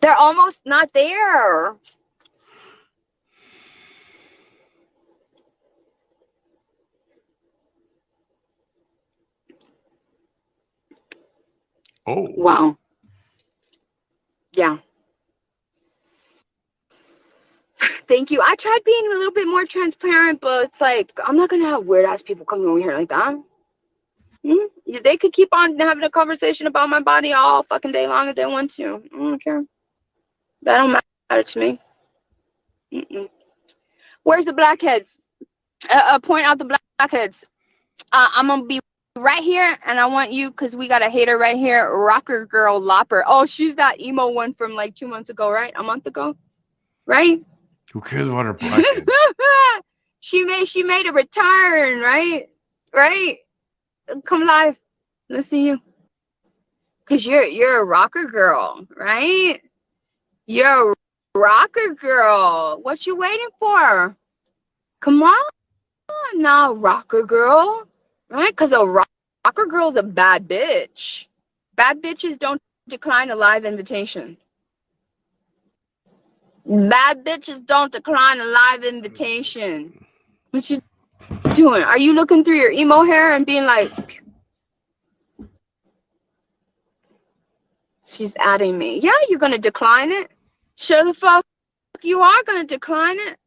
They're almost not there. Oh. Wow. Yeah. Thank you. I tried being a little bit more transparent, but it's like, I'm not going to have weird-ass people coming over here like that. They could keep on having a conversation about my body all fucking day long if they want to. I don't care. That don't matter to me. Where's the blackheads? Point out the blackheads. I'm going to be right here, and I want you, because we got a hater right here, Rocker Girl Lopper. Oh, she's that emo one from like 2 months ago, right? A month ago? Right? Who cares about her blackheads? She made a return, right? Right? Come live. Let's see you. Cause you're a rocker girl, right? You're a rocker girl. What you waiting for? Come on now, rocker girl. Right? Cause a rocker girl's a bad bitch. Bad bitches don't decline a live invitation. Bad bitches don't decline a live invitation. What you doing? Are you looking through your emo hair and being like, she's adding me? Yeah, you're gonna decline it. Sure the fuck you are going to decline it.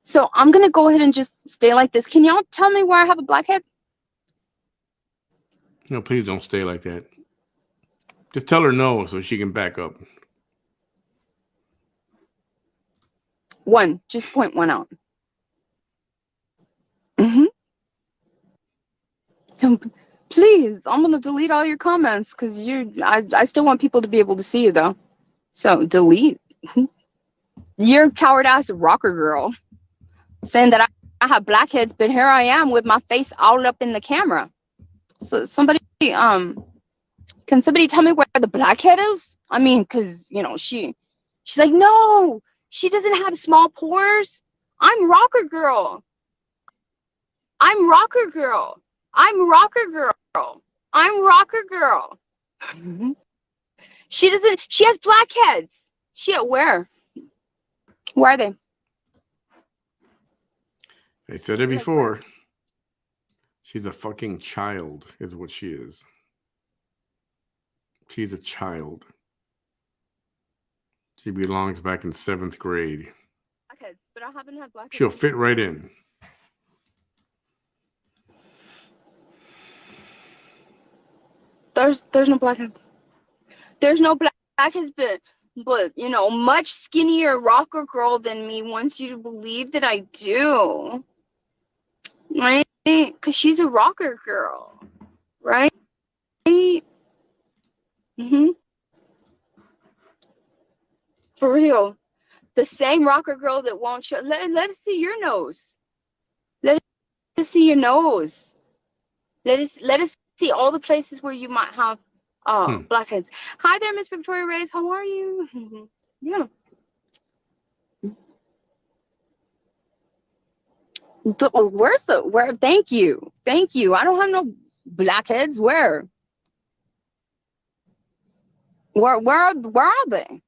So I'm going to go ahead and just stay like this. Can y'all tell me where I have a blackhead? No, please don't stay like that. Just tell her no so she can back up. One. Just point one out. Please, I'm going to delete all your comments because I still want people to be able to see you, though. So delete. You're a coward ass rocker girl saying that I have blackheads, but here I am with my face all up in the camera. So somebody, can somebody tell me where the blackhead is? I mean, because, you know, she's like, no, she doesn't have small pores. I'm rocker girl. I'm rocker girl. I'm rocker girl. I'm rocker girl. She has blackheads. Where? Where are they? I said it before. She's a fucking child, is what she is. She's a child. She belongs back in 7th grade. Blackheads, but I haven't had blackheads. She'll fit right in. There's no blackheads. There's no blackheads, but you know, much skinnier rocker girl than me wants you to believe that I do. Right? Because she's a rocker girl. Right? For real. The same rocker girl that won't show. Let us see your nose. Let us see your nose. Let us see all the places where you might have blackheads. Hi there, Miss Victoria Reyes. How are you? Yeah. Where? Thank you. I don't have no blackheads. Where are they?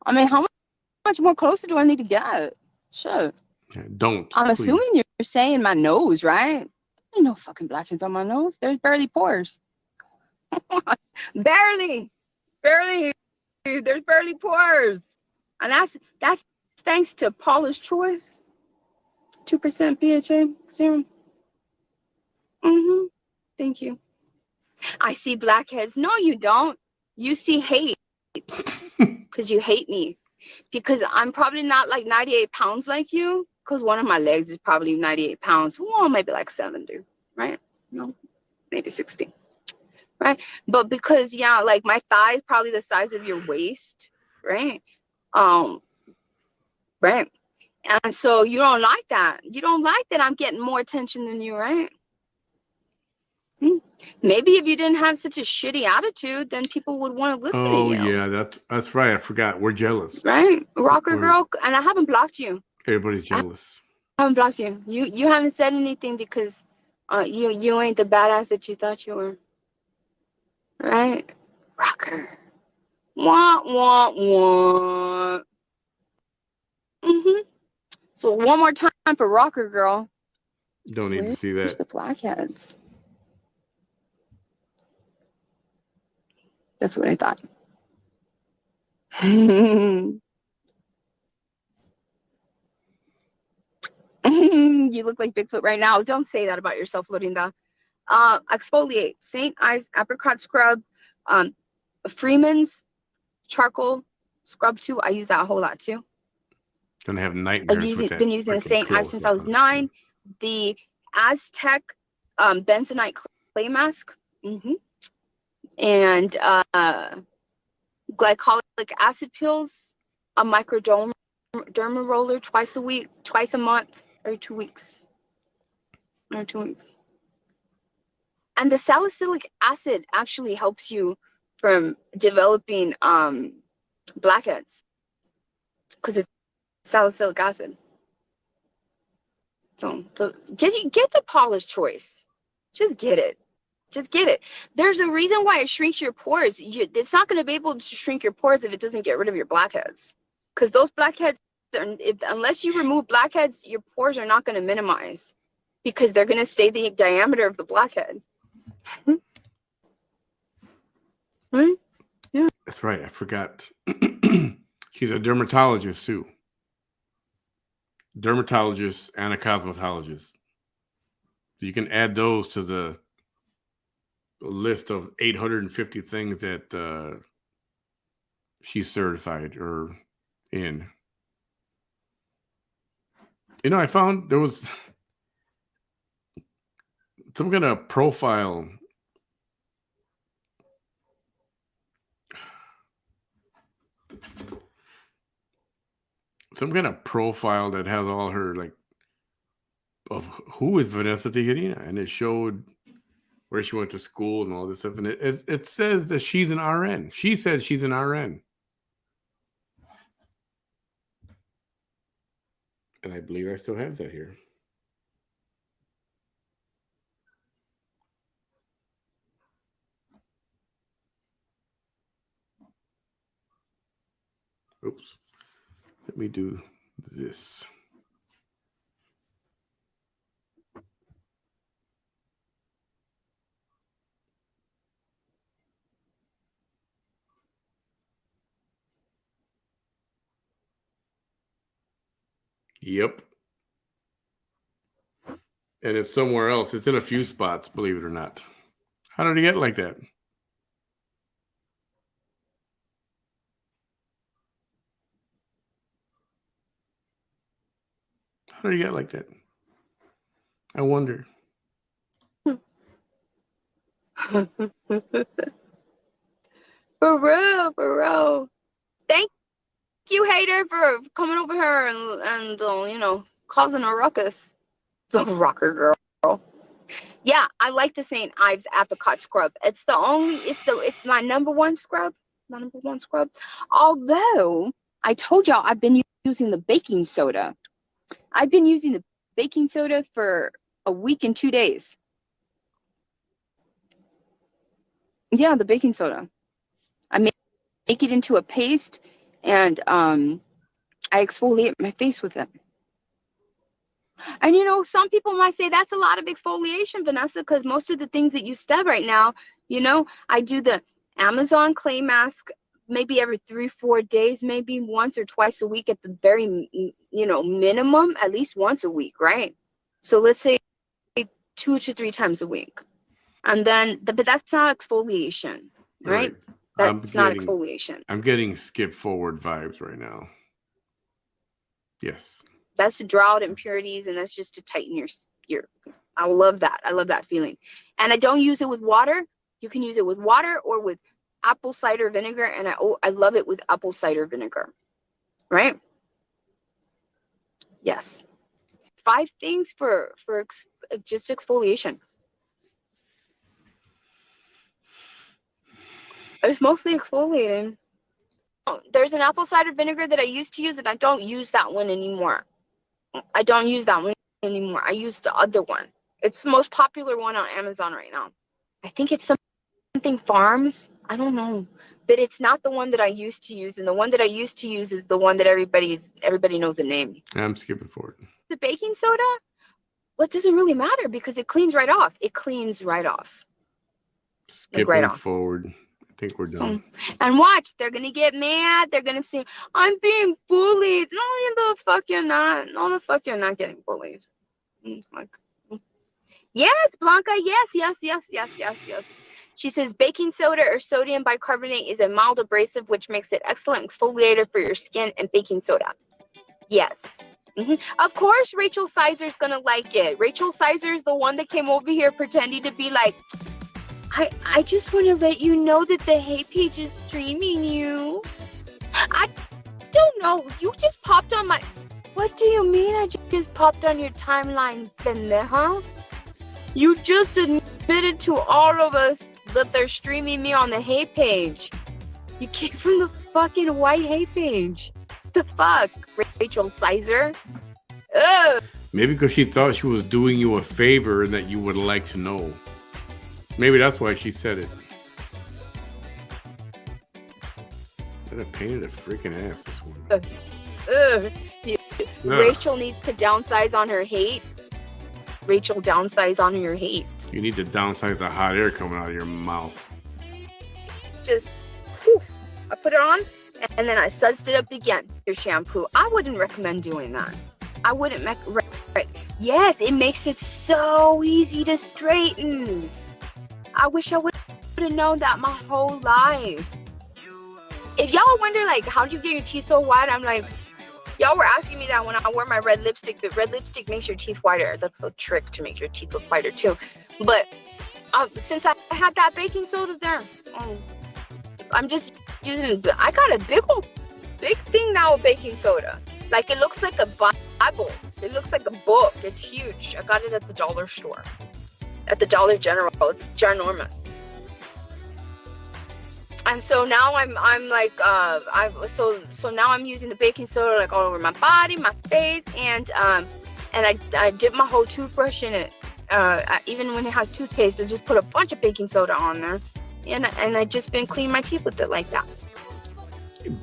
I mean, how much more closer do I need to get? Sure. Don't. I'm please. assuming you're saying my nose, right? There's no fucking blackheads on my nose. There's barely pores. barely. There's barely pores, and that's thanks to Paula's Choice. 2% BHA serum. Thank you. I see blackheads. No, you don't. You see hate because you hate me. Because I'm probably not like 98 pounds like you. Because one of my legs is probably 98 pounds. Well, maybe like 70, right? No, maybe 60, right? But because, yeah, like my thigh is probably the size of your waist, right? Right. And so you don't like that. You don't like that I'm getting more attention than you, right? Maybe if you didn't have such a shitty attitude, then people would want to listen to you. Oh, yeah, that's right. I forgot. We're jealous. Right? Rocker girl. And I haven't blocked you. Everybody's jealous. I haven't blocked you. You haven't said anything because you ain't the badass that you thought you were. Right? Rocker. Wah, wah, wah. So one more time for rocker girl. Don't need to see that. Where's the blackheads? That's what I thought. You look like Bigfoot right now. Don't say that about yourself, Lorinda. Exfoliate. St. Ives apricot scrub. Freeman's charcoal scrub too. I use that a whole lot too. Gonna have nightmares with that. Been using the St. Ives since I was 9. The Aztec bentonite clay mask. And glycolic acid pills, a microderma roller twice a week, twice a month, every 2 weeks. And the salicylic acid actually helps you from developing blackheads because it's salicylic acid. So get the Paula's Choice. Just get it. There's a reason why it shrinks your pores. It's not going to be able to shrink your pores if it doesn't get rid of your blackheads. Because those blackheads, unless you remove blackheads, your pores are not going to minimize. Because they're going to stay the diameter of the blackhead. Right? Yeah. That's right. I forgot. She's a dermatologist too. Dermatologist and a cosmetologist. So you can add those to the list of 850 things that she's certified or in. You know, I found there was some kind of profile. Some kind of profile that has all her, like, of who is Vanessa Tijerina, and it showed where she went to school and all this stuff, and it says that she's an RN. She said she's an RN, and I believe I still have that here. Oops, let me do this. Yep. And it's somewhere else. It's in a few spots, believe it or not. How did he get like that? How did he get like that? I wonder. For real. Thank you, hater, for coming over here and you know, causing a ruckus. The rocker girl. Yeah, I like the St. Ives apricot scrub. It's my number one scrub. My number one scrub. Although I told y'all I've been using the baking soda. I've been using the baking soda for a week and 2 days. Yeah, the baking soda. I make it into a paste, and I exfoliate my face with it. And you know, some people might say that's a lot of exfoliation, Vanessa, because most of the things that you said right now, you know, I do the Amazon clay mask maybe every 3-4 days, maybe once or twice a week at the very, you know, minimum, at least once a week, right? So let's say 2 to 3 times a week. And then, but that's not exfoliation, right? That's not exfoliation. I'm getting skip forward vibes right now. Yes. That's to draw out impurities, and that's just to tighten your. I love that. I love that feeling. And I don't use it with water. You can use it with water or with apple cider vinegar, and I love it with apple cider vinegar. Right? Yes. 5 things for just exfoliation. It's mostly exfoliating. There's an apple cider vinegar that I used to use, and I don't use that one anymore. I don't use that one anymore. I use the other one. It's the most popular one on Amazon right now. I think it's something Farms. I don't know. But it's not the one that I used to use. And the one that I used to use is the one that everybody knows the name. I'm skipping forward. The baking soda? Well, it doesn't really matter because it cleans right off. It cleans right off. Skipping right forward. I think we're done. And watch, they're going to get mad. They're going to say, I'm being bullied. No, the fuck you're not. No, the fuck you're not getting bullied. Yes, Blanca. Yes. She says baking soda or sodium bicarbonate is a mild abrasive, which makes it excellent exfoliator for your skin, and baking soda. Yes. Of course, Rachel Sizer's going to like it. Rachel Sizer is the one that came over here pretending to be like, I just want to let you know that the hate page is streaming you. I don't know. You just popped on my... What do you mean I just popped on your timeline, pendeja? You just admitted to all of us that they're streaming me on the hate page. You came from the fucking white hate page. The fuck, Rachel Sizer? Ugh. Maybe because she thought she was doing you a favor and that you would like to know. Maybe that's why she said it. That I painted a freaking ass, this one. Rachel needs to downsize on her hate. Rachel, downsize on your hate. You need to downsize the hot air coming out of your mouth. Just, whew, I put it on. and then I sudsed it up again. Your shampoo. I wouldn't recommend doing that. I wouldn't Yes, it makes it so easy to straighten. I wish I would have known that my whole life. If y'all wonder, like, how do you get your teeth so white? I'm like, y'all were asking me that when I wear my red lipstick. But red lipstick makes your teeth whiter. That's the trick to make your teeth look whiter too. But since I had that baking soda there, I'm just using. I got a big thing now of baking soda. Like, it looks like a Bible. It looks like a book. It's huge. I got it at the dollar store, at the Dollar General. It's ginormous. And so now I'm like so now I'm using the baking soda like all over my body, my face, and I dip my whole toothbrush in it. Even when it has toothpaste, I just put a bunch of baking soda on there, and I just been cleaning my teeth with it like that.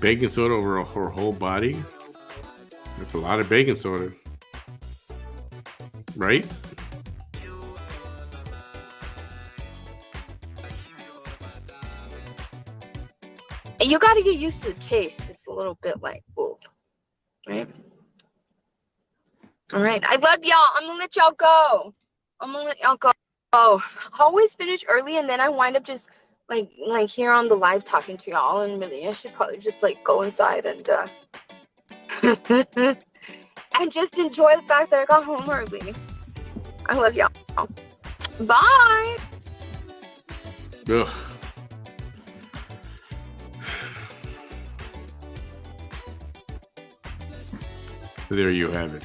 Baking soda over her whole body? That's a lot of baking soda, right? You got to get used to the taste. It's a little bit like, whoa, right? All right. I love y'all. I'm going to let y'all go. I always finish early, and then I wind up just like here on the live talking to y'all. And really, I should probably just like go inside and and just enjoy the fact that I got home early. I love y'all. Bye. Ugh. There you have it.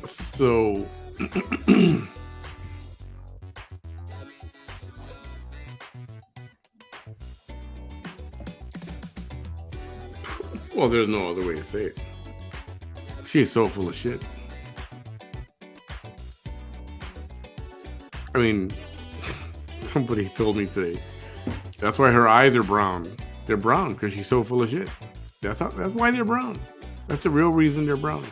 So well, there's no other way to say it. She's so full of shit. I mean, somebody told me today, that's why her eyes are brown. They're brown because she's so full of shit. That's why they're brown. That's the real reason they're brown.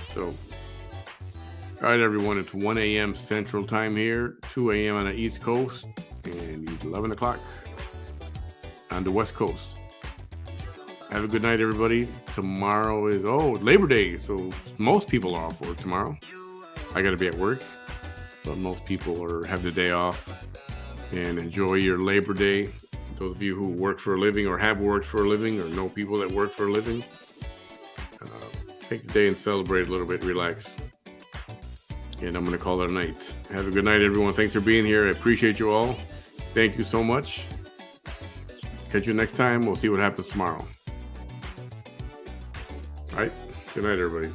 So, all right, everyone. It's 1 a.m. Central Time here, 2 a.m. on the East Coast, and it's 11 o'clock on the West Coast. Have a good night, everybody. Tomorrow is Labor Day, so most people are off work tomorrow. I got to be at work, but most people have the day off. And enjoy your Labor Day. Those of you who work for a living or have worked for a living or know people that work for a living, take the day and celebrate a little bit, relax. And I'm going to call it a night. Have a good night, everyone. Thanks for being here. I appreciate you all. Thank you so much. Catch you next time. We'll see what happens tomorrow. All right. Good night, everybody.